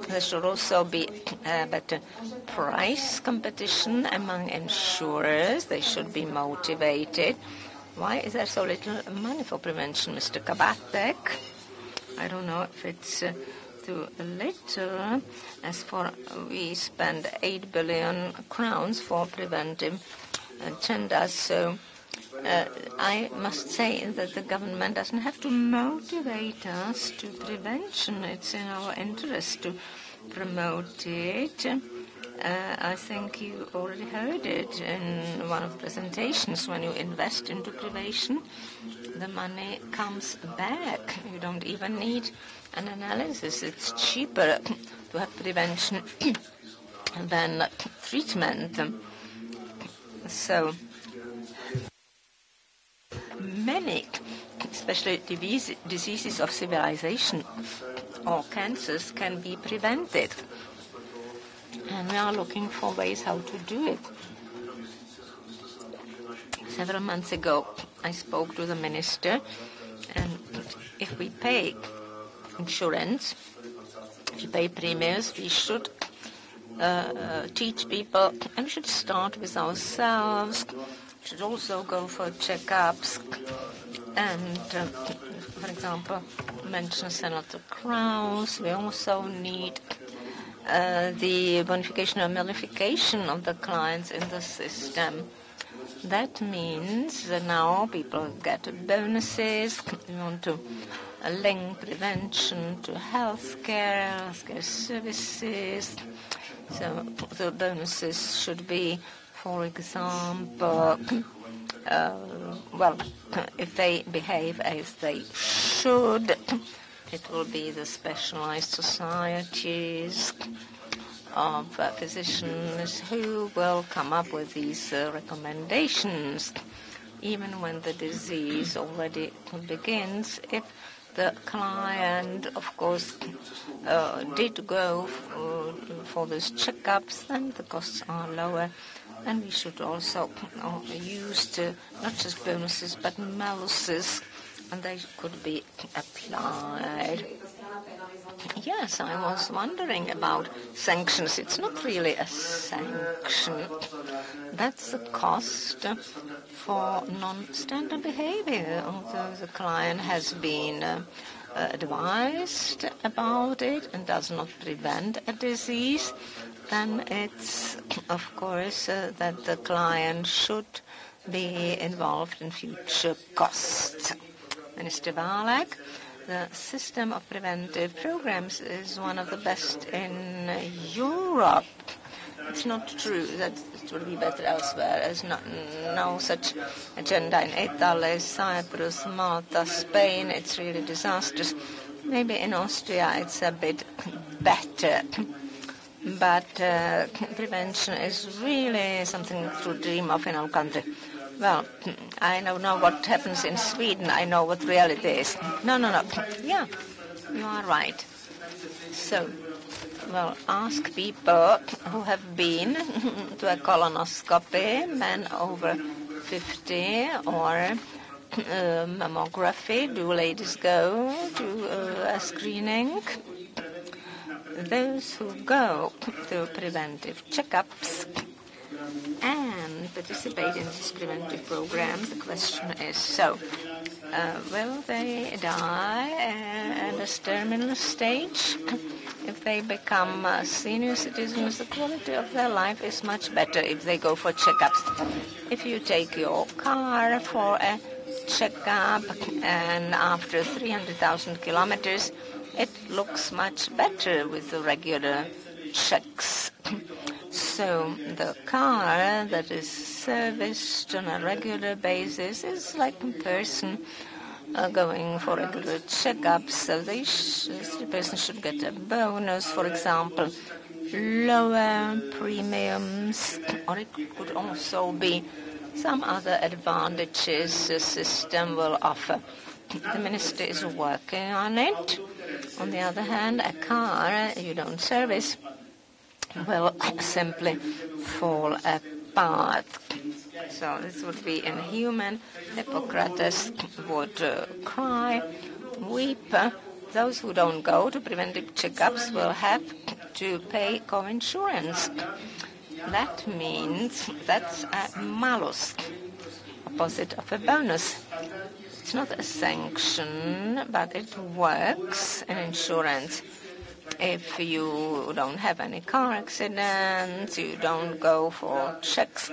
[SPEAKER 3] There should also be better price competition among insurers. They should be motivated. Why is there so little money for prevention, Mr. Kabatek? I don't know if it's too little. As for we spend 8 billion crowns for preventive gender, so I must say that the government doesn't have to motivate us to prevention. It's in our interest to promote it. I think you already heard it in one of the presentations. When you invest into prevention, the money comes back. You don't even need an analysis. It's cheaper to have prevention than treatment. So many, especially diseases of civilization or cancers, can be prevented. And we are looking for ways how to do it. Several months ago, I spoke to the minister, and if we pay insurance, if we pay premiums, we should teach people, and we should start with ourselves. We should also go for checkups. And, for example, mention Senator Krauss. We also need the bonification or nullification of the clients in the system. That means that now people get bonuses. We want to link prevention to healthcare services. So the bonuses should be, for example, if they behave as they should, it will be the specialized societies of physicians who will come up with these recommendations, even when the disease already begins. If the client, of course, did go for those checkups, then the costs are lower. And we should also use not just bonuses but maluses, and they could be applied. Yes, I was wondering about sanctions. It's not really a sanction. That's the cost for non-standard behavior. Although the client has been advised about it and does not prevent a disease, then it's, of course, that the client should be involved in future costs. Minister Válek, the system of preventive programs is one of the best in Europe. It's not true that it will be better elsewhere. There's no such agenda in Italy, Cyprus, Malta, Spain. It's really disastrous. Maybe in Austria it's a bit better. But prevention is really something to dream of in our country. Well, I don't know what happens in Sweden. I know what reality is. No. Yeah, you are right. So, well, ask people who have been to a colonoscopy, men over 50, or mammography. Do ladies go to a screening? Those who go to preventive checkups and participate in these preventive programs, the question is, will they die at a terminal stage? If they become senior citizens, the quality of their life is much better if they go for checkups. If you take your car for a checkup and after 300,000 kilometers, it looks much better with the regular checks. So the car that is serviced on a regular basis is like a person going for regular checkups. So the person should get a bonus, for example, lower premiums, or it could also be some other advantages the system will offer. The minister is working on it. On the other hand, a car you don't service will simply fall apart. So this would be inhuman. Hippocrates would cry, weep. Those who don't go to preventive checkups will have to pay co-insurance. That means that's a malus, opposite of a bonus. It's not a sanction, but it works in insurance. If you don't have any car accidents, you don't go for checks,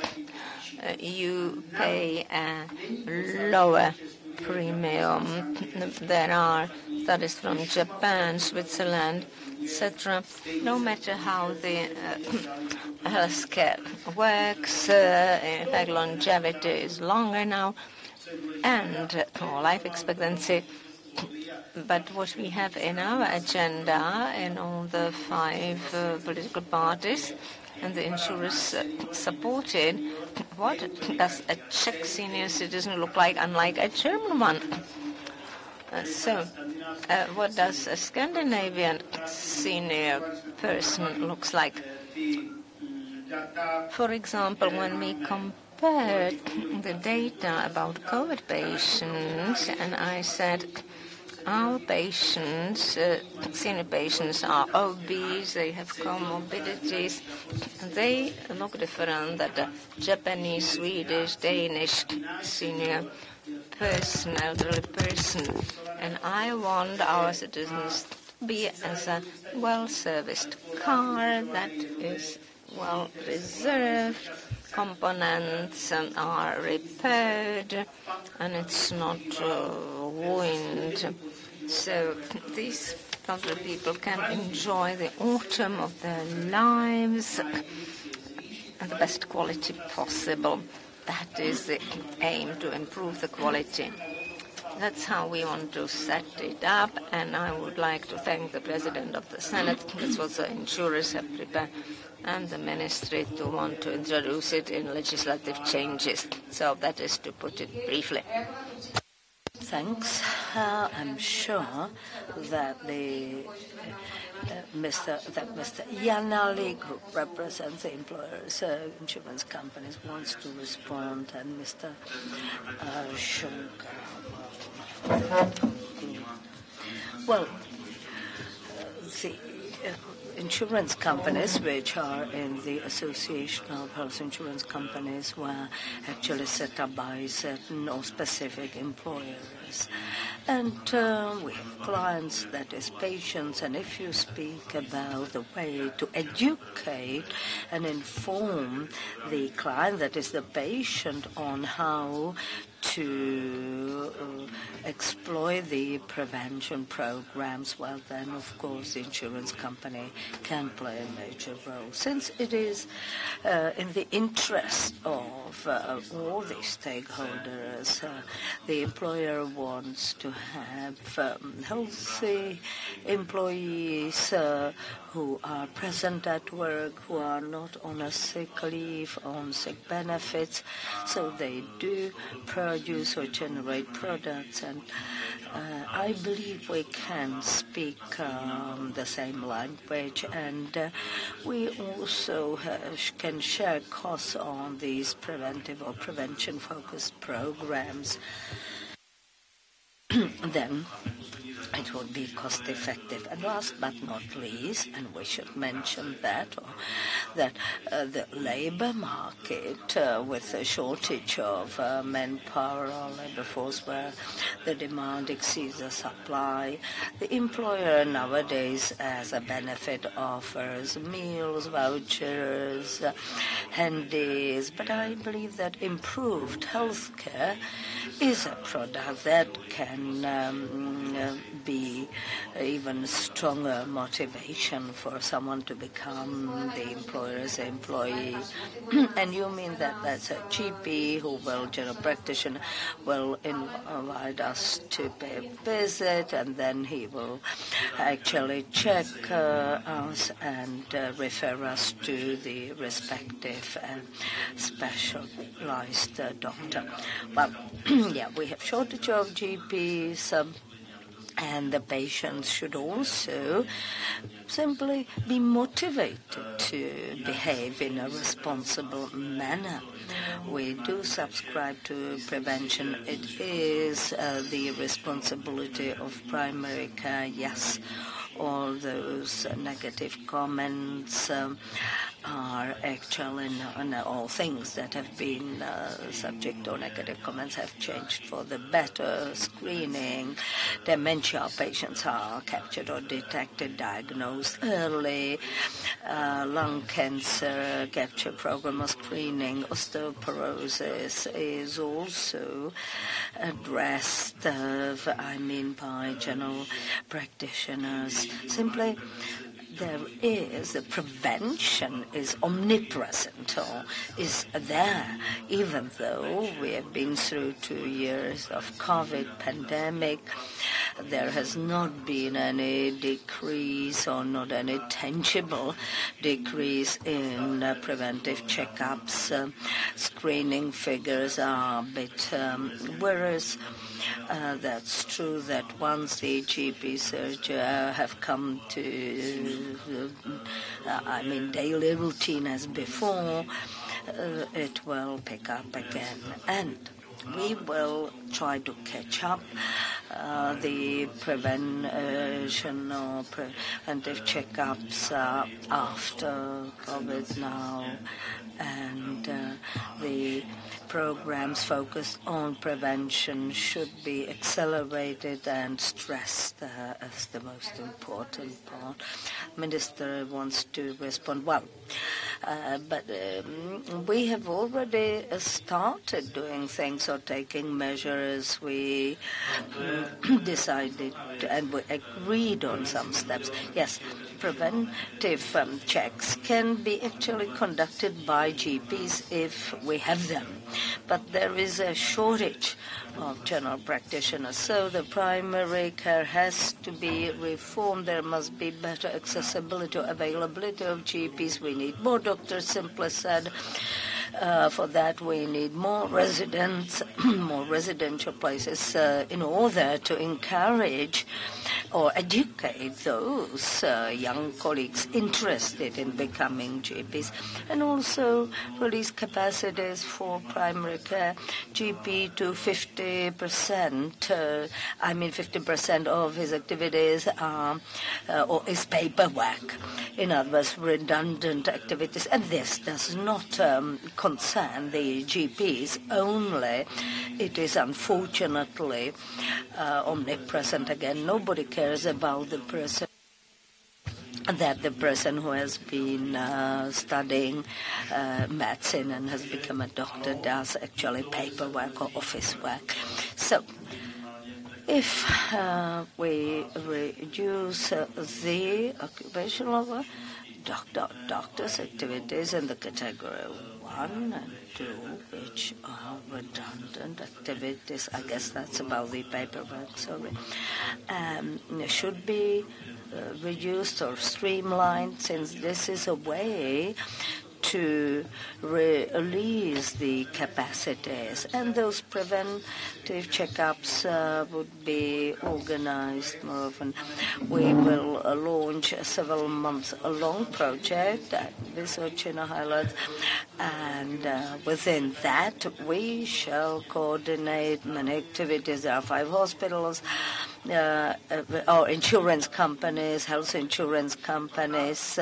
[SPEAKER 3] you pay a lower premium. There are studies from Japan, Switzerland, etc. No matter how the healthcare works, in fact, longevity is longer now, and life expectancy. But what we have in our agenda in all the 5 political parties and the insurers supported, what does a Czech senior citizen look like, unlike a German one? What does a Scandinavian senior person looks like? For example, when we compared the data about COVID patients, and I said, our patients, senior patients, are obese, they have comorbidities. They look different than the Japanese, Swedish, Danish senior person, elderly person. And I want our citizens to be as a well-serviced car that is well preserved, components are repaired, and it's not ruined. So these elderly people can enjoy the autumn of their lives and the best quality possible. That is the aim, to improve the quality. That's how we want to set it up, and I would like to thank the President of the Senate. That's what the insurers have prepared, and the Ministry to want to introduce it in legislative changes. So that is to put it briefly.
[SPEAKER 2] Thanks. I'm sure that Mr. Janalik, who represents the employers, insurance companies, wants to respond, and Mr. Shunka. Well, the insurance companies, which are in the Association of Health Insurance Companies, were actually set up by certain or specific employers. And we have clients, that is patients, and if you speak about the way to educate and inform the client, that is the patient, on how to exploit the prevention programs, well, then, of course, the insurance company can play a major role. Since it is in the interest of all the stakeholders, the employer wants to have healthy employees who are present at work, who are not on a sick leave, on sick benefits, so they do produce or generate products, and I believe we can speak the same language, and we also can share costs on these preventive or prevention-focused programs. Then it would be cost-effective. And last but not least, and we should mention that the labor market, with a shortage of manpower or labor force, where the demand exceeds the supply, the employer nowadays, as a benefit, offers meals, vouchers, handies. But I believe that improved healthcare is a product that can be even stronger motivation for someone to become the employer's employee. And you mean that that's a GP who will, general practitioner, will invite us to pay a visit, and then he will actually check us and refer us to the respective specialized doctor. Well, yeah, we have shortage of GPs, and the patients should also simply be motivated to behave in a responsible manner. We do subscribe to prevention. It is the responsibility of primary care, yes. all those negative comments are actually all things that have been subject to negative comments have changed for the better. Screening, dementia patients are captured or detected, diagnosed early, lung cancer capture program of screening, osteoporosis is also addressed, by general practitioners. Simply, the prevention is omnipresent, or is there, even though we have been through 2 years of COVID pandemic. There has not been any decrease or not any tangible decrease in preventive checkups. Screening figures are a bit, whereas that's true that once the GP surgery have come to, daily routine as before, it will pick up again. And we will try to catch up the prevention or preventive checkups after COVID now, and the programs focused on prevention should be accelerated and stressed as the most important part. Minister wants to respond. Well, but we have already started doing things or taking measures. We decided and we agreed on some steps. Yes, preventive checks can be actually conducted by GPs if we have them. But there is a shortage of general practitioners, so the primary care has to be reformed. There must be better accessibility or availability of GPs. We need more doctors, simply said. For that, we need more residents, more residential places in order to encourage or educate those young colleagues interested in becoming GPs, and also release capacities for primary care. GP to 50%, 50% of his activities are or is paperwork. In other words, redundant activities, and this does not concern the GPs only. It is unfortunately omnipresent again. Nobody cares about the person who has been studying medicine and has become a doctor does actually paperwork or office work. So if we reduce the occupational doctors' activities in the category 1 and 2, which are redundant activities, I guess that's about the paperwork, should be reduced or streamlined, since this is a way to release the capacities, and those preventive checkups would be organized more often. We will launch a several months long project at Vysočina highlights, and within that we shall coordinate many activities. There are 5 hospitals, or insurance companies, health insurance companies,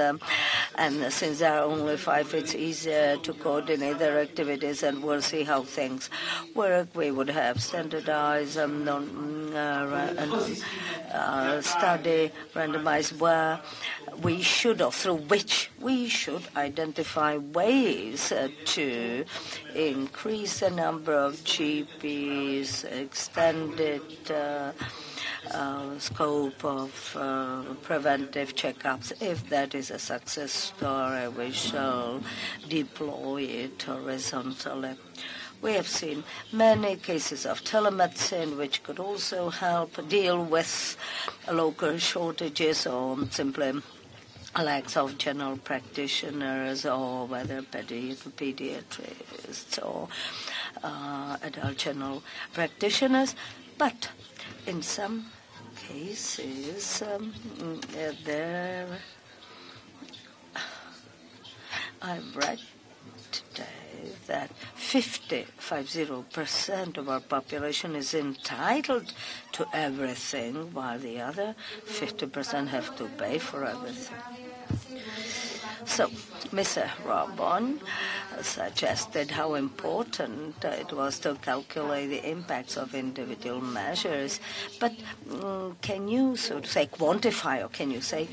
[SPEAKER 2] and since there are only 5, it's easier to coordinate their activities, and we'll see how things work. We would have standardized study, randomized, where we should, or through which we should identify ways to increase the number of GPs, extended scope of preventive checkups. If that is a success story, we shall deploy it horizontally. We have seen many cases of telemedicine, which could also help deal with local shortages or simply lacks of general practitioners, or whether pediatrists or adult general practitioners. But in some cases, I've read today that 50% of our population is entitled to everything, while the other 50% have to pay for everything. So, Mr. Hroboň suggested how important it was to calculate the impacts of individual measures, but can you, so to say, quantify, or can you say,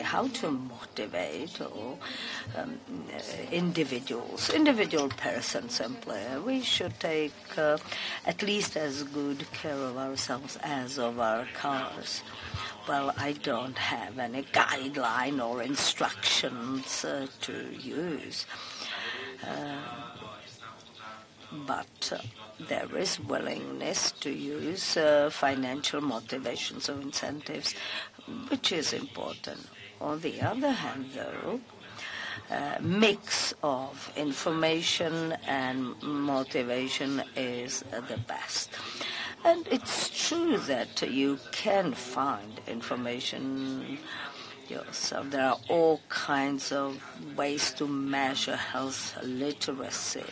[SPEAKER 2] how to motivate individual persons simply? We should take at least as good care of ourselves as of our cars. Well, I don't have any guideline or instructions to use, but there is willingness to use financial motivations or incentives, which is important. On the other hand, though, mix of information and motivation is the best. And it's true that you can find information yourself. There are all kinds of ways to measure health literacy.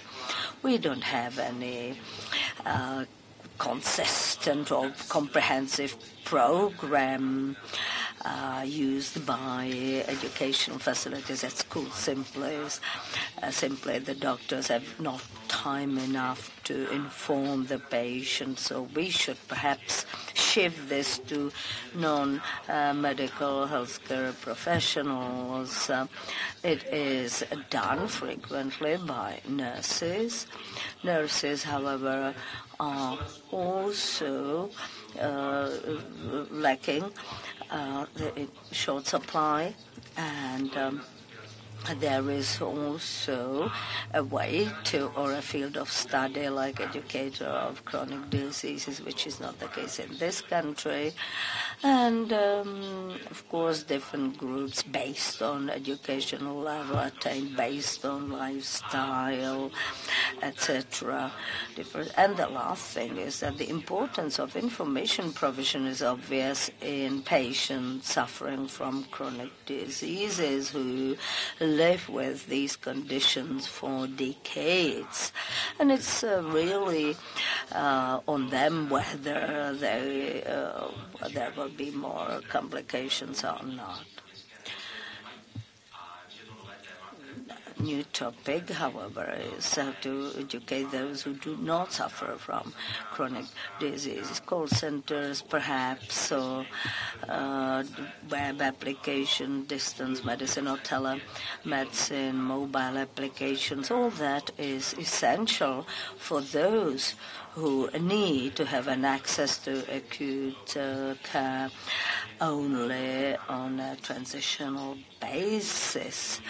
[SPEAKER 2] We don't have any consistent or comprehensive program used by educational facilities at schools. Simply the doctors have not time enough to inform the patient, so we should perhaps shift this to non-medical healthcare professionals. It is done frequently by nurses. Nurses, however, are also lacking the short supply, and there is also a way to, or a field of study like educator of chronic diseases, which is not the case in this country. And, of course, different groups based on educational level attained, based on lifestyle, etc. And the last thing is that the importance of information provision is obvious in patients suffering from chronic diseases who live with these conditions for decades. And it's really on them whether there will be more complications or not. New topic, however, is how to educate those who do not suffer from chronic disease. Call centers, perhaps, or web application, distance medicine or telemedicine, mobile applications. All that is essential for those who need to have an access to acute care only on a transitional basis.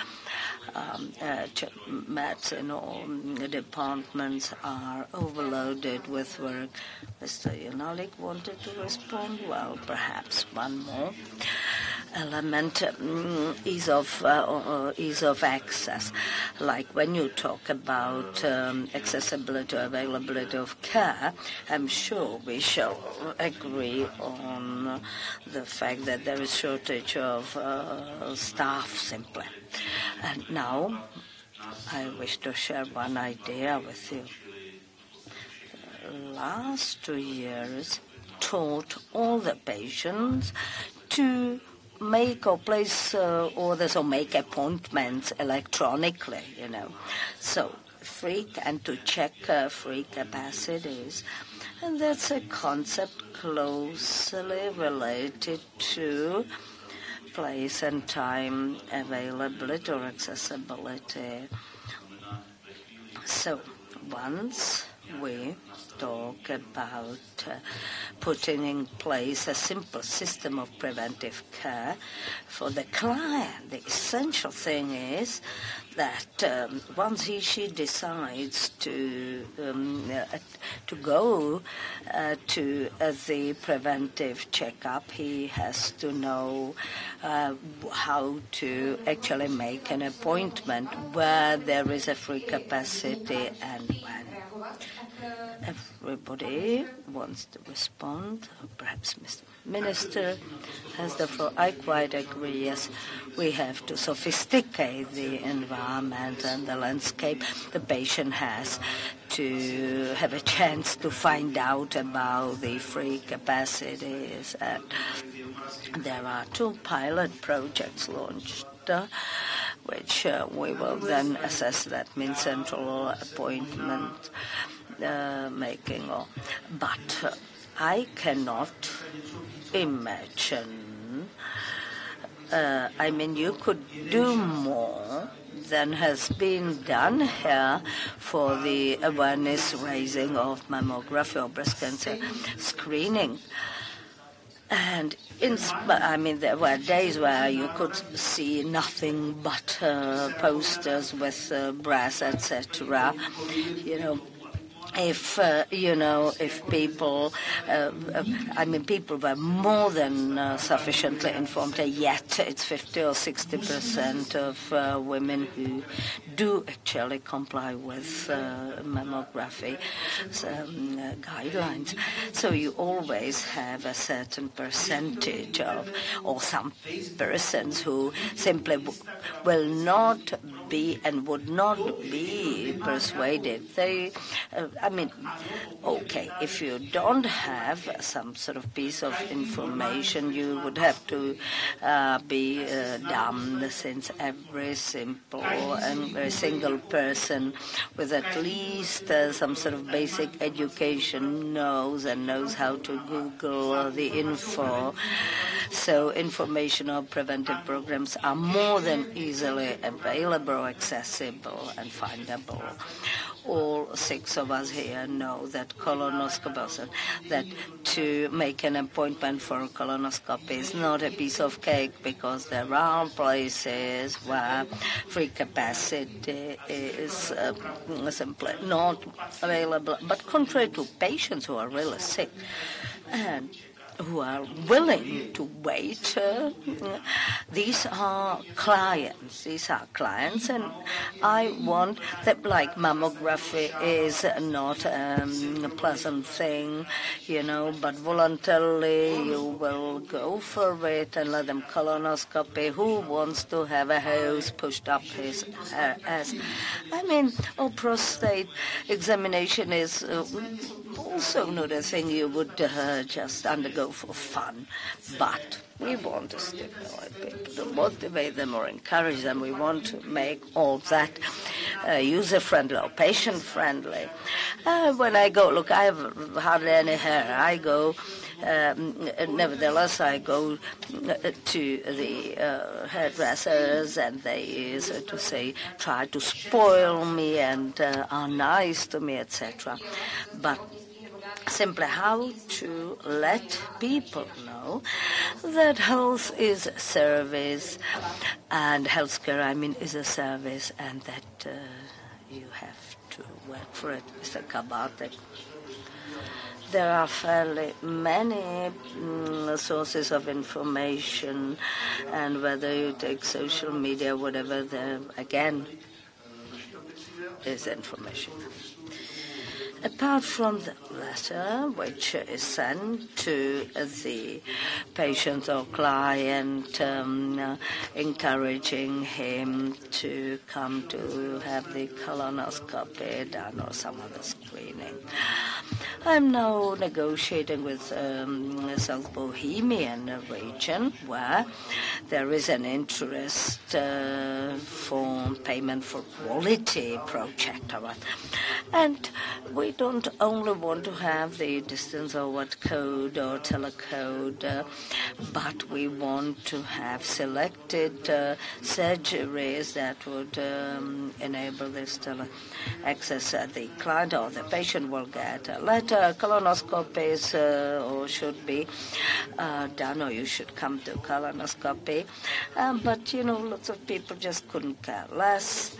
[SPEAKER 2] Medicine or departments are overloaded with work. Mr. Janalik wanted to respond. Well, perhaps one more element, ease of access. Like when you talk about accessibility or availability of care, I'm sure we shall agree on the fact that there is shortage of staff simply. And now I wish to share one idea with you. Last 2 years taught all the patients to make or place orders or make appointments electronically, So and to check free capacities. And that's a concept closely related to place and time availability or accessibility. So once we talk about putting in place a simple system of preventive care for the client, the essential thing is that once she decides to go to the preventive checkup, he has to know how to actually make an appointment, where there is a free capacity and when. Everybody wants to respond, perhaps Mr. Minister has the floor. I quite agree, yes. We have to sophisticate the environment and the landscape. The patient has to have a chance to find out about the free capacities. And there are 2 pilot projects launched, which we will then assess. That means central appointment making. But I cannot imagine. You could do more than has been done here for the awareness raising of mammography or breast cancer screening. And there were days where you could see nothing but posters with brass, etc. If people, people were more than sufficiently informed, yet it's 50 or 60% of women who do actually comply with mammography guidelines. So you always have a certain percentage of, or some persons who simply will not be and would not be persuaded. Okay, if you don't have some sort of piece of information, you would have to be dumb, since every simple and very single person with at least some sort of basic education knows how to Google the info. So information of preventive programs are more than easily available, accessible and findable. All 6 of us here know that colonoscopy, that to make an appointment for a colonoscopy is not a piece of cake, because there are places where free capacity is simply not available. But contrary to patients who are really sick and who are willing to wait, these are clients. And I want that, like mammography is not a pleasant thing, but voluntarily you will go for it and let them colonoscopy. Who wants to have a hose pushed up his ass? Or prostate examination is also not a thing you would just undergo for fun. But we want to stimulate people, to motivate them or encourage them. We want to make all that user-friendly or patient-friendly. When I go, look, I have hardly any hair. I go, nevertheless, I go to the hairdressers, and they, so to say, try to spoil me and are nice to me, etc. But simply how to let people know that health is a service, and healthcare, is a service, and that you have to work for it. Mr. Kabatek. There are fairly many sources of information, and whether you take social media, whatever, there again is information. Apart from the letter, which is sent to the patient or client, encouraging him to come to have the colonoscopy done or some other screening, I'm now negotiating with South Bohemian region, where there is an interest for payment for quality project. And we don't only want to have the distance or what code or telecode, but we want to have selected surgeries that would enable this access. The client or the patient will get a letter, colonoscopies or should be done, or you should come to colonoscopy. But, lots of people just couldn't care less.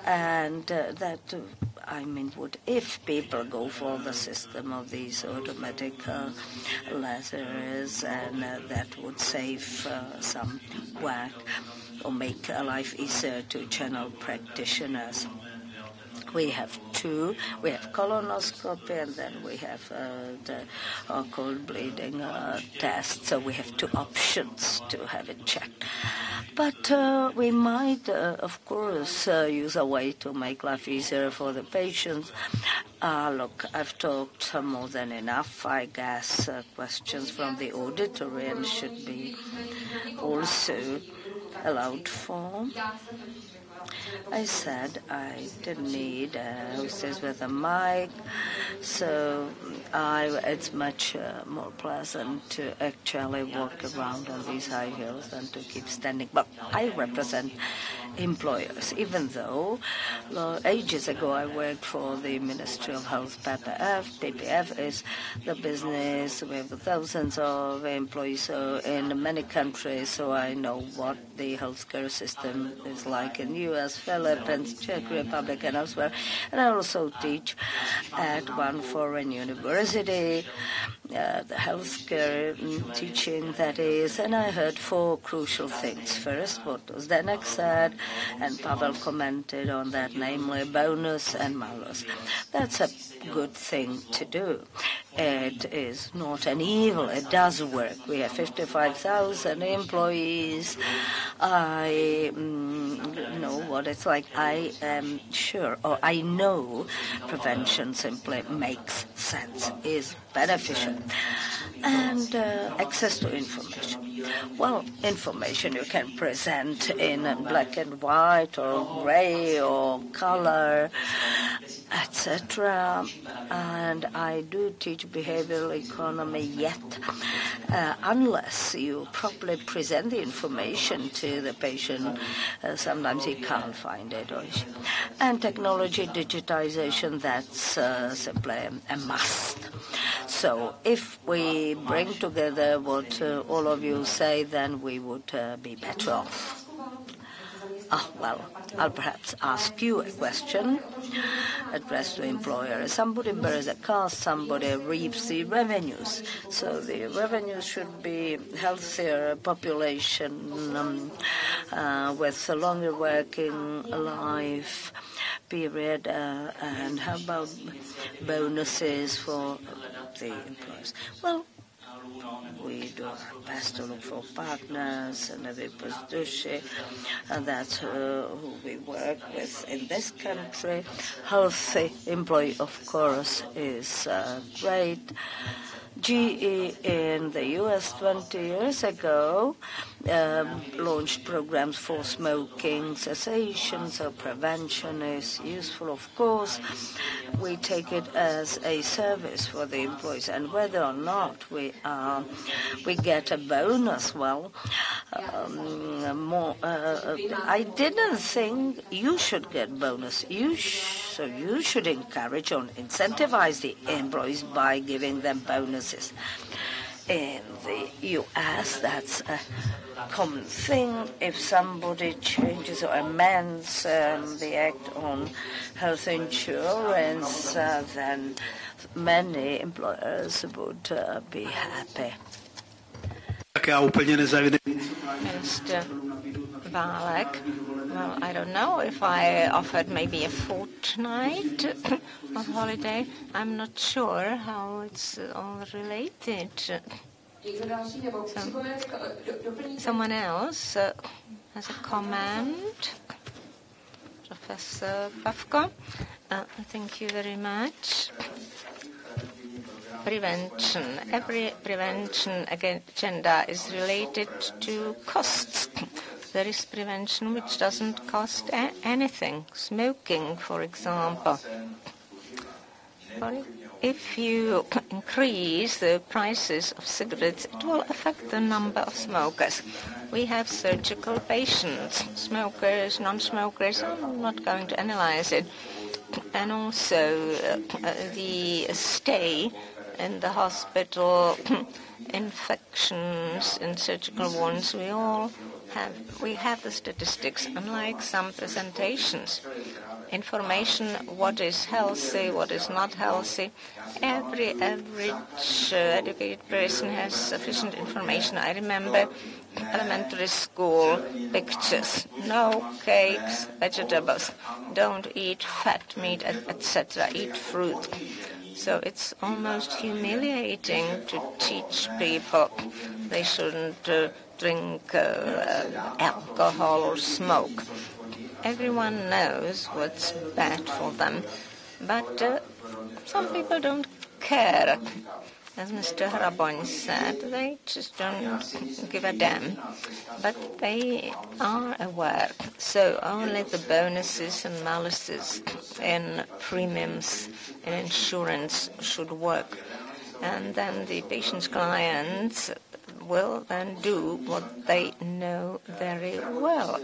[SPEAKER 2] And that, if people go for the system of these automatic letters, and that would save some work or make life easier to general practitioners. We have two. We have colonoscopy, and then we have the cold bleeding test. So we have two options to have it checked. But we might, of course, use a way to make life easier for the patients. Look, I've talked more than enough. I guess questions from the auditorium should be also allowed for. I said I didn't need a hostess with a mic, so it's much more pleasant to actually walk around on these high heels than to keep standing. But I represent employers, even though ages ago I worked for the Ministry of Health. PPF is the business. We have thousands of employees in many countries, so I know what the healthcare system is like in the U.S., Philippines, Czech Republic, and elsewhere. And I also teach at one foreign university, the healthcare teaching, that is, and I heard four crucial things. First, what Zdenek said, and Pavel commented on that, namely bonus and malus. That's a good thing to do. It is not an evil. It does work. We have 55,000 employees. I know what it's like. I am sure, or I know, prevention simply makes sense, is beneficial. And access to information. Well, information you can present in black and white or gray or color, etc. And I do teach behavioral economy, yet unless you properly present the information to the patient, sometimes he can't find it. And technology, digitization, that's simply a must. So if we bring together what all of you say, then we would be better off. Well, I'll perhaps ask you a question addressed to employers. Somebody bears a cost, somebody reaps the revenues. So the revenues should be healthier population with a longer working life period. And how about bonuses for the employers? Well, we do our best to look for partners and every position, and that's who we work with in this country. Healthy employee, of course, is great. GE in the U.S. 20 years ago launched programs for smoking cessation, so prevention is useful, of course. We take it as a service for the employees, and whether or not we get a bonus, well, I didn't think you should get bonus. So you should encourage or incentivize the employees by giving them bonuses. In the U.S., that's a common thing. If somebody changes or amends the act on health insurance, then many employers would be happy.
[SPEAKER 3] Mr. Válek, well, I don't know if I offered maybe a fortnight of holiday. I'm not sure how it's all related. Someone else has a comment. Professor Pavko, thank you very much. Prevention. Every prevention agenda is related to costs. There is prevention which doesn't cost anything. Smoking, for example. But if you increase the prices of cigarettes, it will affect the number of smokers. We have surgical patients, smokers, non-smokers. I'm not going to analyze it. And also the stay in the hospital, infections in surgical wounds, we have the statistics, unlike some presentations. Information, what is healthy, what is not healthy. Every average educated person has sufficient information. I remember elementary school pictures. No cakes, vegetables, don't eat fat meat, etc., eat fruit. So it's almost humiliating to teach people they shouldn't drink alcohol or smoke. Everyone knows what's bad for them, but some people don't care. As Mr. Hroboň said, they just don't give a damn. But they are aware. So only the bonuses and maluses in premiums in insurance should work. And then the patient's clients will then do what they know very well.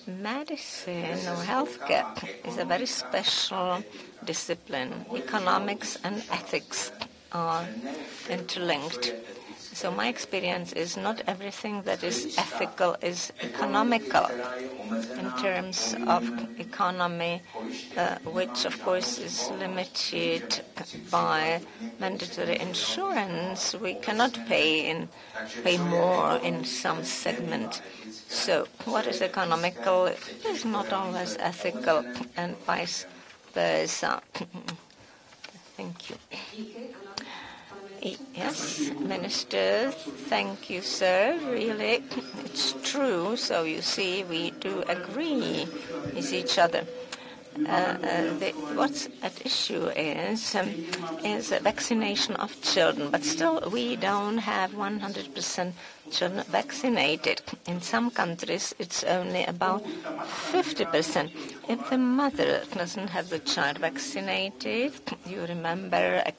[SPEAKER 3] Medicine or healthcare is a very special discipline. Economics and ethics are interlinked. So my experience is not everything that is ethical is economical. In terms of economy, which of course is limited by mandatory insurance, we cannot pay more in some segment. So what is economical is not always ethical, and vice versa. Thank you. Yes, Minister, thank you, sir. Really, it's true. So you see, we do agree with each other. What's at issue is vaccination of children, but still we don't have 100% children vaccinated. In some countries, it's only about 50%. If the mother doesn't have the child vaccinated, you remember a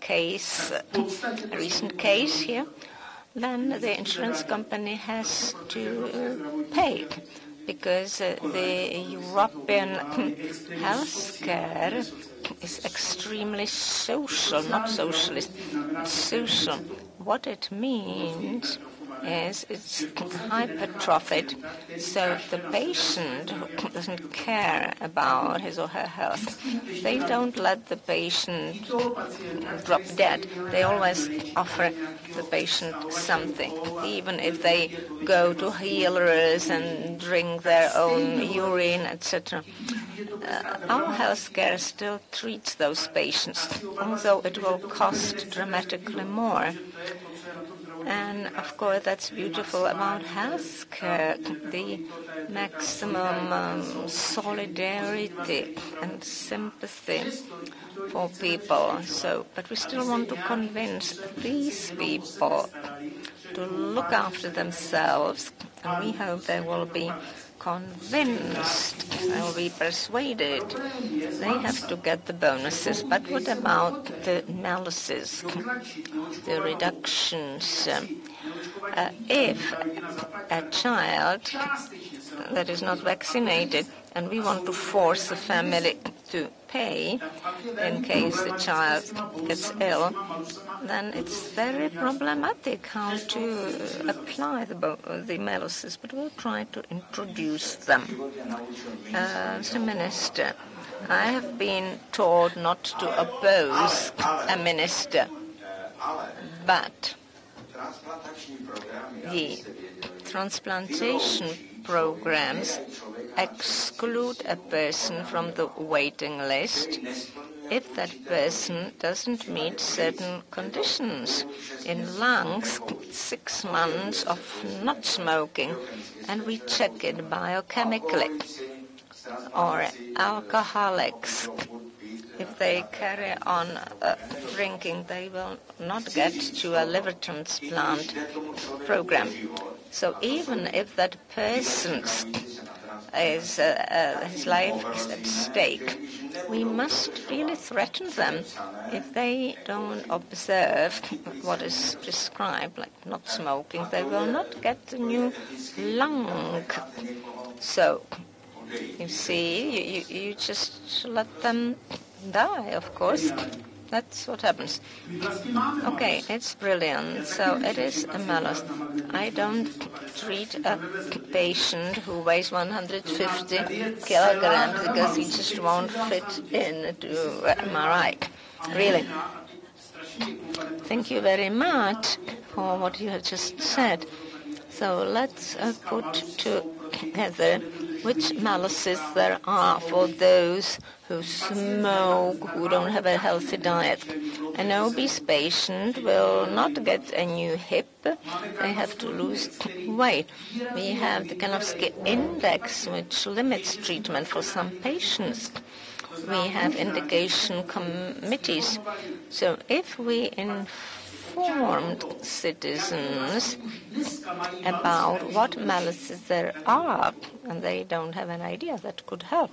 [SPEAKER 3] recent case here, then the insurance company has to pay, because the European healthcare is extremely social, not socialist, social. What it means is it's hypertrophied, so the patient who doesn't care about his or her health, they don't let the patient drop dead. They always offer the patient something, even if they go to healers and drink their own urine, etc. Our healthcare still treats those patients, although it will cost dramatically more. And of course, that's beautiful about healthcare, the maximum solidarity and sympathy for people. So, but we still want to convince these people to look after themselves, and we hope they will be convinced, they will be persuaded. They have to get the bonuses. But what about the maluses, the reductions? If a child that is not vaccinated, and we want to force the family to pay in case the child gets ill, then it's very problematic how to apply the maluses, but we'll try to introduce them. Mr. Minister, I have been told not to oppose a minister, but the transplantation programs exclude a person from the waiting list if that person doesn't meet certain conditions. In lungs, 6 months of not smoking, and we check it biochemically. Or alcoholics, if they carry on drinking, they will not get to a liver transplant program. So even if that person's his life is at stake, we must really threaten them if they don't observe what is prescribed, like not smoking. They will not get the new lung. So, you see, you just let them die, of course. That's what happens. Okay, it's brilliant. So it is a malus. I don't treat a patient who weighs 150 kilograms because he just won't fit into MRI. Really. Thank you very much for what you have just said. So let's put together which malices there are for those who smoke, who don't have a healthy diet. An obese patient will not get a new hip. They have to lose weight. We have the Kanovsky index, which limits treatment for some patients. We have indication committees. So if we informed citizens about what malices there are, and they don't have an idea, that could help.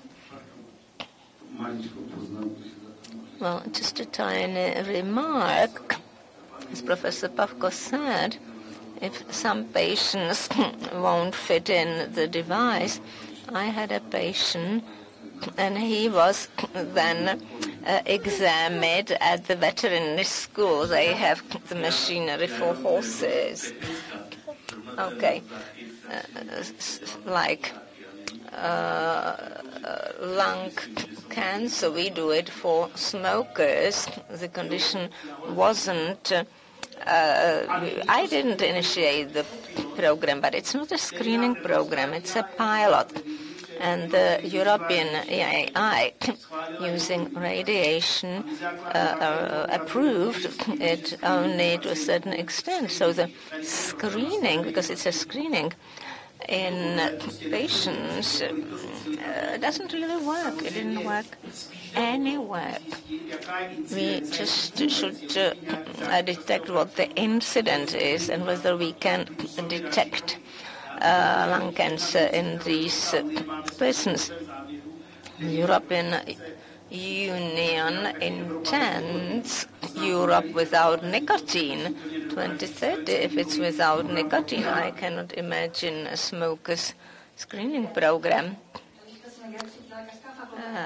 [SPEAKER 3] Well, just a tiny remark. As Professor Pavko said, if some patients won't fit in the device, I had a patient and he was then examined at the veterinary school. They have the machinery for horses. Okay, like lung cancer, we do it for smokers. The condition wasn't, I didn't initiate the program, but it's not a screening program, it's a pilot. And the European EAI, using radiation, approved it only to a certain extent. So the screening, because it's a screening in patients, doesn't really work. It didn't work anywhere. We just should detect what the incident is and whether we can detect lung cancer in these persons. The European Union intends Europe without nicotine 2030. If it's without nicotine, I cannot imagine a smoker's screening program.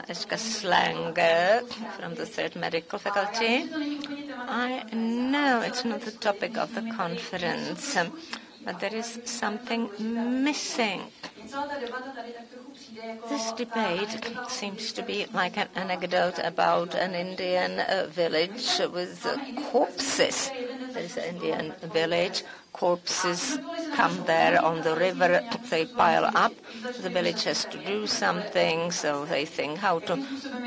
[SPEAKER 3] Eska Slanger from the Third Medical Faculty. I know it's not the topic of the conference, but there is something missing. This debate seems to be like an anecdote about an Indian village with corpses. There's an Indian village, corpses come there on the river, they pile up. The village has to do something, so they think how to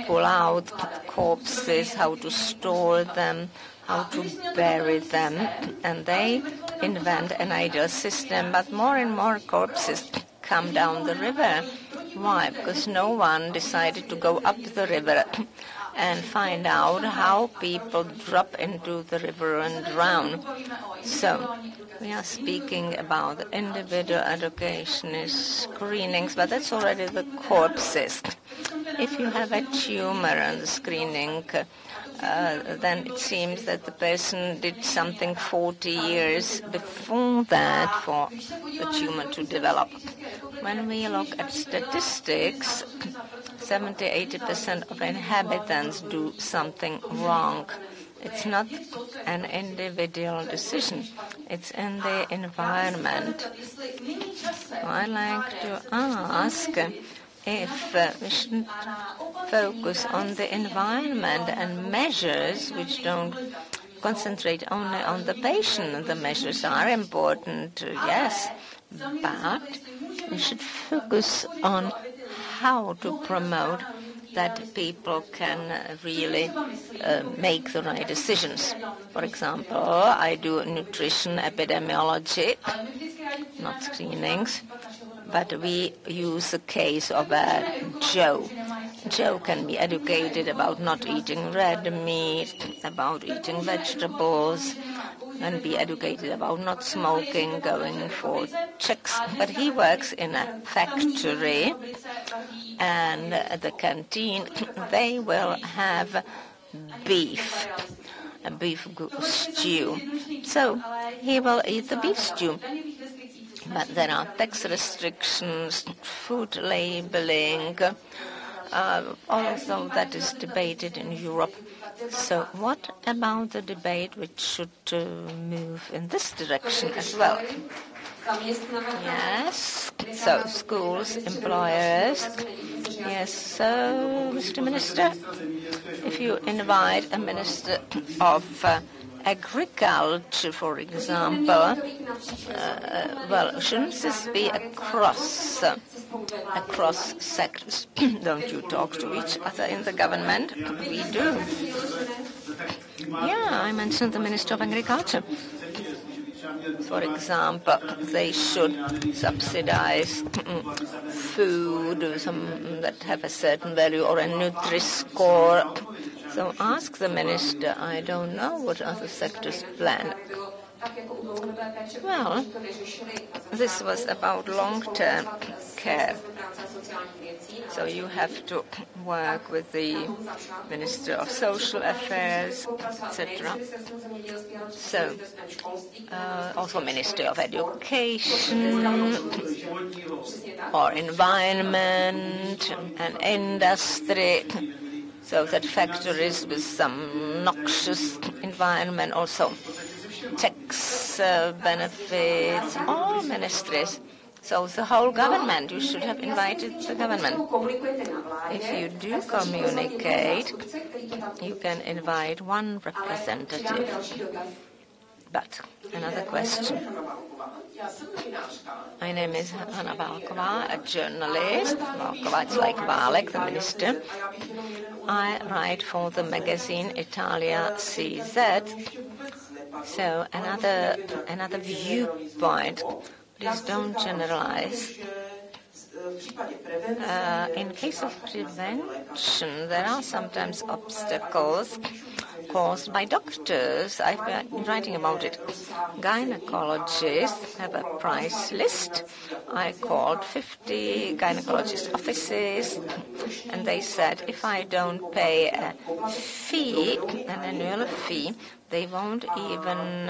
[SPEAKER 3] pull out corpses, how to store them, how to bury them, and they invent an ideal system, but more and more corpses come down the river. Why? Because no one decided to go up the river and find out how people drop into the river and drown. So we are speaking about individual education screenings, but that's already the corpses. If you have a tumor on the screening, then it seems that the person did something 40 years before that for the tumor to develop. When we look at statistics, 70-80% of inhabitants do something wrong. It's not an individual decision. It's in the environment. I'd like to ask if we shouldn't focus on the environment and measures which don't concentrate only on the patient. The measures are important, yes, but we should focus on how to promote that people can really make the right decisions. For example, I do nutrition epidemiology, not screenings, but we use the case of Joe. Joe can be educated about not eating red meat, about eating vegetables, and be educated about not smoking, going for checks. But he works in a factory, and at the canteen they will have beef, a beef stew. So he will eat the beef stew. But there are tax restrictions, food labeling, also that is debated in Europe. So what about the debate which should move in this direction as well? Yes, so schools, employers. Yes, so Mr. Minister, if you invite a minister of agriculture, for example, well, shouldn't this be across sectors? Don't you talk to each other in the government? We do. Yeah, I mentioned the Minister of Agriculture. For example, they should subsidize food that have a certain value or a Nutri-Score. So ask the minister. I don't know what other sectors plan. Well, this was about long-term care. So you have to work with the Minister of Social Affairs, etc. So also Ministry of Education or Environment and Industry. So that factories with some noxious environment, also tax benefits, all ministries. So the whole government, you should have invited the government. If you do communicate, you can invite one representative. But another question. My name is Hanna Válková, a journalist. Válková, it's like Válek, the minister. I write for the magazine Italia CZ. So another viewpoint. Please don't generalize. In case of prevention, there are sometimes obstacles caused by doctors. I've been writing about it. Gynecologists have a price list. I called 50 gynecologist offices, and they said if I don't pay a fee, an annual fee, they won't even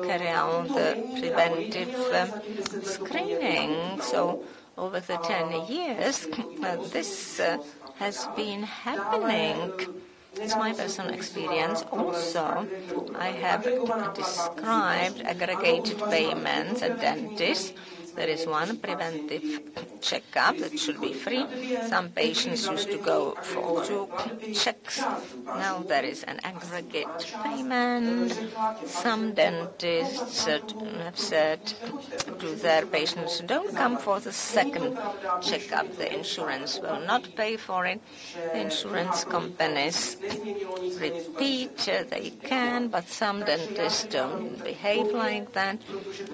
[SPEAKER 3] carry out the preventive screening. So over the 10 years, this has been happening. It's my personal experience. Also, I have described aggregated payments at dentists. There is one preventive checkup that should be free. Some patients used to go for 2 checks. Now there is an aggregate payment. Some dentists have said to their patients, don't come for the second checkup. The insurance will not pay for it. The insurance companies repeat they can, but some dentists don't behave like that.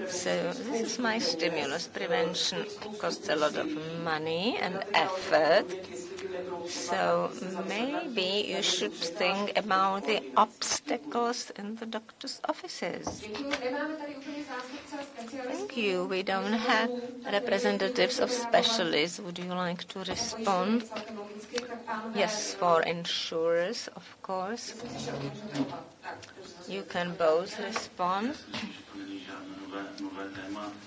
[SPEAKER 3] So this is my stimulus. Prevention costs a lot of money and effort. So maybe you should think about the obstacles in the doctor's offices. Thank you. We don't have representatives of specialists. Would you like to respond? Yes, for insurers, of course. You can both respond.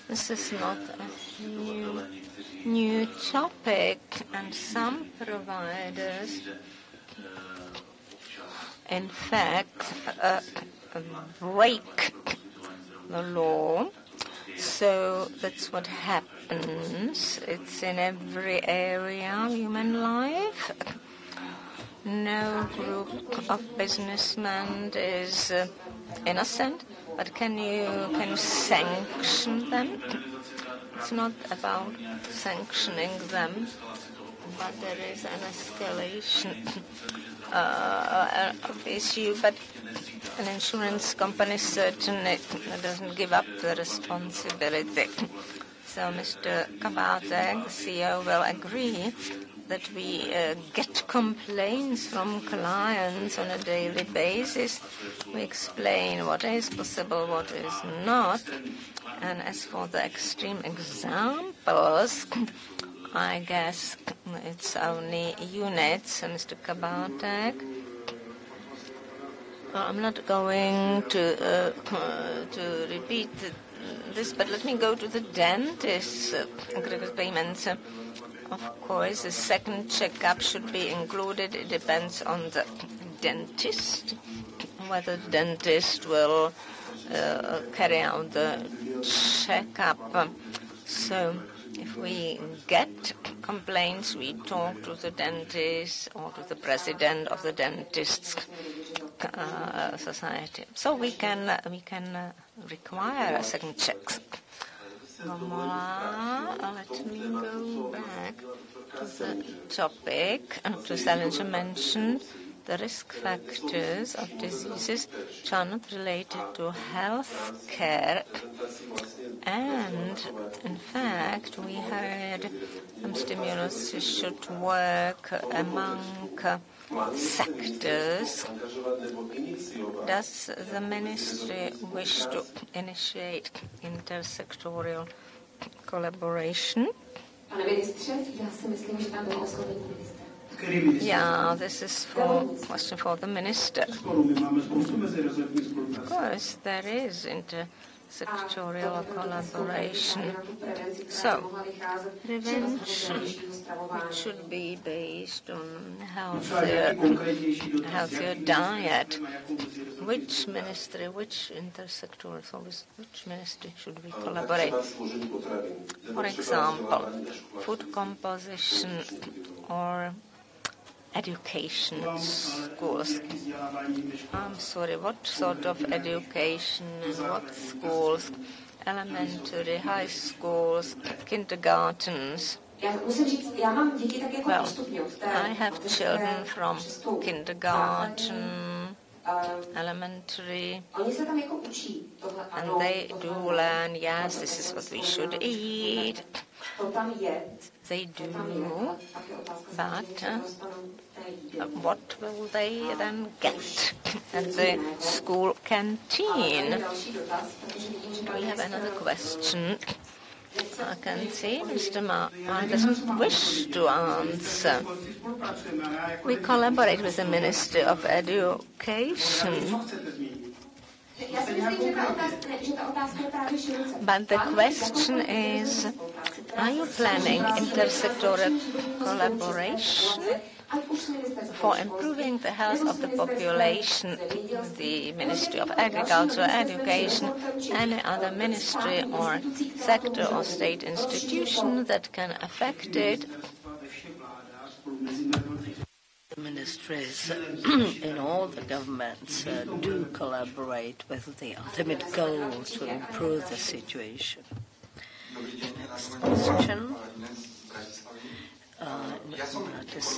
[SPEAKER 3] This is not a new topic, and some providers, in fact, break the law. So that's what happens. It's in every area of human life. No group of businessmen is innocent. But can you sanction them? It's not about sanctioning them, but there is an escalation of issue. But an insurance company certainly doesn't give up the responsibility. So Mr. Kabátek, the CEO, will agree that we get complaints from clients on a daily basis. We explain what is possible, what is not. And as for the extreme examples, I guess it's only units. Mr. Kabátek, I'm not going to repeat this, but let me go to the dentist aggregate payments. Of course, the second checkup should be included. It depends on the dentist, whether the dentist will carry out the checkup. So if we get complaints, we talk to the dentist or to the president of the dentist's society. So we can require a second checks. Let me go back to the topic. To Salinger mentioned the risk factors of diseases which are not related to health care. And in fact, we heard stimulus should work among sectors. Does the ministry wish to initiate intersectorial collaboration? Yeah, this is a question for the minister. Of course, there is intersectorial collaboration. So, prevention, which should be based on healthier diet. Which ministry, which intersectorial, so which ministry should we collaborate? For example, food composition or education schools. I'm sorry, what sort of education and what schools? Elementary, high schools, kindergartens. Well, I have children from kindergarten, elementary, and they do learn, yes, this is what we should eat. They do, but what will they then get at the school canteen? We have another question. I can see Mr. Ma doesn't wish to answer. We collaborate with the Ministry of Education. But the question is, are you planning intersectoral collaboration for improving the health of the population? The Ministry of Agriculture, Education, any other ministry or sector or state institution that can affect it?
[SPEAKER 2] Ministries in all the governments do collaborate with the ultimate goal to improve the situation. Next question.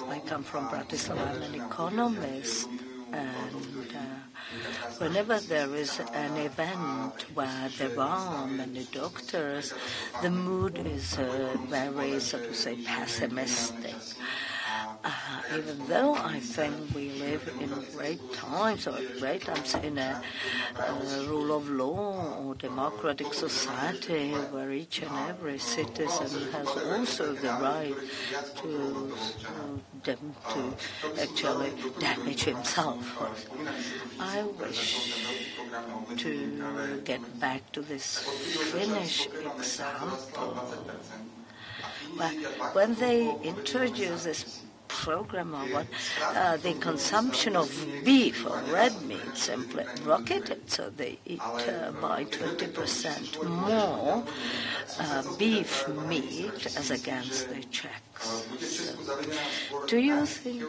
[SPEAKER 2] I come from Bratislava, I'm an economist, and whenever there is an event where there are many doctors, the mood is very, so to say, pessimistic. Even though I think we live in great times in a rule of law or democratic society where each and every citizen has also the right to actually damage himself. I wish to get back to this Finnish example. But when they introduce this program or what, the consumption of beef or red meat simply rocketed, so they eat by 20% more beef meat as against the Czechs. So, do you think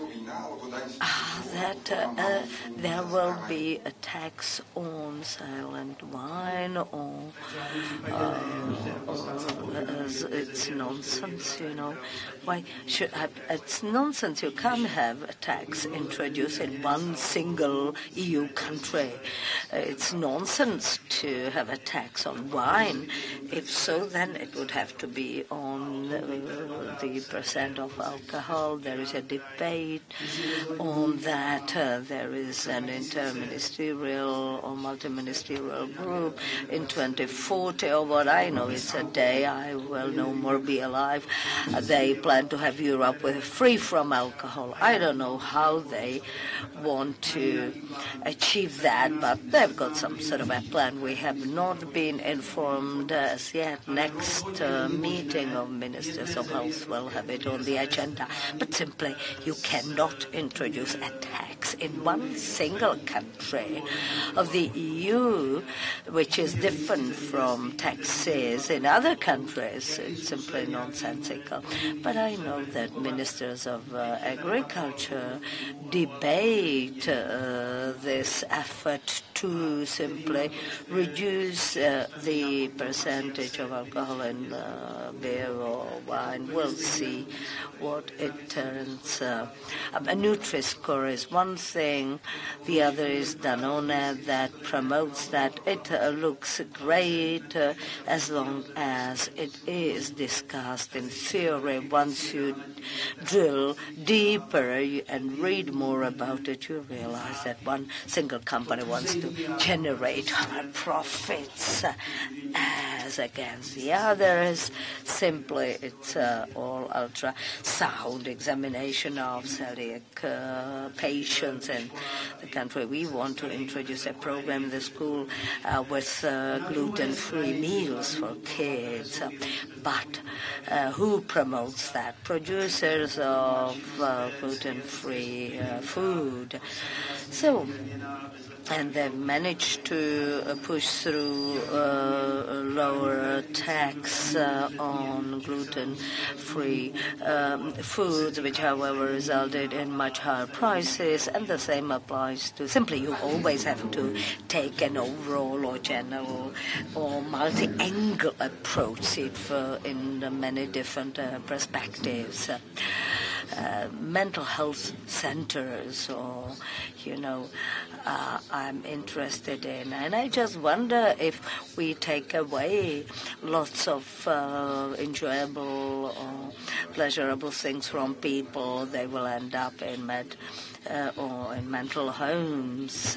[SPEAKER 2] that there will be a tax on silent wine, or it's nonsense, you know? Why should it's nonsense. You can't have a tax introduced in one single EU country. It's nonsense to have a tax on wine. If so, then it would have to be on the percent of alcohol. There is a debate on that. There is an interministerial or multi-ministerial group in 2040, or what I know, it's a day I will no more be alive. They plan to have Europe with free from alcohol. I don't know how they want to achieve that, but they've got some sort of a plan. We have not been informed as yet. Next meeting of ministers of health will have it on the agenda. But simply, you cannot introduce a tax in one single country of the EU, which is different from taxes in other countries. It's simply nonsensical. But I know that ministers of agriculture debate made this effort to simply reduce the percentage of alcohol in beer or wine. We'll see what it turns. A Nutri-Score is one thing. The other is Danone that promotes that. It looks great as long as it is discussed in theory. Once you drill deeper and read more about it, you realize that one single company wants to generate profits as against the others. Simply, it's all ultrasound examination of celiac patients in the country. We want to introduce a program in the school with gluten-free meals for kids. But who promotes that? Producers of gluten-free food. So, and they've managed to push through lower tax on gluten-free foods, which, however, resulted in much higher prices. And the same applies to simply you always have to take an overall or general or multi-angle approach, see it in many different perspectives. Mental health centers, or I'm interested in, and I just wonder if we take away lots of enjoyable or pleasurable things from people, they will end up in or in mental homes.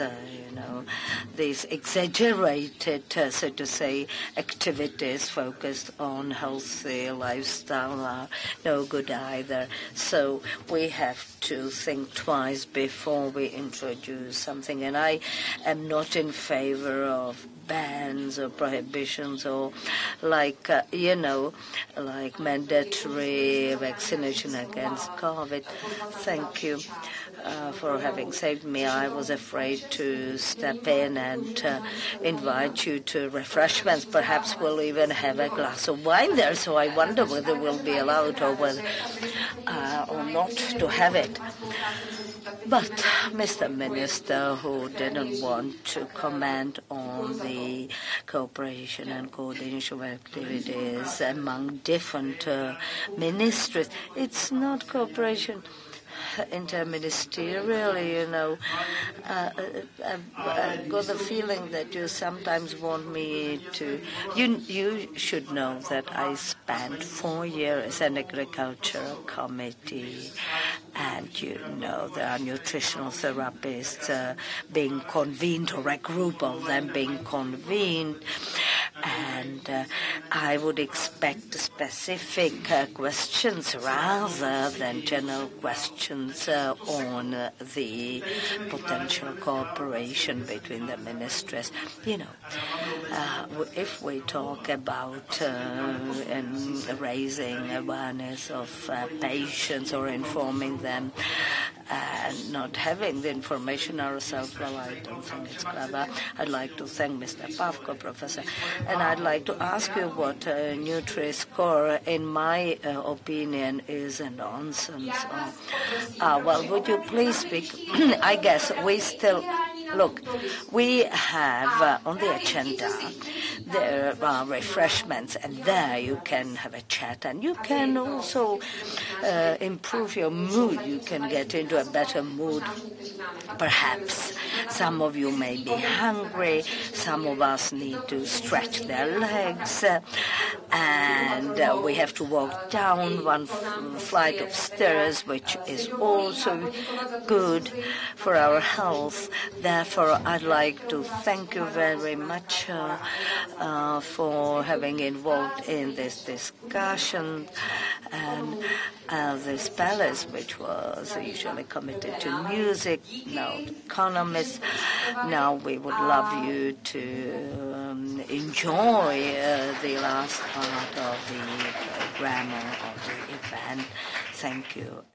[SPEAKER 2] These exaggerated, so to say, activities focused on healthy lifestyle are no good either. So we have to think twice before we introduce something. And I am not in favor of bans or prohibitions or like mandatory vaccination against COVID. Thank you for having saved me. I was afraid to step in and invite you to refreshments. Perhaps we'll even have a glass of wine there, so I wonder whether we'll be allowed or whether or not to have it. But Mr. Minister, who didn't want to comment on the cooperation and coordination of activities among different ministries, it's not cooperation interministerially, I've got the feeling that you sometimes want me to... You should know that I spent 4 years in agricultural committee, and there are nutritional therapists being convened, or a group of them being convened, and I would expect specific questions rather than general questions on the potential cooperation between the ministries. If we talk about raising awareness of patients or informing them and not having the information ourselves, well, I don't think it's clever. I'd like to thank Mr. Pavko, Professor, and I'd like to ask you what Nutri-Score, in my opinion, is a nonsense. Well, would you please speak? I guess we still... Look, we have on the agenda, there are refreshments, and there you can have a chat, and you can also improve your mood. You can get into a better mood, perhaps. Some of you may be hungry, some of us need to stretch their legs, and we have to walk down one flight of stairs, which is also good for our health. Therefore, I'd like to thank you very much for having involved in this discussion, and this palace, which was usually committed to music, now economists. Now we would love you to enjoy the last part of the program or of the event. Thank you.